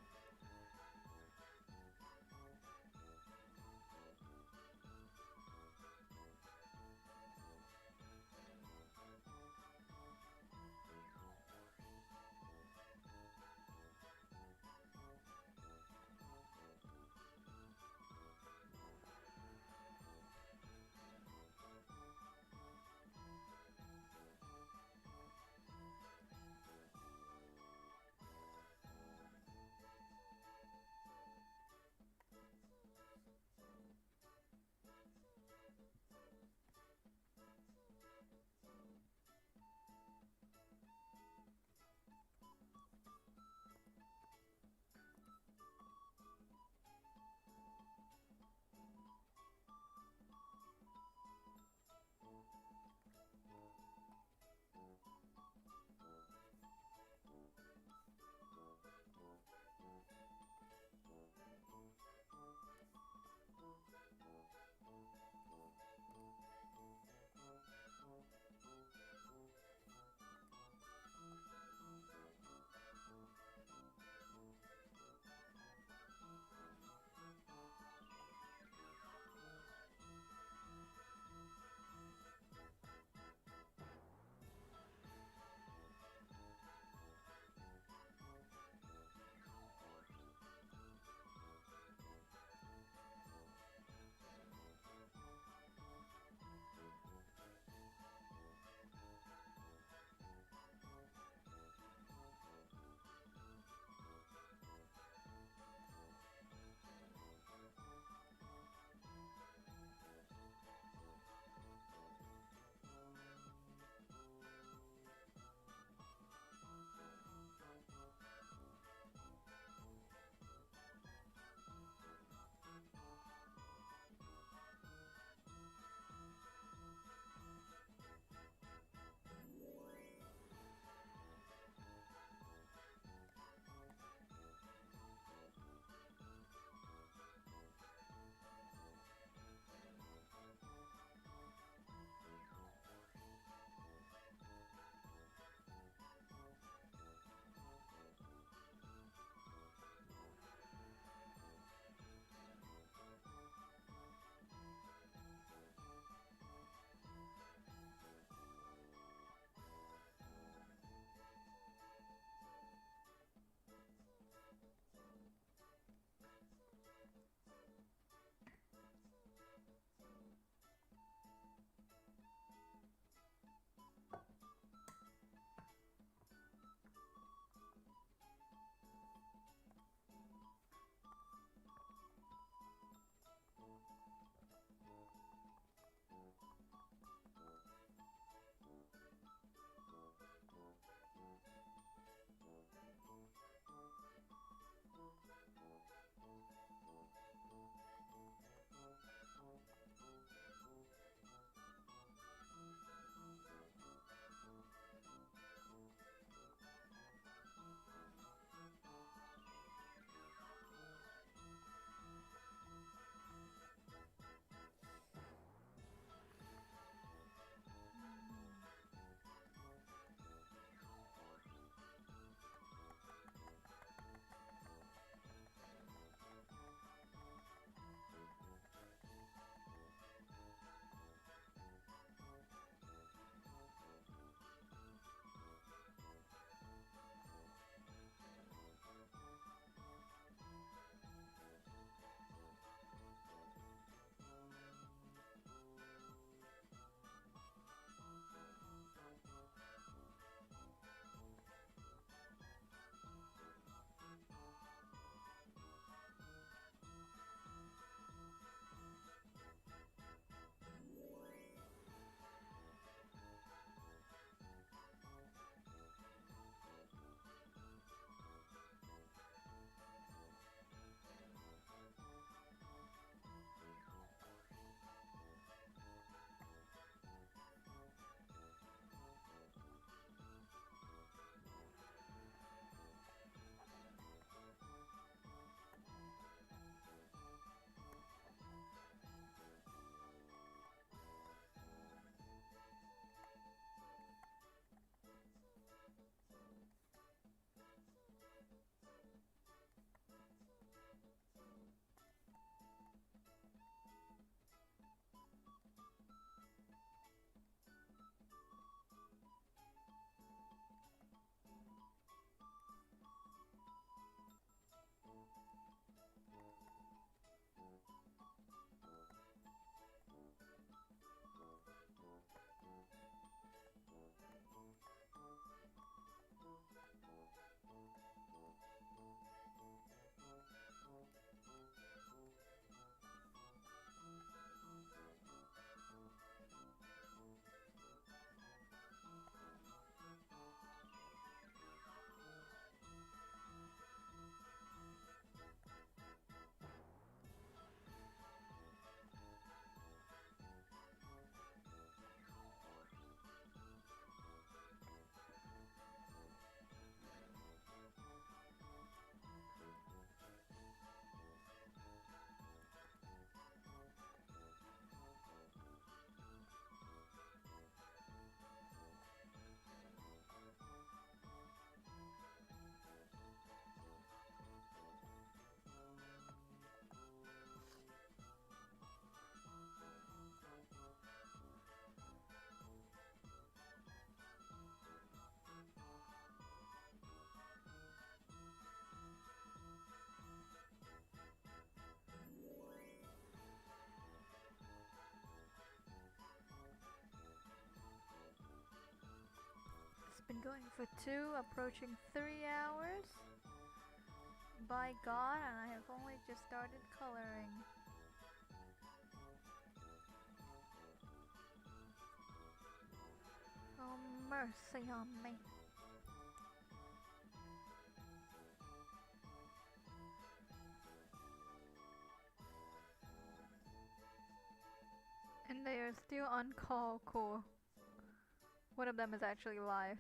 Going for 2, approaching 3 hours. By God, and I have only just started coloring. Oh, mercy on me. And they are still on call. Cool. One of them is actually live.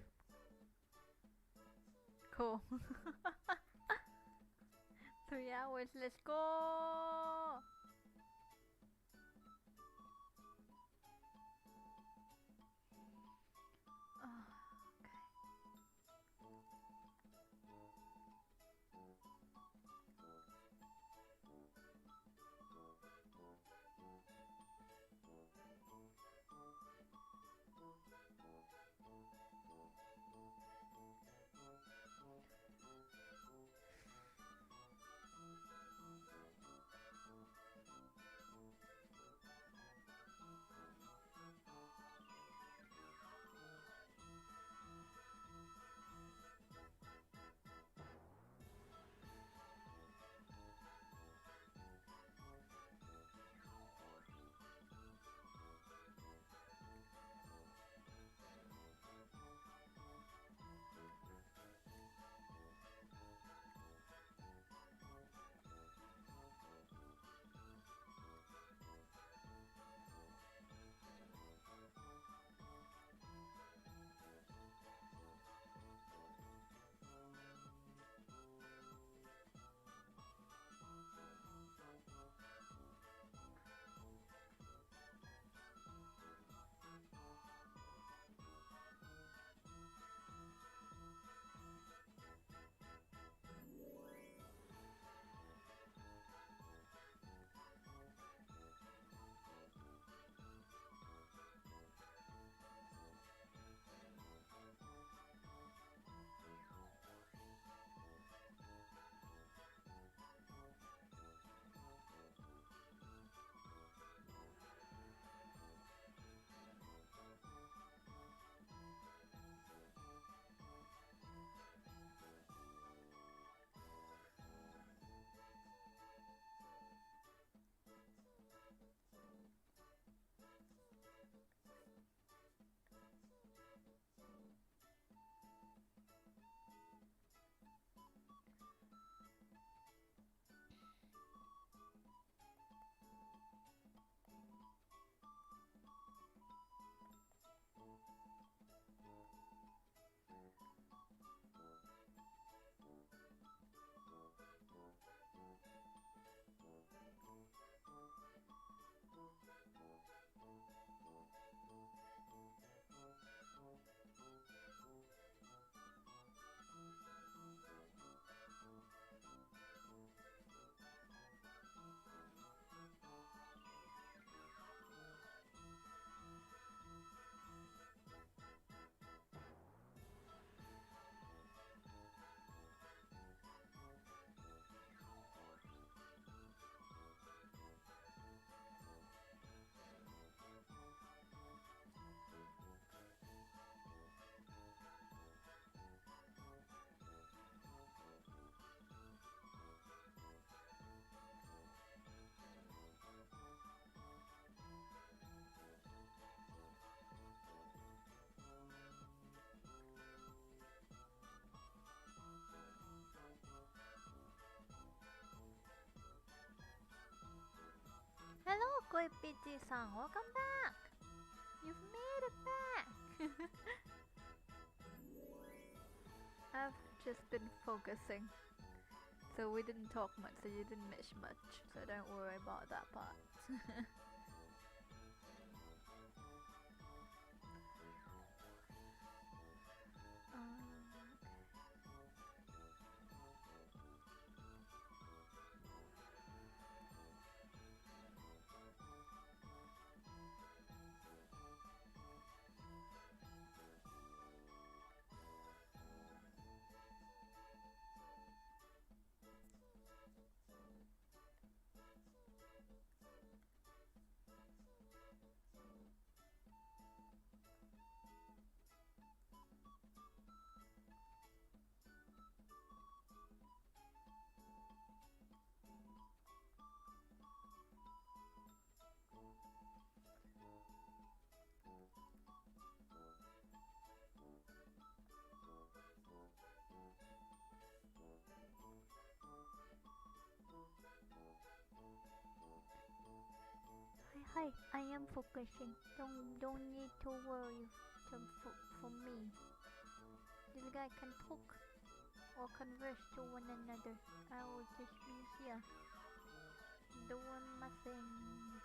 Cool. 3 hours, let's go! Oh, hello, Koi Pichi-san. Welcome back. You've made it back. I've just been focusing. So we didn't talk much, so you didn't miss much. So don't worry about that part. Hi, I am focusing. Don't need to worry for me. This guy can talk or converse to one another. I will just be here doing my things.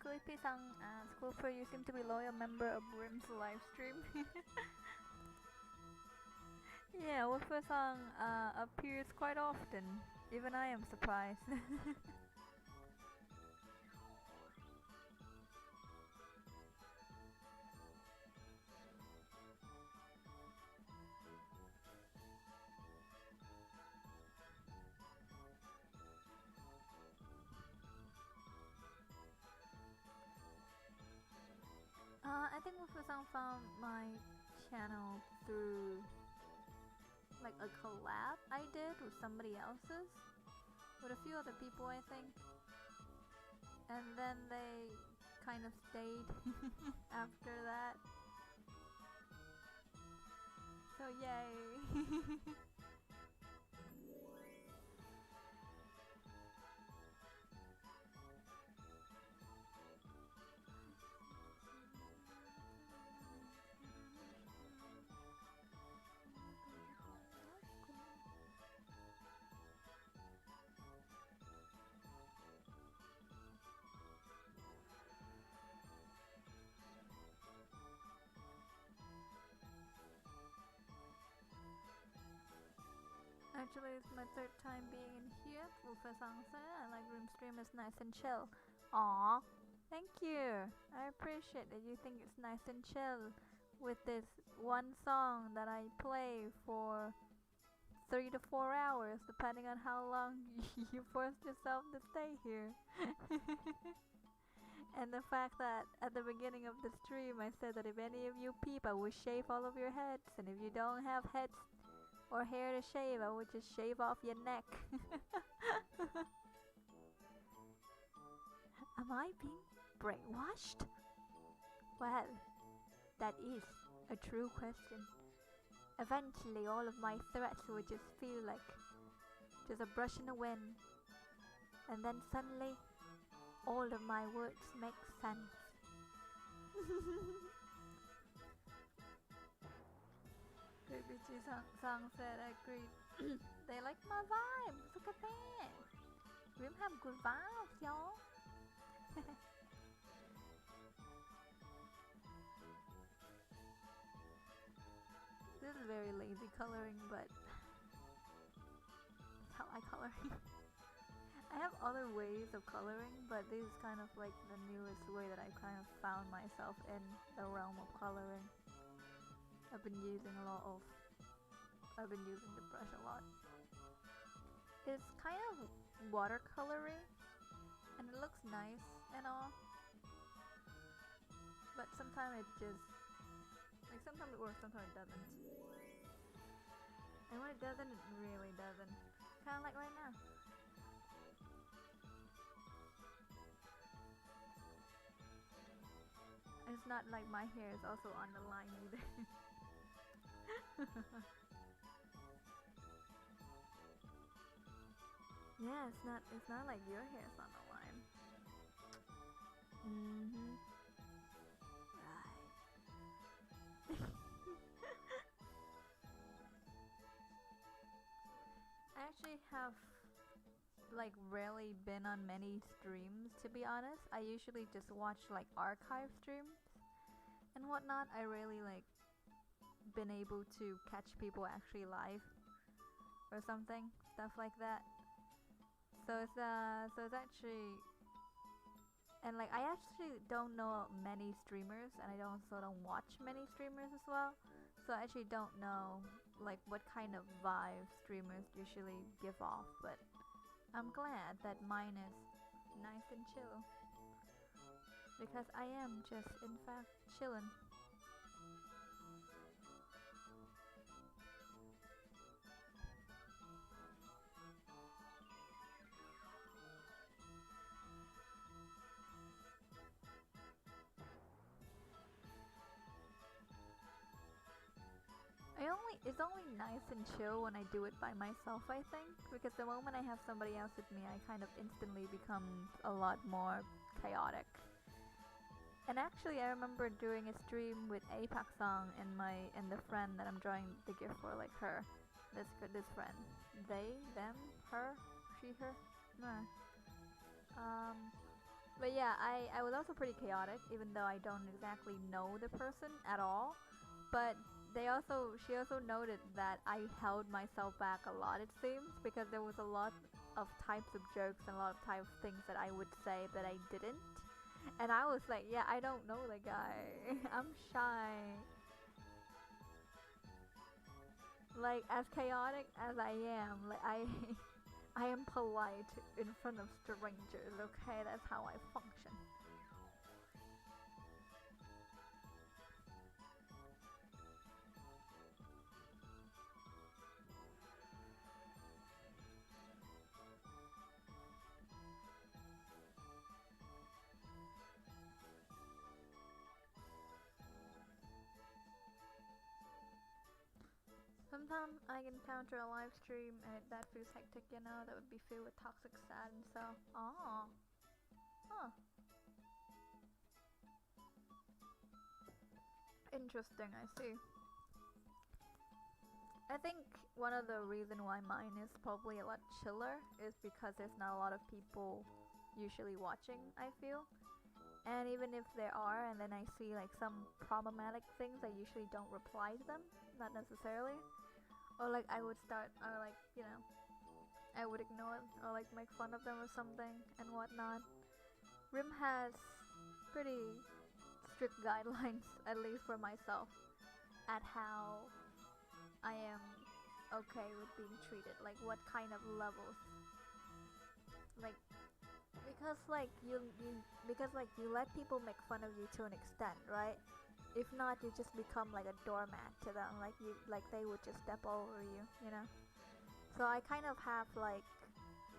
Guipi-sang asks, Cooper, you seem to be a loyal member of Rim's live stream. Yeah, Wolfer-sang appears quite often. Even I am surprised. Fusang found my channel through like a collab I did with somebody else's, with a few other people I think, and then they kind of stayed after that. So yay! Actually, it's my third time being in here for Fasangse. I like room stream, it's nice and chill. Aww, thank you. I appreciate that you think it's nice and chill with this one song that I play for 3 to 4 hours, depending on how long you forced yourself to stay here. And the fact that at the beginning of the stream I said that if any of you peep, I will shave all of your heads, and if you don't have heads or hair to shave, I would just shave off your neck. Am I being brainwashed? Well, that is a true question. Eventually, all of my threats would just feel like just a brush in the wind, and then suddenly, all of my words make sense. Baby G Sang said, I agree. They like my vibes. Look at that. We have good vibes, y'all. This is very lazy coloring, but that's how I color. I have other ways of coloring, but this is kind of like the newest way that I kind of found myself in the realm of coloring. I've been using the brush a lot. It's kind of watercolory, and it looks nice and all, but sometimes it just, like, sometimes it works, sometimes it doesn't. And when it doesn't, it really doesn't. Kinda like right now. It's not like my hair is also on the line either. Yeah, it's not like your hair's on the line. Right. I actually have like rarely been on many streams, to be honest. I usually just watch like archive streams and whatnot. I rarely like been able to catch people actually live or something, stuff like that. So it's actually, and like I actually don't know many streamers, and I don't watch many streamers as well. So I actually don't know like what kind of vibe streamers usually give off, but I'm glad that mine is nice and chill, because I am just in fact chillin'. It's only nice and chill when I do it by myself, I think, because the moment I have somebody else with me, I kind of instantly become a lot more chaotic. And actually, I remember doing a stream with Apex Song and the friend that I'm drawing the gift for, like her, this friend, they, them, her, she, her, nah. But yeah, I was also pretty chaotic, even though I don't exactly know the person at all. But she also noted that I held myself back a lot, it seems, because there was a lot of types of jokes and a lot of types of things that I would say that I didn't. And I was like, yeah, I don't know the guy. I'm shy. Like, as chaotic as I am, like I am polite in front of strangers, okay? That's how I function. sometimes I encounter a live stream and that feels hectic, you know, that would be filled with toxic sad and so. Oh. Huh. Interesting, I see. I think one of the reason why mine is probably a lot chiller is because there's not a lot of people usually watching, I feel. And even if there are, and then I see like some problematic things, I usually don't reply to them, not necessarily. Or like I would start, or like, you know, I would ignore it, or like make fun of them or something and whatnot. Rim has pretty strict guidelines, at least for myself, at how I am okay with being treated, like what kind of levels, like because like you let people make fun of you to an extent, right? If not, you just become like a doormat to them, like they would just step over you, you know. So I kind of have like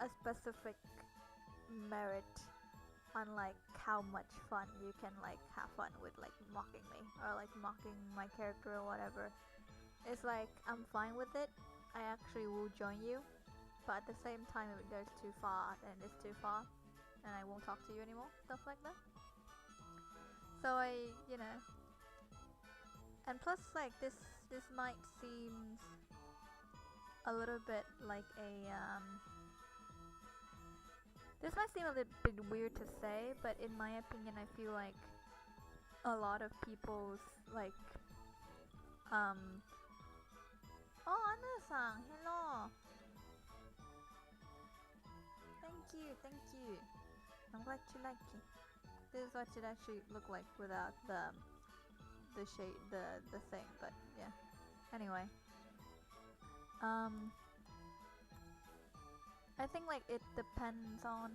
a specific merit on like how much fun you can like have fun with like mocking me or like mocking my character or whatever. It's like I'm fine with it. I actually will join you, but at the same time, if it goes too far, then it's too far, and I won't talk to you anymore. Stuff like that. So you know, and plus, like this might seem a little bit like a this might seem a little bit weird to say, but in my opinion, I feel like a lot of people's like Oh, Anna-san, hello. Thank you. I'm glad you like it. This is what it actually look like without the shade, the thing. But yeah. Anyway, I think like it depends on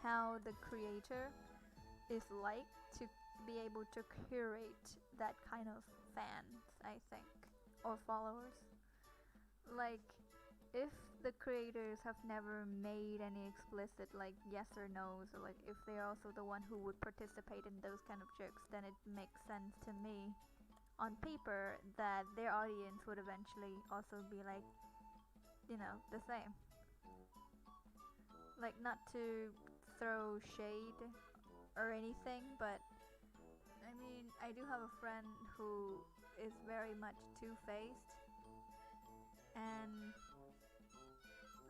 how the creator is like to be able to curate that kind of fans, I think, or followers. Like if the creators have never made any explicit like yes or no's, or like if they're also the one who would participate in those kind of jokes, then it makes sense to me on paper that their audience would eventually also be like, you know, the same. Like not to throw shade or anything, but I mean, I do have a friend who is very much two-faced, and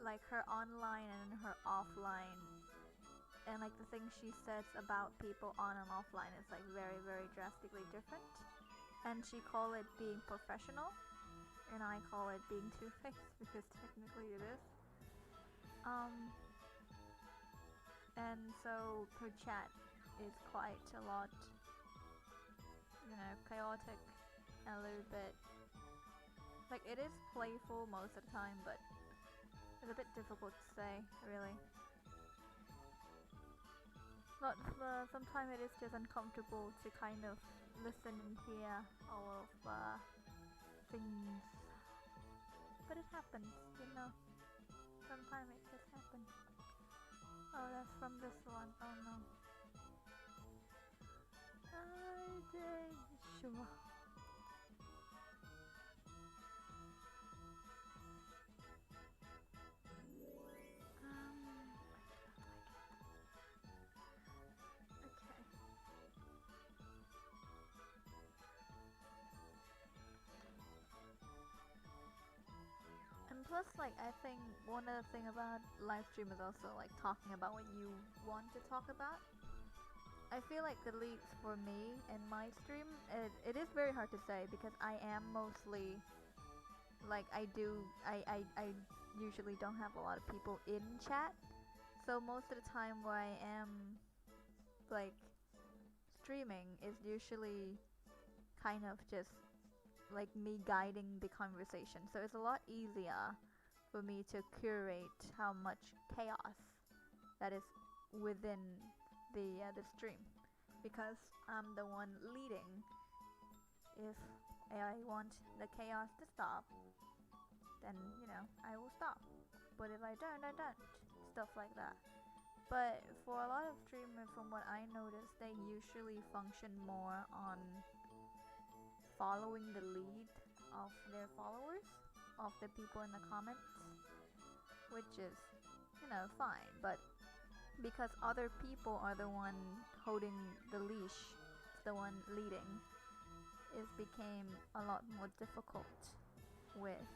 like her online and her offline, and like the things she says about people on and offline is like very, very drastically different. And she call it being professional, and I call it being two-faced because technically it is. And so her chat is quite a lot, you know, chaotic and a little bit like it is playful most of the time, but it's a bit difficult to say, really. But sometimes it is just uncomfortable to kind of listen and hear all of things. But it happens, you know. Sometimes it just happens. Oh, that's from this one. Oh no. Sure. And plus, like, I think one other thing about live stream is also like talking about what you want to talk about. I feel like the leads for me in my stream, it is very hard to say because I am mostly like I usually don't have a lot of people in chat. So most of the time where I am like streaming is usually kind of just like me guiding the conversation. So it's a lot easier for me to curate how much chaos that is within the stream, because I'm the one leading. If I want the chaos to stop, then you know I will stop. But if I don't, I don't. Stuff like that. But for a lot of streamers, from what I noticed, they usually function more on following the lead of their followers. of the people in the comments, which is, you know, fine. But because other people are the one holding the leash, the one leading, it became a lot more difficult with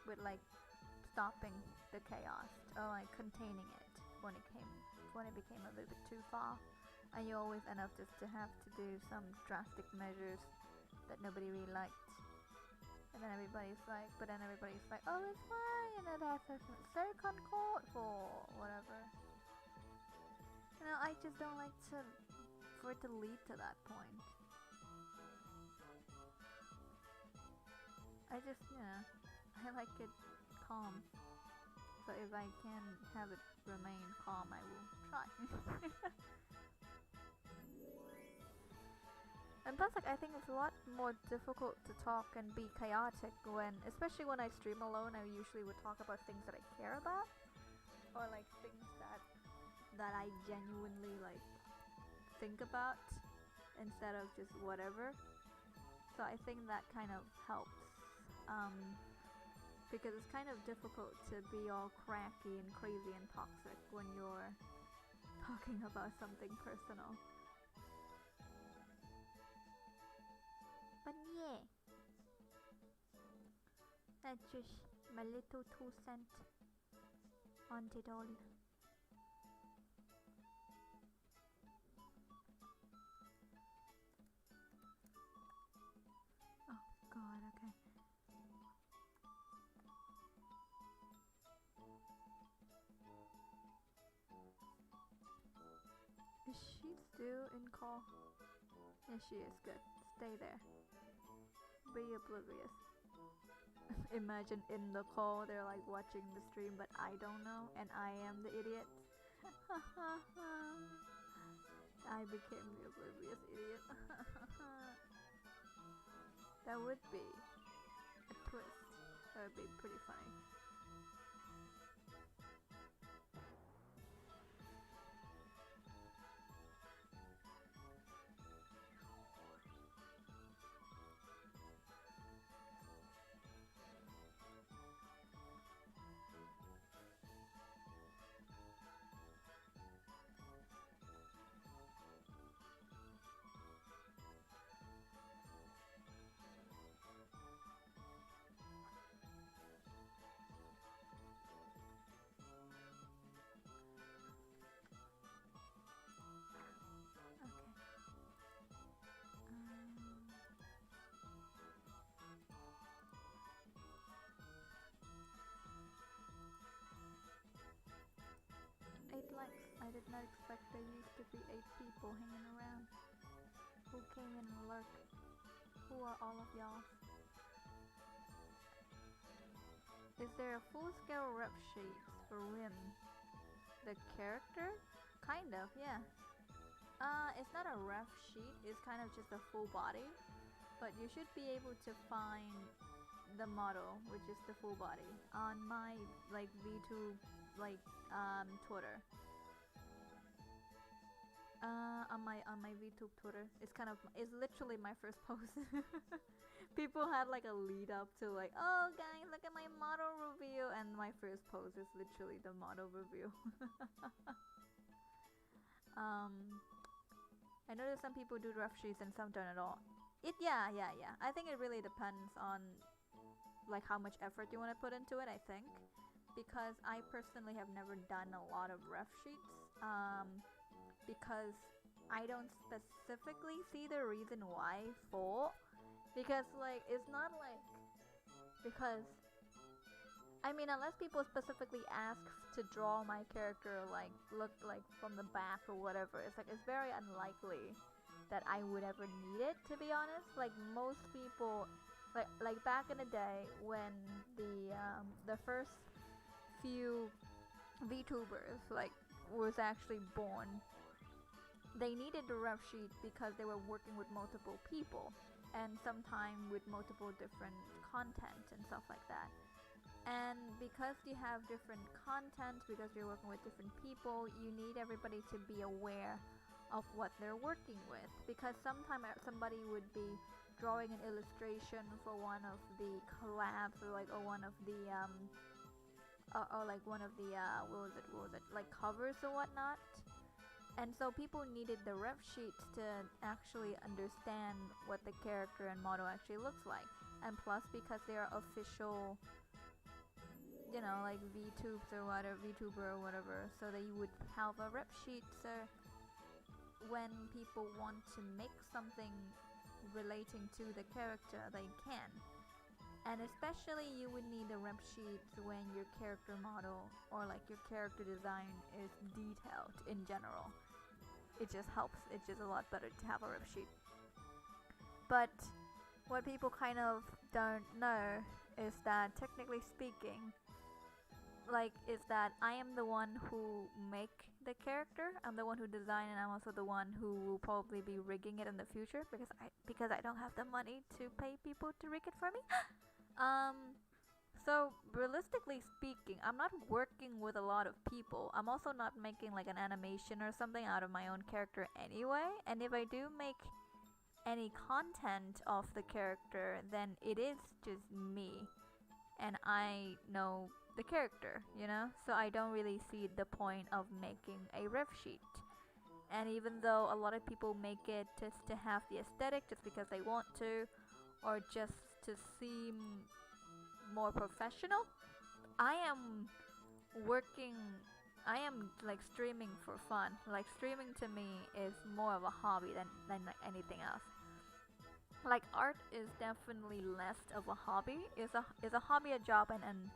with like stopping the chaos or like containing it when it became a little bit too far, and you always end up just to have to do some drastic measures that nobody really liked. And then everybody's like, oh, it's fine, and then that's a second court for whatever. You know, I just don't like for it to lead to that point. I just, you know, I like it calm. So if I can have it remain calm, I will try. And plus, like, I think it's a lot more difficult to talk and be chaotic especially when I stream alone. I usually would talk about things that I care about, or like things that I genuinely like think about instead of just whatever. So I think that kind of helps, because it's kind of difficult to be all cracky and crazy and toxic when you're talking about something personal. But yeah, that's just my little 2 cents on it all. Oh god, okay. Is she still in call? Yes, she is. Good. Stay there. Be oblivious. Imagine in the call they're like watching the stream, but I don't know, and I am the idiot. I became the oblivious idiot. That would be a twist. That would be pretty funny. Likes. I did not expect there used to be 8 people hanging around. Who came in and lurked? Who are all of y'all? Is there a full-scale rep sheet for Rim? The character? Kind of, yeah. It's not a ref sheet, it's kind of just a full body. But you should be able to find the model, which is the full body, on my like VTube Twitter. On my VTube Twitter. It's literally my first post. People had like a lead up to like, oh guys, look at my model review, and my first post is literally the model review. I know that some people do rough sheets and some don't at all. Yeah. I think it really depends on like how much effort you want to put into it, I think. Because I personally have never done a lot of ref sheets. Because I don't specifically see the reason why for. Because like it's not like, because I mean, unless people specifically ask to draw my character like look like from the back or whatever, it's very unlikely that I would ever need it, to be honest. Like most people, like back in the day when the first few VTubers like was actually born, they needed the ref sheet because they were working with multiple people and sometimes with multiple different content and stuff like that. And because you have different content, because you're working with different people, you need everybody to be aware of what they're working with, because sometimes somebody would be drawing an illustration for one of the collabs, or one of the or like one of the what was it like covers or whatnot, and so people needed the ref sheets to actually understand what the character and model actually looks like. And plus, because they are official, like VTubes or whatever, VTuber or whatever, so they would have a rep sheet, so when people want to make something relating to the character, they can. And especially you would need a rep sheet when your character model or like your character design is detailed in general. It just helps. It's just a lot better to have a rep sheet. But what people kind of don't know is that, technically speaking, is that I am the one who make the character. I'm the one who design, and I'm also the one who will probably be rigging it in the future, because I don't have the money to pay people to rig it for me. So realistically speaking, I'm not working with a lot of people. I'm also not making like an animation or something out of my own character anyway. And if I do make any content of the character, then it is just me, and I know the character, so I don't really see the point of making a ref sheet. And even though a lot of people make it just to have the aesthetic, just because they want to, or just to seem more professional, I am like streaming for fun. Like, streaming to me is more of a hobby than like anything else. Like, art is definitely less of a hobby. Is a hobby, a job, and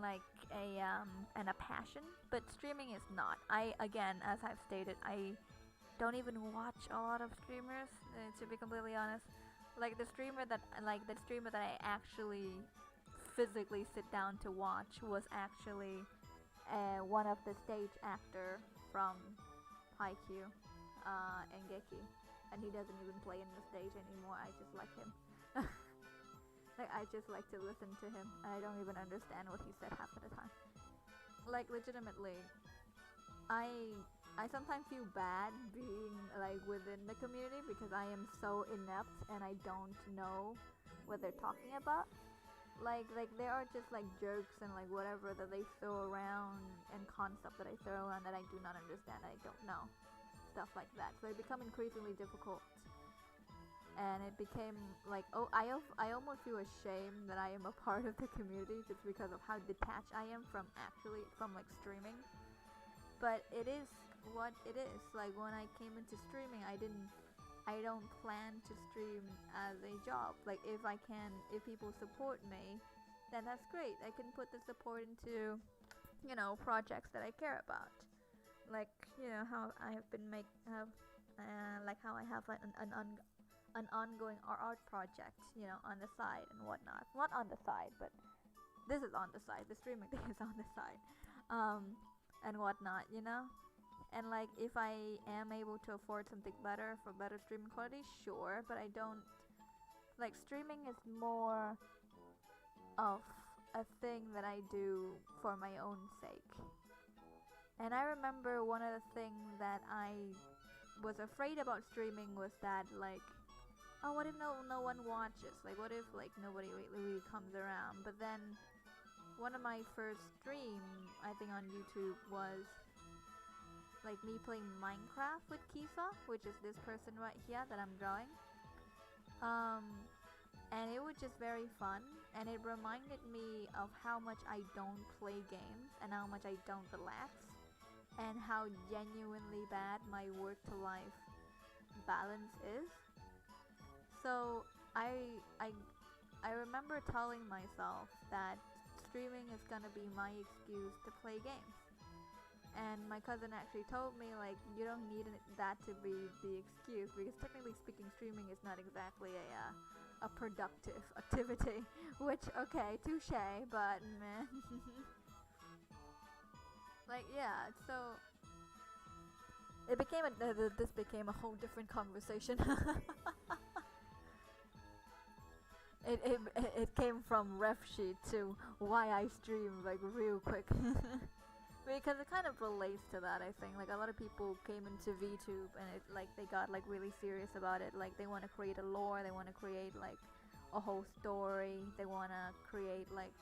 like and a passion. But streaming is not. Again, as I've stated, I don't even watch a lot of streamers, to be completely honest. The streamer that I actually physically sit down to watch was actually one of the stage actor from Haikyuu, Engeki, and he doesn't even play in the stage anymore. I just like him. I just like to listen to him. I don't even understand what he said half of the time. Legitimately, I sometimes feel bad being within the community, because I am so inept and I don't know what they're talking about. There are just jokes and whatever that they throw around, and concepts that I throw around that I do not understand. I don't know stuff like that. So it become increasingly difficult, and it became I almost feel ashamed that I am a part of the community, just because of how detached I am from streaming. But it is what it is. When I came into streaming, I don't plan to stream as a job. If people support me, then that's great. I can put the support into, projects that I care about. How I have been how I have an ongoing art project, on the side and whatnot. Not on the side, but this is on the side. The streaming thing is on the side, and whatnot, And if I am able to afford something better for better streaming quality, sure. But I don't streaming is more of a thing that I do for my own sake. And I remember one of the things that I was afraid about streaming was that oh, what if no one watches? What if nobody really comes around? But then one of my first stream, I think on YouTube, was me playing Minecraft with Kisa, which is this person right here that I'm drawing. And it was just very fun, and it reminded me of how much I don't play games, and how much I don't relax, and how genuinely bad my work to life balance is. So I remember telling myself that streaming is gonna be my excuse to play games. And my cousin actually told me, you don't need that to be the excuse, because technically speaking, streaming is not exactly a productive activity. Which, okay, touche, but meh. Yeah, so it became this became a whole different conversation. It came from ref sheet to why I stream real quick. Because it kind of relates to that. I think like a lot of people came into VTube and it like they got like really serious about it. Like they want to create a lore, they want to create like a whole story, they want to create like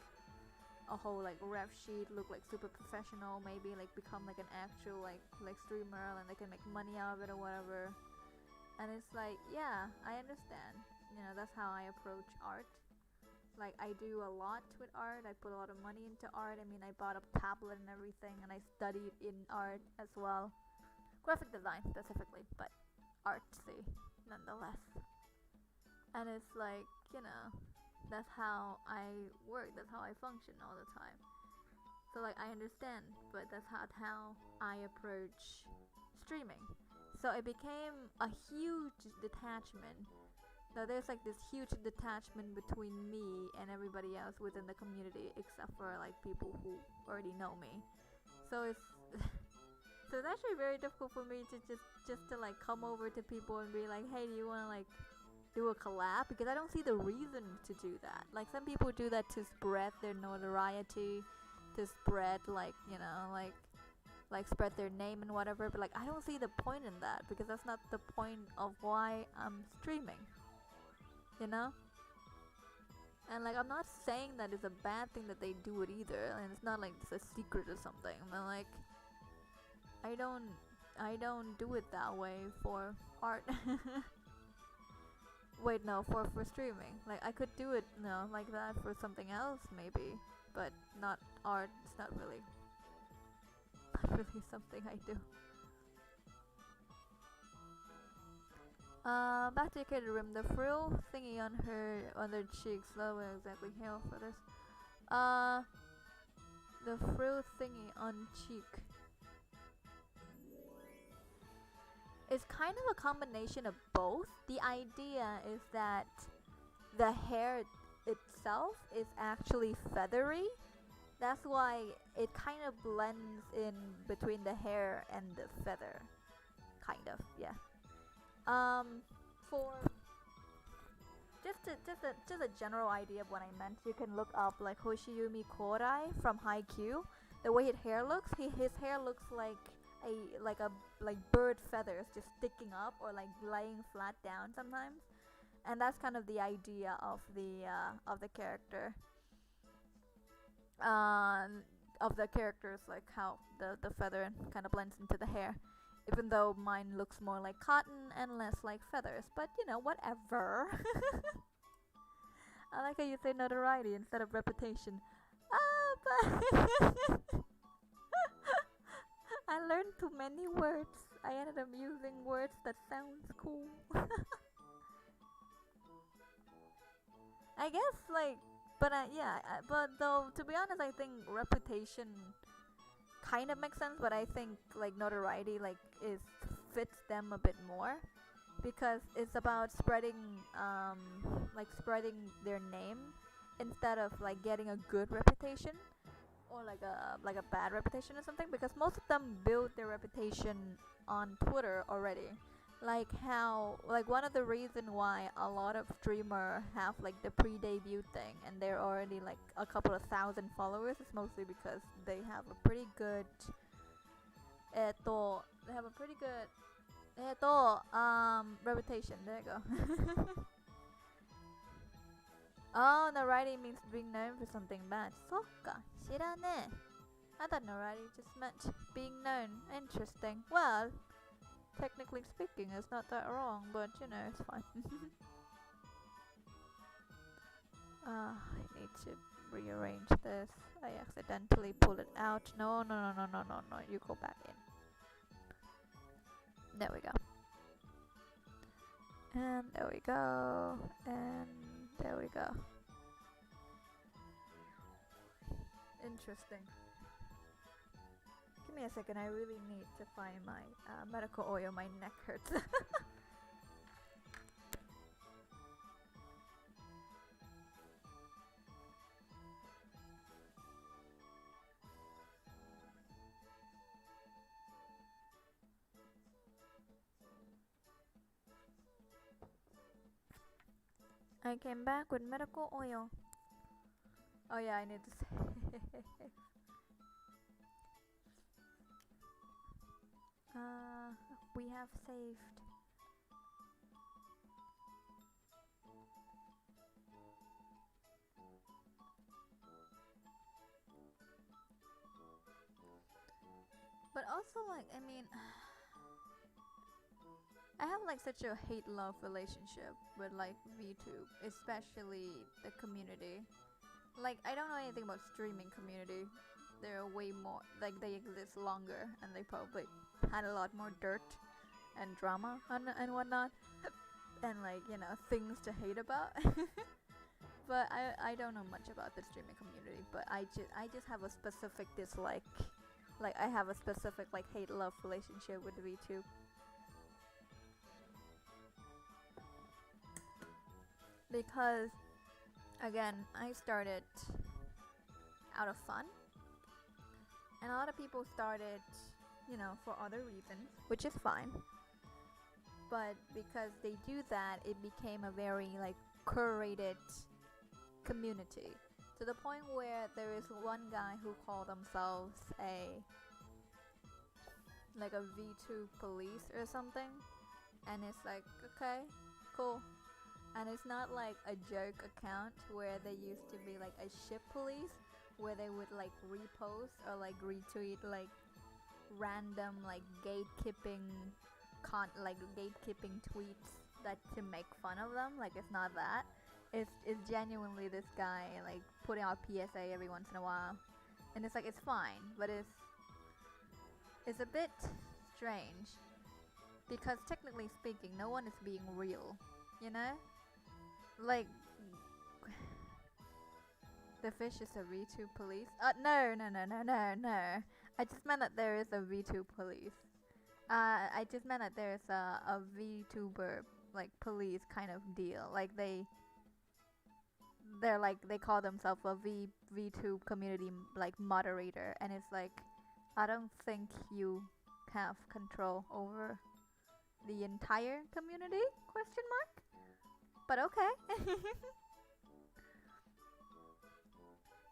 a whole like ref sheet, look like super professional, maybe like become like an actual like streamer and they can make money out of it or whatever. And it's like, yeah, I understand. You know, that's how I approach art. Like I do a lot with art. I put a lot of money into art. I mean, I bought a tablet and everything, and I studied in art as well, graphic design specifically, but artsy nonetheless. And it's like, you know, that's how I work. That's how I function all the time. So like I understand, but that's not how I approach streaming. So it became a huge detachment. So there's like this huge detachment between me and everybody else within the community, except for like people who already know me. So it's so it's actually very difficult for me to just to like come over to people and be like, hey, do you want to like do a collab? Because I don't see the reason to do that. Like some people do that to spread their notoriety, to spread like, you know, like spread their name and whatever, but like I don't see the point in that because that's not the point of why I'm streaming, you know. And like I'm not saying that it's a bad thing that they do it either, and it's not like it's a secret or something, but like I don't do it that way for art. Wait, no, for streaming. Like I could do it, no, like that for something else maybe, but not art. It's not really really something I do. Back to the kid room. The frill thingy on their cheeks. That was exactly hell for this. The frill thingy on cheek. It's kind of a combination of both. The idea is that the hair itself is actually feathery. That's why it kind of blends in between the hair and the feather. Kind of, yeah. For just a general idea of what I meant, you can look up like Hoshiyumi Korai from Haikyuu. The way his hair looks, his hair looks like a bird feathers just sticking up or like laying flat down sometimes, and that's kind of the idea of the character. Of the characters, like how the feather kind of blends into the hair, even though mine looks more like cotton and less like feathers. But you know, whatever. I like how you say notoriety instead of reputation. But I learned too many words. I ended up using words that sounds cool. I guess like, but yeah, but though to be honest, I think reputation kind of makes sense, but I think like notoriety like is fits them a bit more because it's about spreading spreading their name instead of like getting a good reputation or like a bad reputation or something, because most of them build their reputation on Twitter already. Like how like one of the reason why a lot of streamer have like the pre-debut thing and they're already like a couple of thousand followers is mostly because they have a pretty good they have a pretty good reputation. There you go. Oh, notoriety means being known for something bad. そっか、知らねえ. I thought notoriety just meant being known. Interesting. Well, technically speaking, it's not that wrong, but you know, it's fine. I need to rearrange this. I accidentally pulled it out. No, no, no, no, no, no, no. You go back in. There we go. And there we go. And there we go. Interesting. Give me a second. I really need to find my medical oil. My neck hurts. I came back with medical oil. Oh yeah, I need to say. Uh, we have saved. But also, like, I mean, I have like such a hate love relationship with like VTube, especially the community. Like, I don't know anything about streaming community. They're way more, like, they exist longer and they probably had a lot more dirt and drama and whatnot. And, like, you know, things to hate about. But I don't know much about the streaming community, but I just have a specific dislike. Like, I have a specific like hate love relationship with VTube. Because again, I started out of fun, and a lot of people started, you know, for other reasons, which is fine. But because they do that, it became a very like curated community, to the point where there is one guy who called themselves a like a V2 police or something, and it's like, okay, cool. And it's not like a joke account where they used to be like a ship police, where they would like repost or like retweet like random like gatekeeping like gatekeeping tweets that to make fun of them. Like, it's not that. It's genuinely this guy like putting out PSA every once in a while, and it's like, it's fine, but it's a bit strange because technically speaking, no one is being real, you know? Like, the fish is a V2 police? No, no, no, no, no, no. I just meant that there is a V2 police. I just meant that there's a VTuber, like, police kind of deal. Like, they're like, they call themselves a VTube community, like, moderator. And it's like, I don't think you have control over the entire community? Question mark? But okay.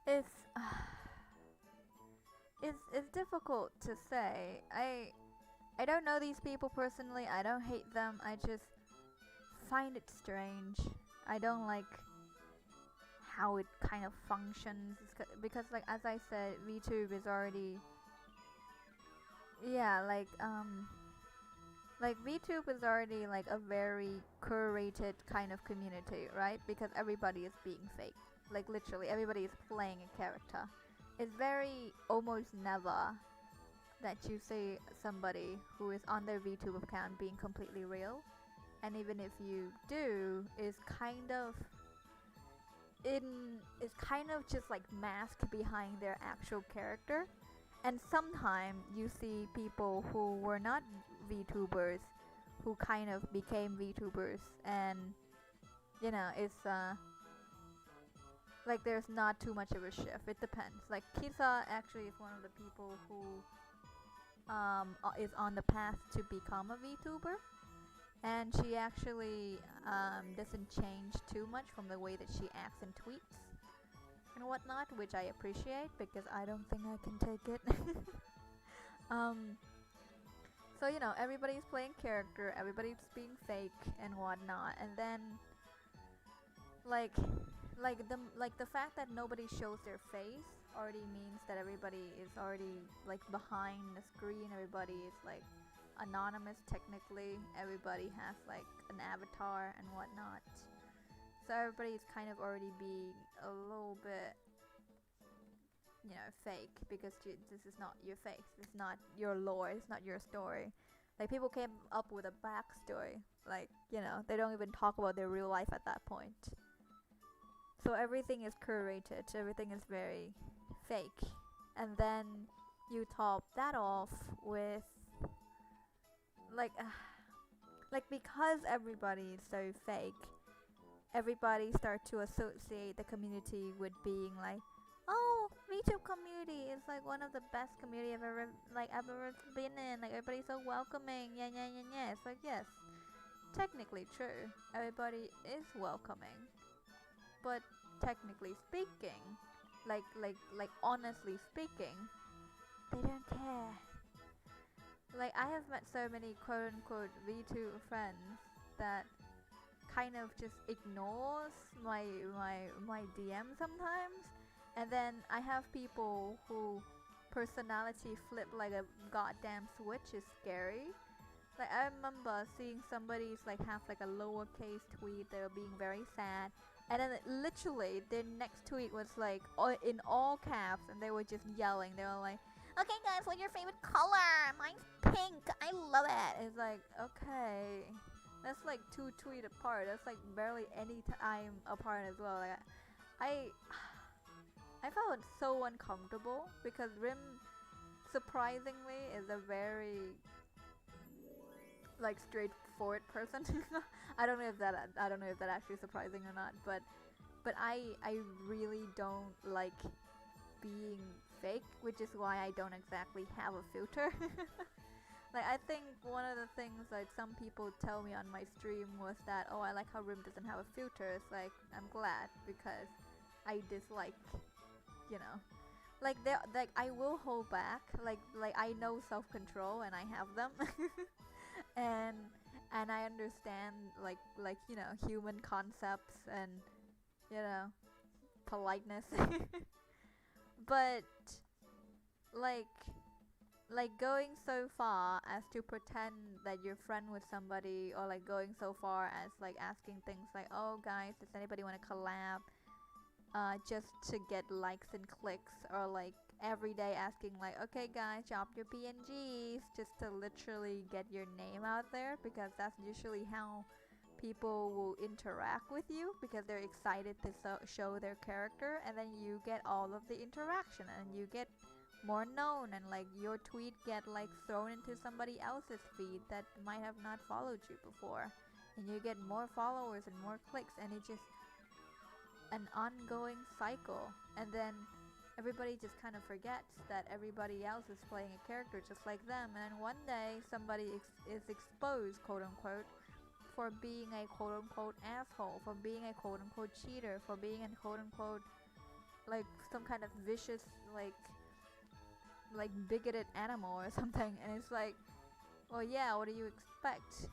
it's it's difficult to say. I don't know these people personally. I don't hate them. I just find it strange. I don't like how it kind of functions, because like, as I said, VTube is already, yeah, like VTube is already like a very curated kind of community, right? Because everybody is being fake. Like, literally everybody is playing a character. It's very almost never that you see somebody who is on their VTube account being completely real. And even if you do, is kind of just like masked behind their actual character. And sometimes you see people who were not VTubers who kind of became VTubers, and you know, it's like, there's not too much of a shift. It depends. Like, Kisa actually is one of the people who is on the path to become a VTuber, and she actually doesn't change too much from the way that she acts and tweets and whatnot, which I appreciate because I don't think I can take it. So, you know, everybody's playing character, everybody's being fake and whatnot, and then like the fact that nobody shows their face already means that everybody is already like behind the screen. Everybody is like anonymous technically. Everybody has like an avatar and whatnot. So everybody's kind of already being a little bit, you know, fake, because this is not your face. It's not your lore. It's not your story. Like, people came up with a backstory. Like, you know, they don't even talk about their real life at that point. So everything is curated. Everything is very fake. And then you top that off with like because everybody is so fake, everybody start to associate the community with being like, oh, VTube community is like one of the best community I've ever been in. Like, everybody's so welcoming. Yeah, yeah, yeah, yeah. It's like, yes, technically true. Everybody is welcoming, but technically speaking, like honestly speaking, they don't care. Like I have met so many quote unquote V2 friends that kind of just ignores my DM sometimes, and then I have people who personality flip like a goddamn switch is scary. Like I remember seeing somebody's like have like a lowercase tweet, they were being very sad, and then literally their next tweet was like in all caps, and they were just yelling. They were like, "Okay, guys, what's your favorite color? Mine's pink. I love it." It's like, okay, that's like two tweet apart. That's like barely any time apart as well. Like I, I felt so uncomfortable because Rim surprisingly is a very like straightforward person. I don't know if that actually surprising or not, but I really don't like being fake, which is why I don't exactly have a filter. Like I think one of the things that some people tell me on my stream was that, oh, I like how Rim doesn't have a filter. It's like I'm glad because I dislike, you know, like there like I will hold back. Like I know self control and I have them. and and I understand like you know human concepts and you know politeness. But like going so far as to pretend that you're friend with somebody, or like going so far as like asking things like, oh guys, does anybody want to collab, just to get likes and clicks, or like every day asking like, okay guys, drop your PNGs, just to literally get your name out there, because that's usually how people will interact with you, because they're excited to show their character, and then you get all of the interaction and you get more known, and like your tweet get like thrown into somebody else's feed that might have not followed you before, and you get more followers and more clicks, and it's just an ongoing cycle. And then everybody just kind of forgets that everybody else is playing a character just like them, and then one day somebody is exposed, quote unquote, for being a quote unquote asshole, for being a quote unquote cheater, for being a quote unquote like some kind of vicious like bigoted animal or something. And it's like, well, yeah, what do you expect?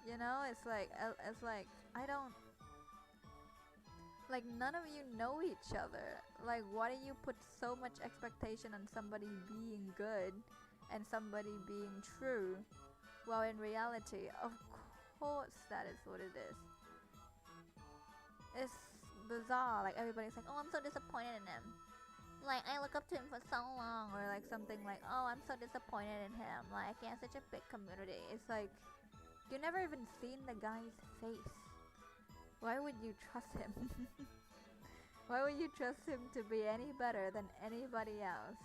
You know, it's like I don't like none of you know each other. Like, why do you put so much expectation on somebody being good and somebody being true? Well, in reality, of course, that is what it is. It's bizarre. Like everybody's like, oh, I'm so disappointed in him. Like I look up to him for so long, or like something like, oh, I'm so disappointed in him. Like he has such a big community. It's like you never even seen the guy's face. Why would you trust him? Why would you trust him to be any better than anybody else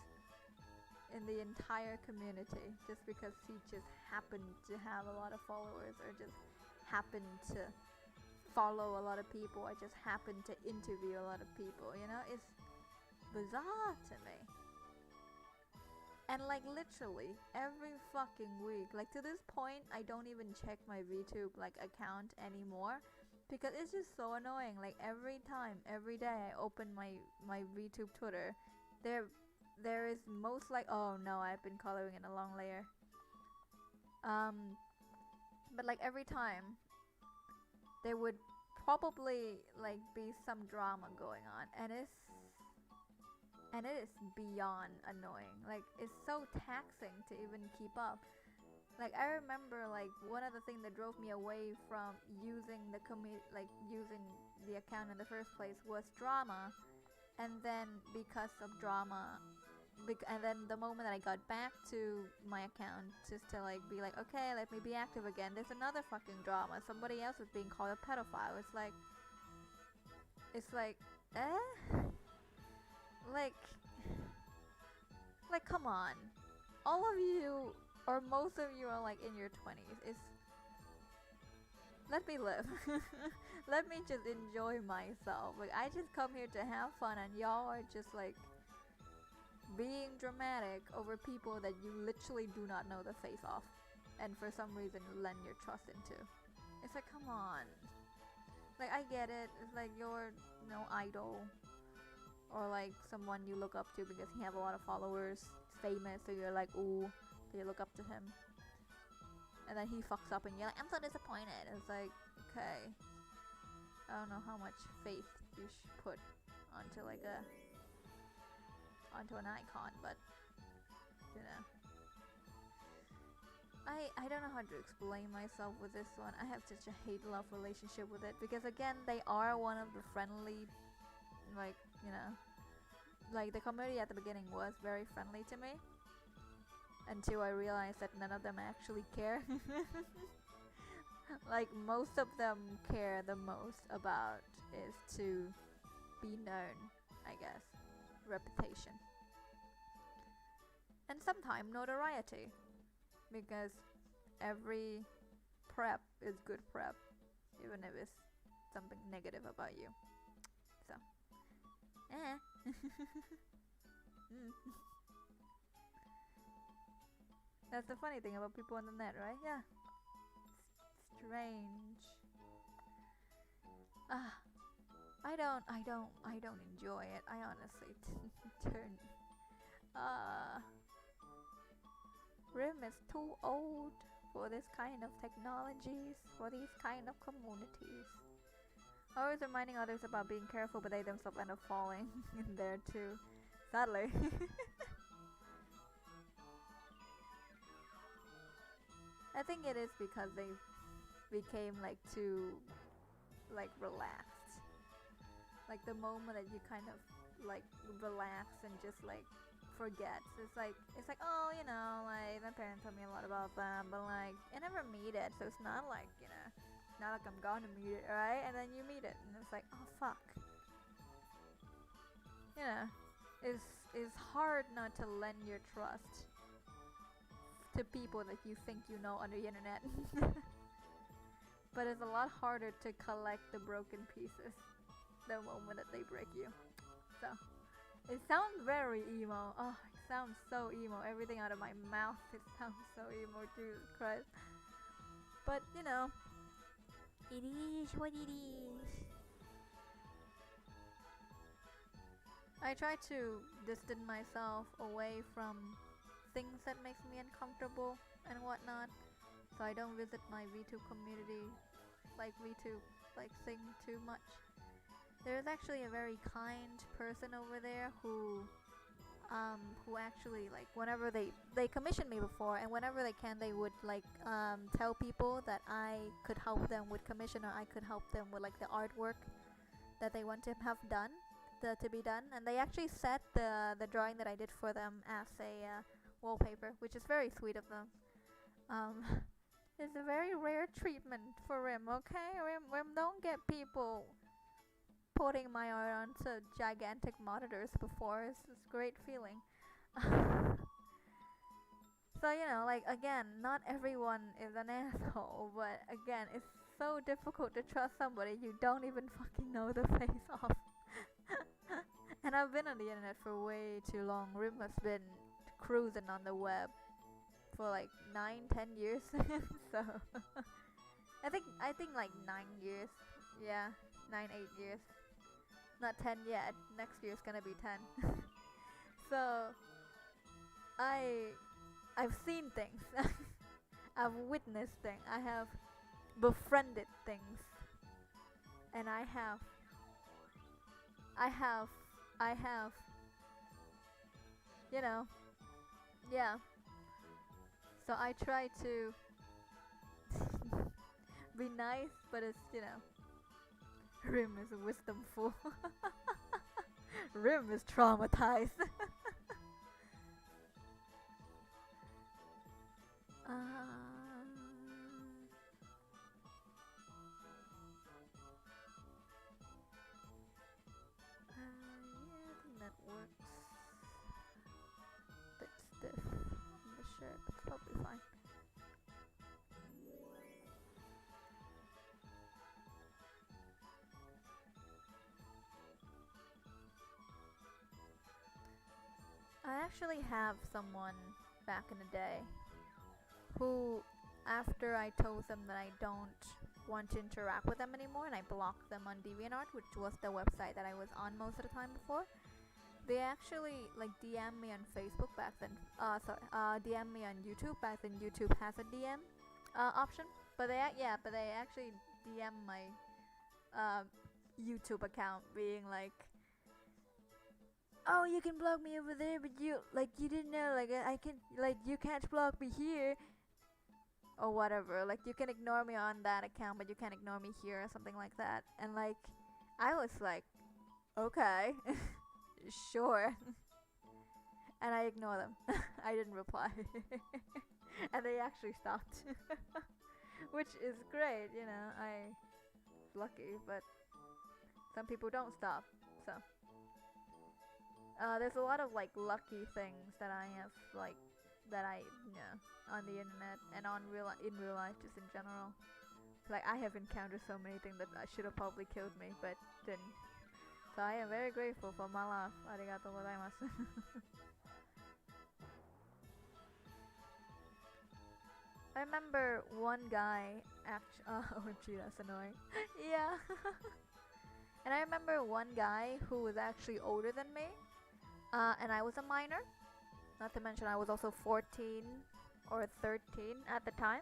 in the entire community, just because he just happened to have a lot of followers, or just happened to follow a lot of people, or just happened to interview a lot of people? You know, it's bizarre to me. And like literally every fucking week, like to this point, I don't even check my VTube like account anymore, because it's just so annoying. Like every time, every day I open my VTube Twitter, there is most like, oh no, I've been coloring in a long layer. But like every time there would probably like be some drama going on, and it is beyond annoying. Like it's so taxing to even keep up. Like I remember like one of the things that drove me away from using using the account in the first place was drama. And then because of drama, and then the moment that I got back to my account just to like be like, okay, let me be active again, there's another fucking drama. Somebody else was being called a pedophile. It's like eh? Like come on. All of you, or most of you, are like in your 20s. It's let me live. Let me just enjoy myself. Like I just come here to have fun, and y'all are just like being dramatic over people that you literally do not know the face of, and for some reason lend your trust into. It's like, come on. Like I get it. It's like you're idol, or like someone you look up to because he have a lot of followers, famous, so you're like, ooh, you look up to him, and then he fucks up, and you're like, I'm so disappointed. It's like, okay, I don't know how much faith you should put onto like onto an icon, but you know. I don't know how to explain myself with this one. I have such a hate-love relationship with it because again, they are one of the friendly, like, you know, like the community at the beginning was very friendly to me until I realized that none of them actually care. Like most of them care the most about is to be known, I guess, reputation, and sometimes notoriety, because every prep is good prep, even if it's something negative about you. So, mm. That's the funny thing about people on the net, right? Yeah. Strange. Ah, I don't enjoy it. I honestly turn. Rim is too old for this kind of technologies, for these kind of communities. Always reminding others about being careful, but they themselves end up falling in there too. Sadly. I think it is because they became like too like relaxed. Like the moment that you kind of like relax and just like forget. It's like oh, you know, like my parents told me a lot about them, but like I never meet it, so it's not like, you know, not like I'm gonna meet it, right? And then you meet it and it's like, oh fuck. You know, it's hard not to lend your trust to people that you think you know on the internet. But it's a lot harder to collect the broken pieces the moment that they break you. So it sounds very emo. Oh, it sounds so emo. Everything out of my mouth, it sounds so emo. Jesus Christ. But you know, it is what it is. I try to distance myself away from things that makes me uncomfortable and whatnot, so I don't visit my VTube community, like VTube, like thing too much. There's actually a very kind person over there who actually, like, whenever they commissioned me before, and whenever they can, they would like tell people that I could help them with commission, or I could help them with like the artwork that they want to have done, to be done. And they actually set the drawing that I did for them as a wallpaper, which is very sweet of them. It's a very rare treatment for Rim, okay? Rim don't get people putting my art onto gigantic monitors before. It's a great feeling. So, you know, like, again, not everyone is an asshole, but again, it's so difficult to trust somebody you don't even fucking know the face of. And I've been on the internet for way too long. Rim has been cruising on the web for like 9-10 years. So I think like 9 years. Yeah, 9-8 years. Not 10 yet. Next year's gonna be 10. So I've seen things. I've witnessed things. I have befriended things. And I have you know, yeah. So I try to be nice, but it's, you know, Rim is a wisdomful. Rim is traumatized. Yeah, I think that works. Bit stiff on the shirt, but it's probably fine. I actually have someone back in the day who, after I told them that I don't want to interact with them anymore and I blocked them on DeviantArt, which was the website that I was on most of the time before, They actually like DM me on Facebook back then. Sorry, DM me on YouTube back then. YouTube has a DM option, but but they actually DM my uh, YouTube account, being like, "Oh, you can block me over there, but you didn't know like I can like you can't block me here or whatever. Like you can ignore me on that account, but you can't ignore me here or something like that." And like, I was like, "Okay, sure." And I ignore them. I didn't reply. And they actually stopped. Which is great, you know. I lucky, but some people don't stop. So there's a lot of like lucky things that I have like that I on the internet and in real life just in general. Like I have encountered so many things that should have probably killed me, but didn't. So I am very grateful for my life. Arigato gozaimasu. I remember one guy oh gee, that's annoying. Yeah. And I remember one guy who was actually older than me, and I was a minor. Not to mention I was also 14 or 13 at the time.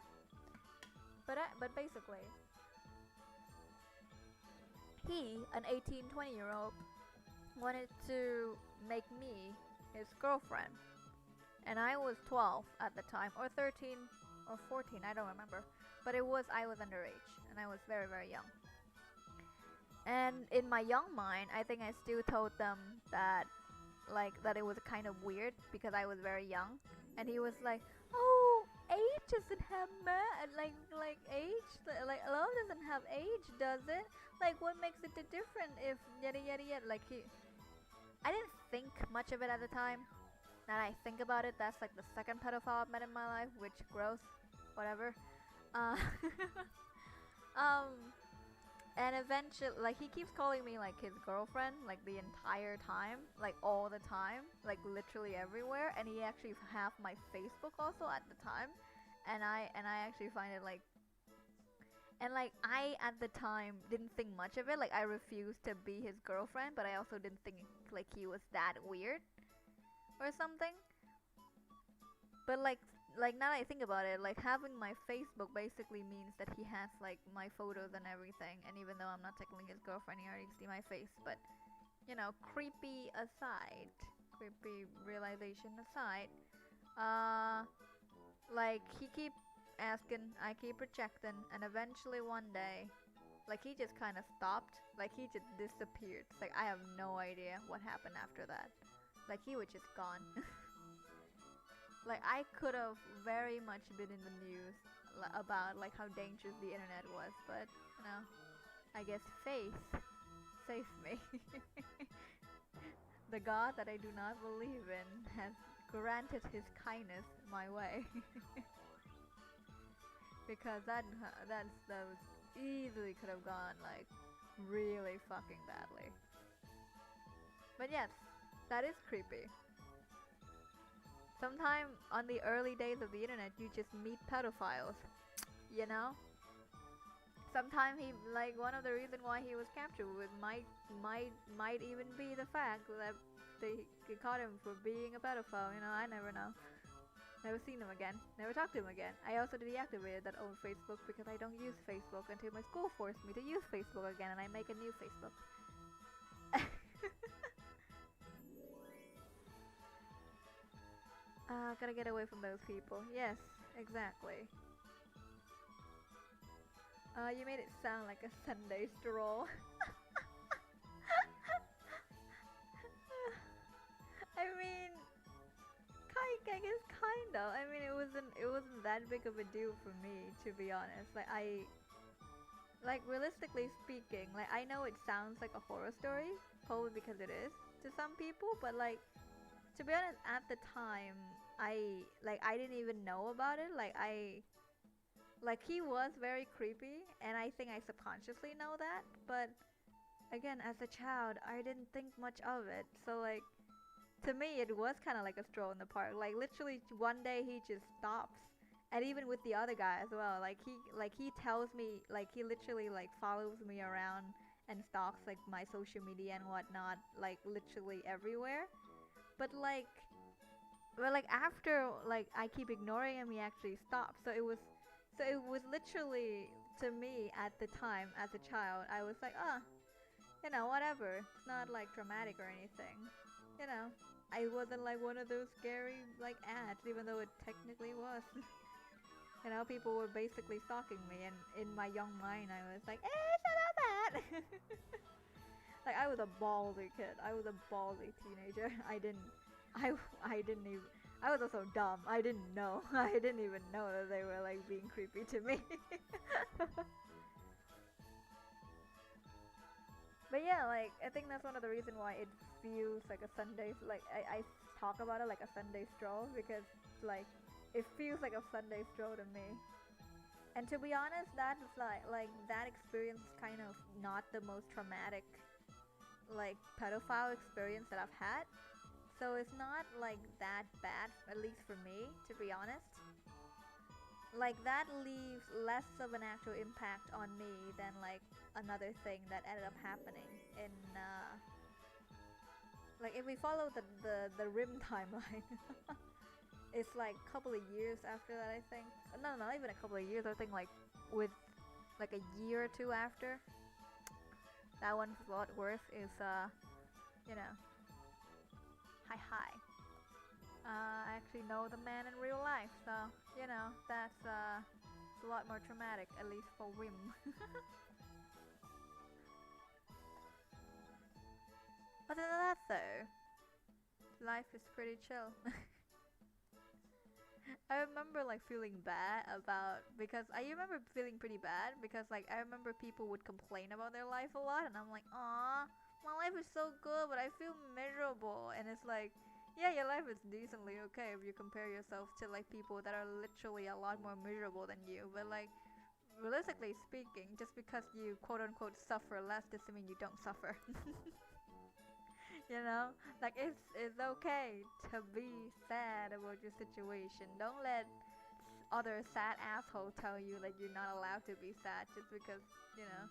But basically, he, an 18, 20-year-old, wanted to make me his girlfriend. And I was 12 at the time, or 13 or 14, I don't remember. But I was underage, and I was very, very young. And in my young mind, I think I still told them that that it was kind of weird because I was very young. And he was like, "Oh, age doesn't have like age, like love doesn't have age, does it? Like what makes it different if yada yada yada." Like I didn't think much of it at the time. Now I think about it, that's like the second pedophile I've met in my life, which gross, whatever. Uh, um, and eventually, like he keeps calling me like his girlfriend, like the entire time, like all the time, like literally everywhere. And he actually have my Facebook also at the time, and I actually find it like. And like I at the time didn't think much of it. Like I refused to be his girlfriend, but I also didn't think like he was that weird or something. But like now that I think about it, like having my Facebook basically means that he has like my photos and everything. And even though I'm not technically his girlfriend, he already see my face. But you know, creepy aside, creepy realization aside, uh, like he keep asking, I keep rejecting, and eventually one day, like he just kind of stopped. Like he just disappeared. It's like I have no idea what happened after that. Like he was just gone. Like I could have very much been in the news about like how dangerous the internet was, but you know, I guess faith saved me. The God that I do not believe in has granted his kindness my way. Because that was easily could have gone like really fucking badly. But yes, that is creepy. Sometime on the early days of the internet, you just meet pedophiles, you know. Sometimes he like one of the reasons why he was captured was might even be the fact that they caught him for being a pedophile. You know, I never know. Never seen him again. Never talked to him again. I also deactivated that old Facebook because I don't use Facebook until my school forced me to use Facebook again, and I make a new Facebook. Gotta get away from those people. Yes, exactly. You made it sound like a Sunday stroll. I mean, I guess kind of. I mean, it wasn't that big of a deal for me, to be honest. Like realistically speaking, like I know it sounds like a horror story, probably because it is to some people, but like to be honest, at the time, I didn't even know about it. Like he was very creepy, and I think I subconsciously know that. But again, as a child, I didn't think much of it. So like to me, it was kind of like a stroll in the park. Like literally, one day he just stops, and even with the other guy as well. Like he tells me, like he literally like follows me around and stalks like my social media and whatnot, like literally everywhere. But like, well, like after like I keep ignoring him, he actually stopped. So it was literally to me at the time as a child, I was like, ah, you know, whatever. It's not like dramatic or anything. You know, I wasn't like one of those scary like ads, even though it technically was. You know, people were basically stalking me, and in my young mind, I was like, "Eh, shut up, that." Like I was a ballsy kid. I was a ballsy teenager. I didn't even. I was also dumb. I didn't know. I didn't even know that they were like being creepy to me. But yeah, like I think that's one of the reasons why it feels like a Sunday. Like I talk about it like a Sunday stroll because like it feels like a Sunday stroll to me. And to be honest, that is like that experience is kind of not the most traumatic like pedophile experience that I've had. So it's not like that bad, at least for me, to be honest. Like that leaves less of an actual impact on me than like another thing that ended up happening in like if we follow the rim timeline. It's like a couple of years after that, I think. No, not even a couple of years. I think like with like a year or two after. That one's a lot worse. Is you know, hi. I actually know the man in real life, so you know that's a lot more traumatic, at least for Rim. Other than that, though, life is pretty chill. I remember like feeling bad about because I remember feeling pretty bad because like I remember people would complain about their life a lot and I'm like, "Aw, my life is so good, but I feel miserable." And it's like, yeah, your life is decently okay if you compare yourself to like people that are literally a lot more miserable than you. But like realistically speaking, just because you quote unquote suffer less doesn't mean you don't suffer. You know, like it's okay to be sad about your situation. Don't let other sad asshole tell you that you're not allowed to be sad just because, you know,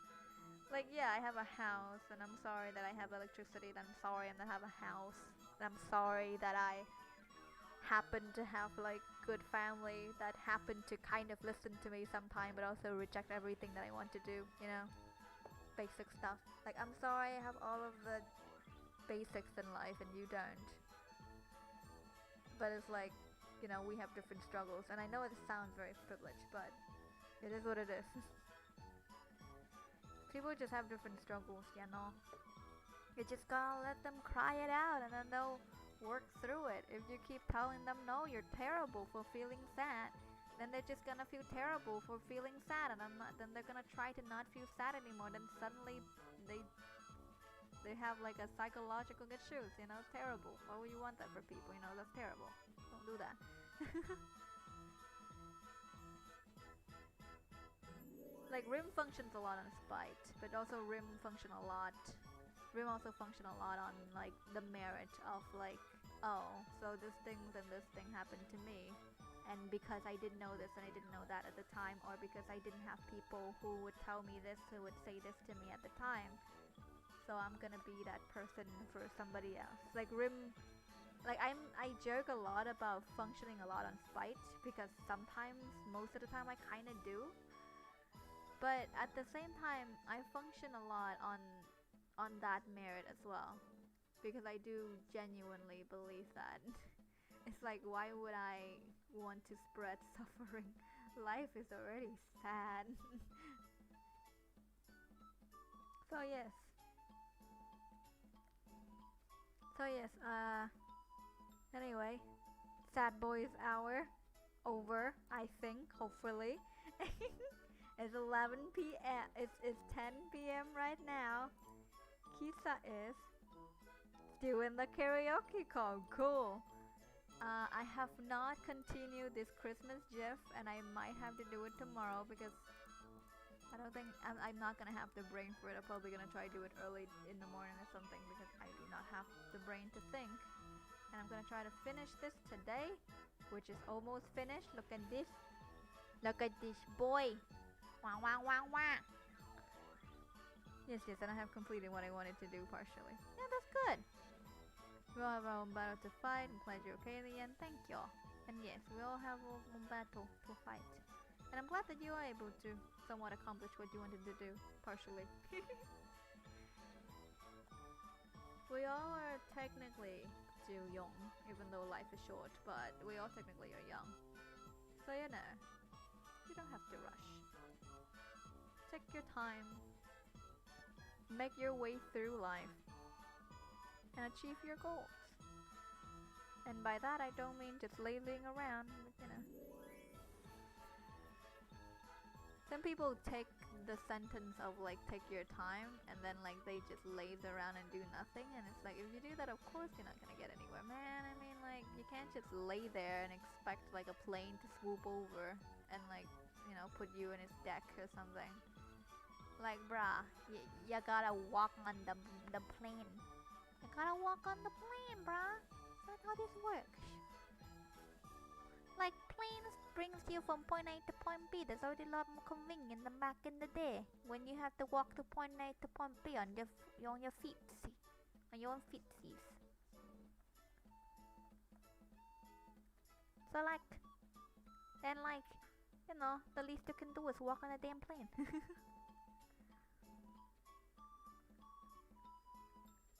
like yeah, I have a house and I'm sorry that I have electricity, and I'm sorry and I have a house, and I'm sorry that I happen to have like good family that happen to kind of listen to me sometime but also reject everything that I want to do, you know, basic stuff. Like I'm sorry I have all of the basics in life and you don't. But it's like, you know, we have different struggles, and I know it sounds very privileged, but it is what it is. People just have different struggles, you know. You just gotta let them cry it out, and then they'll work through it. If you keep telling them, no, you're terrible for feeling sad, then they're just gonna feel terrible for feeling sad, and then they're gonna try to not feel sad anymore. Then suddenly they they have like a psychological issues, you know, terrible. Why would you want that for people? You know, that's terrible. Don't do that. Like Rim functions a lot on spite, but also Rim function a lot. Rim also function a lot on like the merit of like, oh, so this thing happened to me, and because I didn't know this and I didn't know that at the time, or because I didn't have people who would tell me this, who would say this to me at the time, so I'm gonna be that person for somebody else. Like Rim, like I joke a lot about functioning a lot on spite because sometimes, most of the time, I kind of do. But at the same time, I function a lot on that merit as well because I do genuinely believe that. It's like, why would I want to spread suffering? Life is already sad. So yes. So yes, anyway, Sad Boys hour over, I think, hopefully. It's 11 p.m. It's 10 p.m. right now. Kisa is still in the karaoke call. Cool. I have not continued this Christmas GIF, and I might have to do it tomorrow because I don't think I'm not gonna have the brain for it. I'm probably gonna try to do it early in the morning or something because I do not have the brain to think. And I'm gonna try to finish this today, which is almost finished. Look at this. Look at this boy. Wah wah wah wah. Yes, yes, and I have completed what I wanted to do partially. Yeah, that's good. We all have our own battle to fight. I'm glad you're okay in the end. Thank you. And yes, we all have our own battle to fight. And I'm glad that you are able to somewhat accomplish what you wanted to do, partially. We all are technically too young, even though life is short, but we all technically are young. So you know, you don't have to rush. Take your time, make your way through life, and achieve your goals. And by that I don't mean just lazing around, you know. Some people take the sentence of like take your time and then like they just laze around and do nothing, and it's like if you do that of course you're not gonna get anywhere, man. I mean, like, you can't just lay there and expect like a plane to swoop over and like, you know, put you in its deck or something. Like, bruh, you gotta walk on the plane. You gotta walk on the plane, bruh. That's how this works. Like, planes brings you from point A to point B. There's already a lot more convenient than back in the day when you have to walk to point A to point B on your feet, on your own feetsies. So like, and like, you know, the least you can do is walk on a damn plane.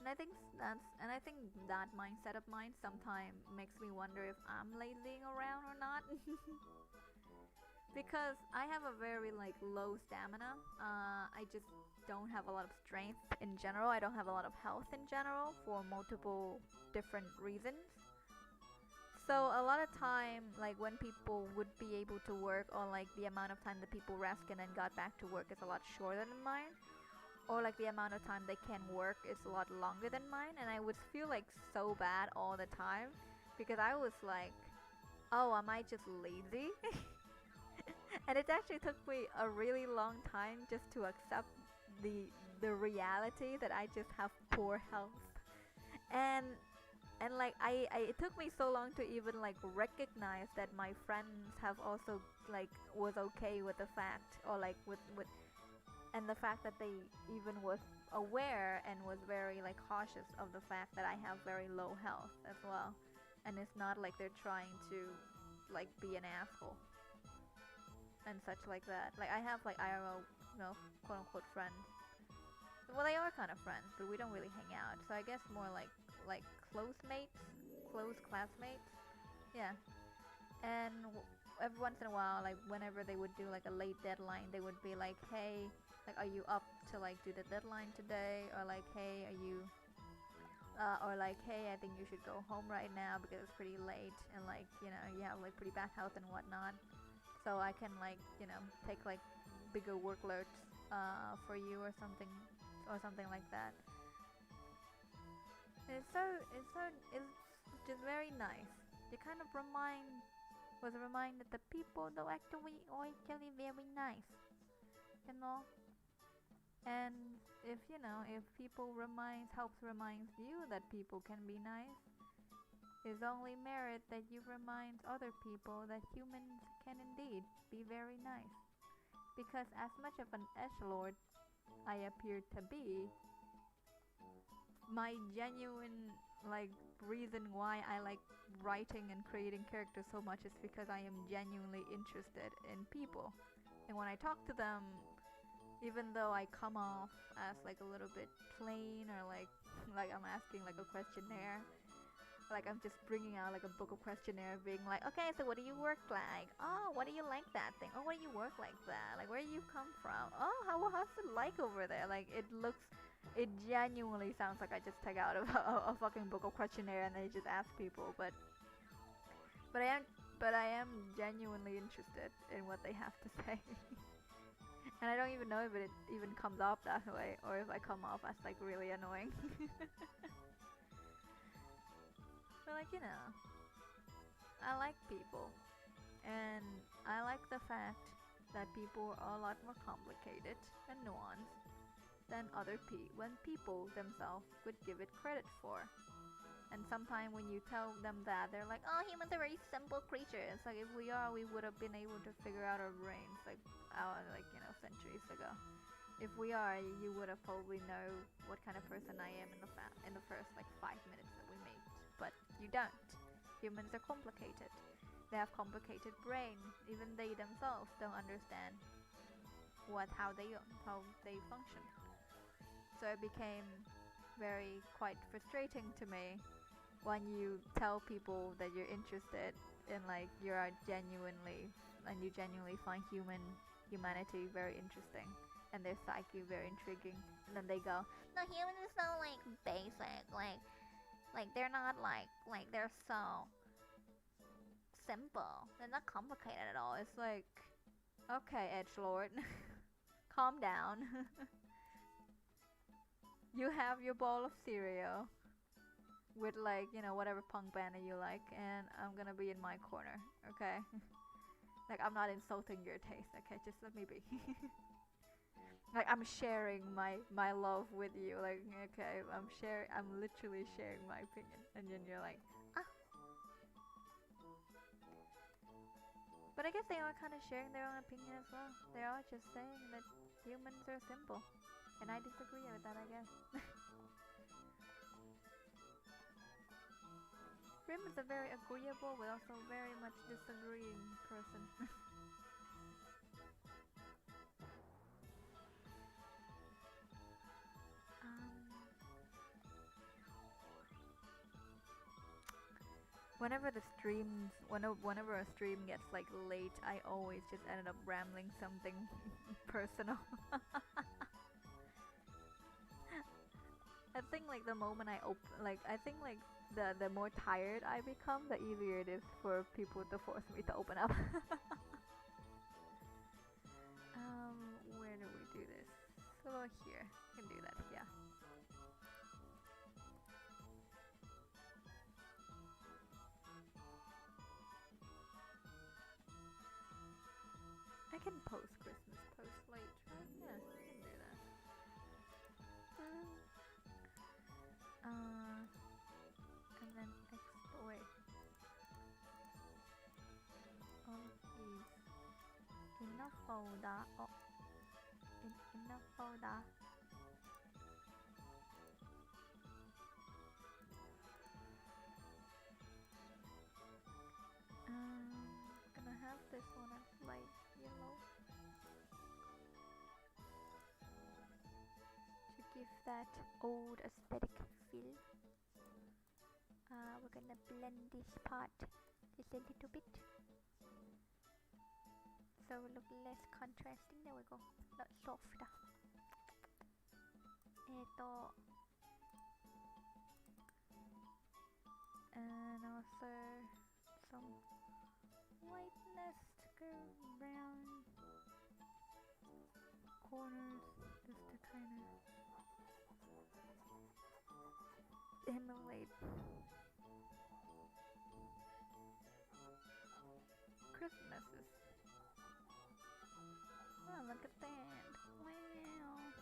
And I think that mindset of mine sometimes makes me wonder if I'm lazying around or not. Because I have a very like low stamina. I just don't have a lot of strength in general. I don't have a lot of health in general for multiple different reasons. So a lot of time, like when people would be able to work, or like the amount of time that people rest and then got back to work is a lot shorter than mine, or like the amount of time they can work is a lot longer than mine, and I would feel like so bad all the time because I was like, oh, am I just lazy? And it actually took me a really long time just to accept the reality that I just have poor health. and and like it took me so long to even like recognize that my friends have also like was okay with the fact, or like with and the fact that they even was aware and was very like cautious of the fact that I have very low health as well, and it's not like they're trying to like be an asshole and such like that. Like, I have like IRL, you know, quote unquote friends. Well, they are kind of friends, but we don't really hang out. So I guess more like close mates, close classmates. Yeah. And every once in a while, like whenever they would do like a late deadline, they would be like, "Hey, like, are you up to like do the deadline today?" Or like, "Hey, are you?" Or like, "Hey, I think you should go home right now because it's pretty late, and like, you know, you have like pretty bad health and whatnot. So I can like, you know, take like bigger workloads for you or something like that." It's just very nice. You kind of was reminded that people though actually are actually very nice, you know. And if you know, if people reminds you that people can be nice, is only merit that you remind other people that humans can indeed be very nice. Because as much of an edgelord I appear to be, my genuine like reason why I like writing and creating characters so much is because I am genuinely interested in people. And when I talk to them, even though I come off as like a little bit plain, or like like I'm asking like a questionnaire, like I'm just bringing out like a book of questionnaire, being like, okay, so what do you work like? Oh, what do you like that thing? Oh, what do you work like that? Like, where do you come from? Oh, how's it like over there? Like, it genuinely sounds like I just take out a fucking book of questionnaire and they just ask people, but I am genuinely interested in what they have to say. And I don't even know if it even comes off that way, or if I come off as like really annoying. But like, you know, I like people, and I like the fact that people are a lot more complicated and nuanced than when people themselves would give it credit for. And sometimes when you tell them that, they're like, "Oh, humans are very simple creatures. Like, if we would have been able to figure out our brains like, our, like, you know, centuries ago." if we are, you would have probably know what kind of person I am in the first like 5 minutes that we meet. But you don't. Humans are complicated. They have complicated brain. Even they themselves don't understand how they function. So it became quite frustrating to me when you tell people that you're interested in like you genuinely find humanity very interesting and their psyche very intriguing, and then they go, no, humans are so like basic, like they're not like they're so simple, they're not complicated at all. It's like, okay, edgelord, calm down. You have your bowl of cereal with like, whatever punk band that you like, and I'm gonna be in my corner, okay? Like, I'm not insulting your taste, okay? Just let me be. Like, I'm sharing my love with you, like, okay, I'm literally sharing my opinion, and then you're like, ah. But I guess they are kind of sharing their own opinion as well. They are just saying that humans are simple, and I disagree with that, I guess. Rim is a very agreeable but also very much disagreeing person. Whenever a stream gets like late, I always just ended up rambling something personal. I think like the moment I think like the more tired I become, the easier it is for people to force me to open up. Where do we do this? So here, can do that. Yeah. I can post Christmas post late, right? Yeah, I can do that. And then wait. Is in a folder. Oh, in a folder. Gonna have this one as light yellow to give that old aesthetic feel. We're gonna blend this part just a little bit so it will look less contrasting. There we go, not softer. And also some whiteness to go around corners just to kind of emulate Christmases. Oh, look at that. Wow.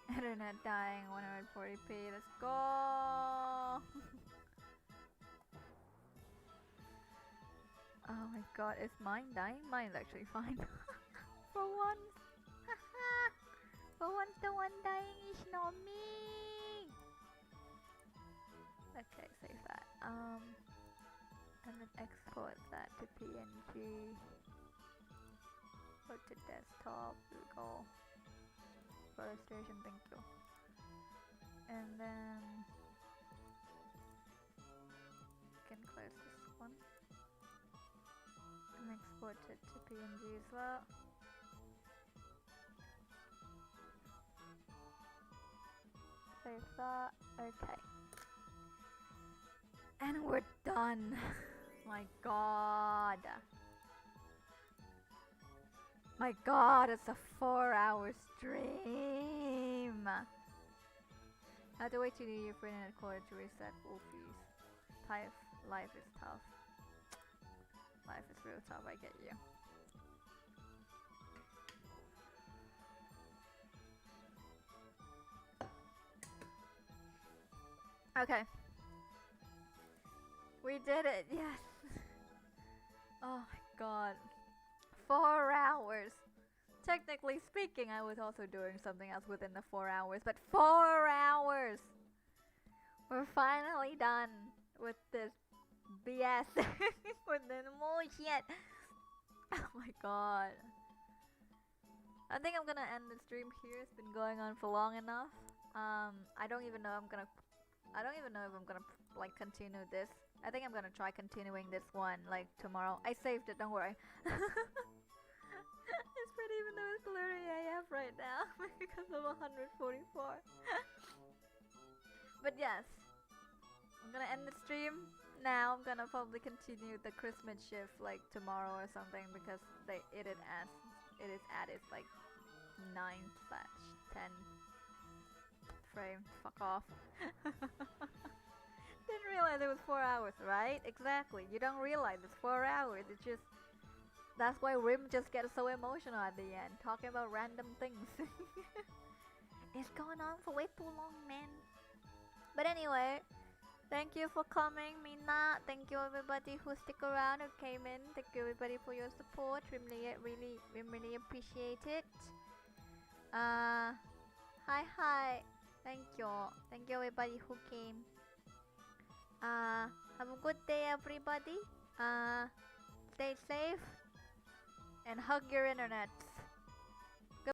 Internet dying 140p. Let's go. Oh my god, is mine dying? Mine's actually fine. For once. For once the one dying is not me. Okay, save that. And then export that to PNG. Go to desktop. Here we go. Illustration, thank you. And then you can close this one. And export it to PNG as well. Save that. Okay. And we're done. My god. My god, it's a 4-hour stream. I have to wait till New Year for internet quality to reset. Wolfies. Life is tough. Life is real tough, I get you. Okay. We did it, yes. Oh my god. 4 hours. Technically speaking, I was also doing something else within the 4 hours, but 4 hours! We're finally done with this BS. With the bullshit. Oh my god. I think I'm gonna end the stream here. It's been going on for long enough. I don't even know if I'm gonna like continue this. I think I'm gonna try continuing this one like tomorrow. I saved it, don't worry. It's pretty even though it's blurry AF right now because of 144. But yes, I'm gonna end the stream now. I'm gonna probably continue the Christmas shift like tomorrow or something because it is at its like 9/10 frame. Fuck off. Didn't realize it was 4 hours, right? Exactly. You don't realize it's 4 hours. It's just that's why Rim just gets so emotional at the end, talking about random things. It's going on for way too long, man. But anyway, thank you for coming, Mina. Thank you everybody who stick around, who came in. Thank you everybody for your support. Really appreciate it. Hi. Thank you everybody who came. Have a good day, everybody. Stay safe and hug your internet.